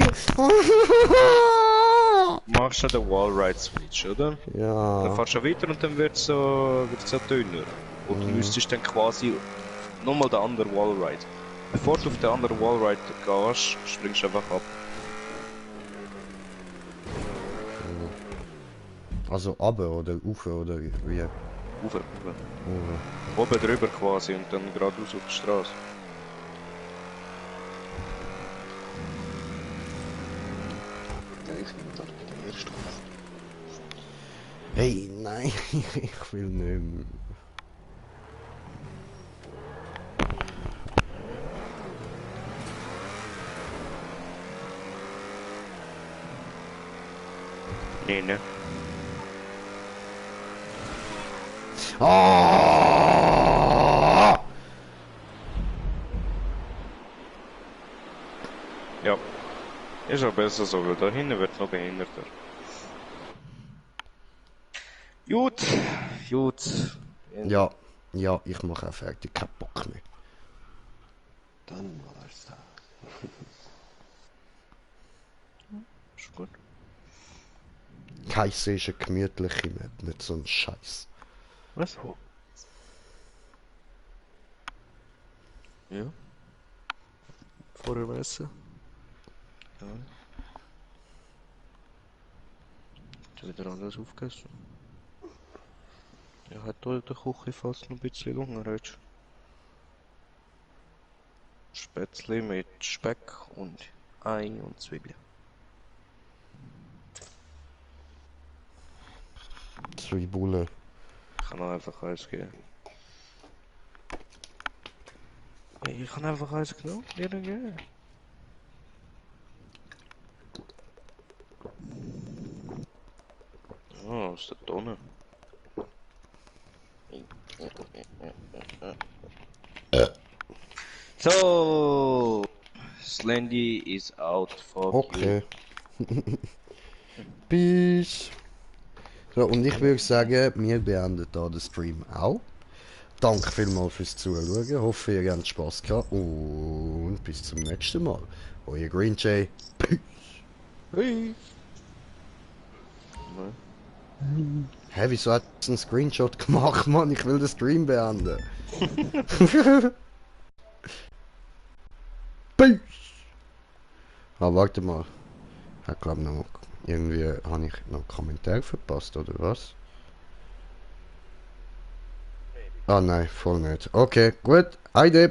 Machst ja den Wallride Switch, oder? Dann Ja. fährst du weiter und dann wird's so dünner. Und du müsstest dann quasi nochmal den anderen Wallride. Bevor du auf den anderen Wallride gehst, springst du einfach ab. Also runter oder rauf oder wie? Rauf. Oben drüber quasi und dann geradeaus auf die Straße. Ja, ich bin da bei der ersten Woche. Hey, nein, ich will nicht mehr. Nee, ne? Ah! Ja. Ist auch besser so, weil da hinten wird noch behinderter. Gut. Ja, ja, ich mache auch fertig, kein Bock mehr. Dann mal alles da. Ist gut. Kaiser ist eine gemütliche Map, nicht so ein Scheiß. Was? Ja. Vorher messen. Ja. Jetzt wieder alles aufgegessen. Ja, hat hier in der Küche fast noch ein bisschen Hunger. Jetzt. Spätzle mit Speck und Ei und Zwiebeln. Zwiebeln. Ich kann auch einfach eins geben. Ich kann einfach eins genommen, dir geben. Ah, aus der Tonne. So, Slendy is out for Okay. Peace. So, und ich würde sagen, wir beenden hier den Stream auch. Danke vielmals fürs Zuschauen. Hoffe, ihr habt Spaß gehabt. Und bis zum nächsten Mal. Euer Green Jay. Peace. Hey. Hä, wieso hat es einen Screenshot gemacht, Mann? Ich will den Stream beenden. Peace. Ah, warte mal. Ich glaube noch. Irgendwie habe ich noch einen Kommentar verpasst, oder was? Ah nein, voll nicht. Okay, gut. Heide.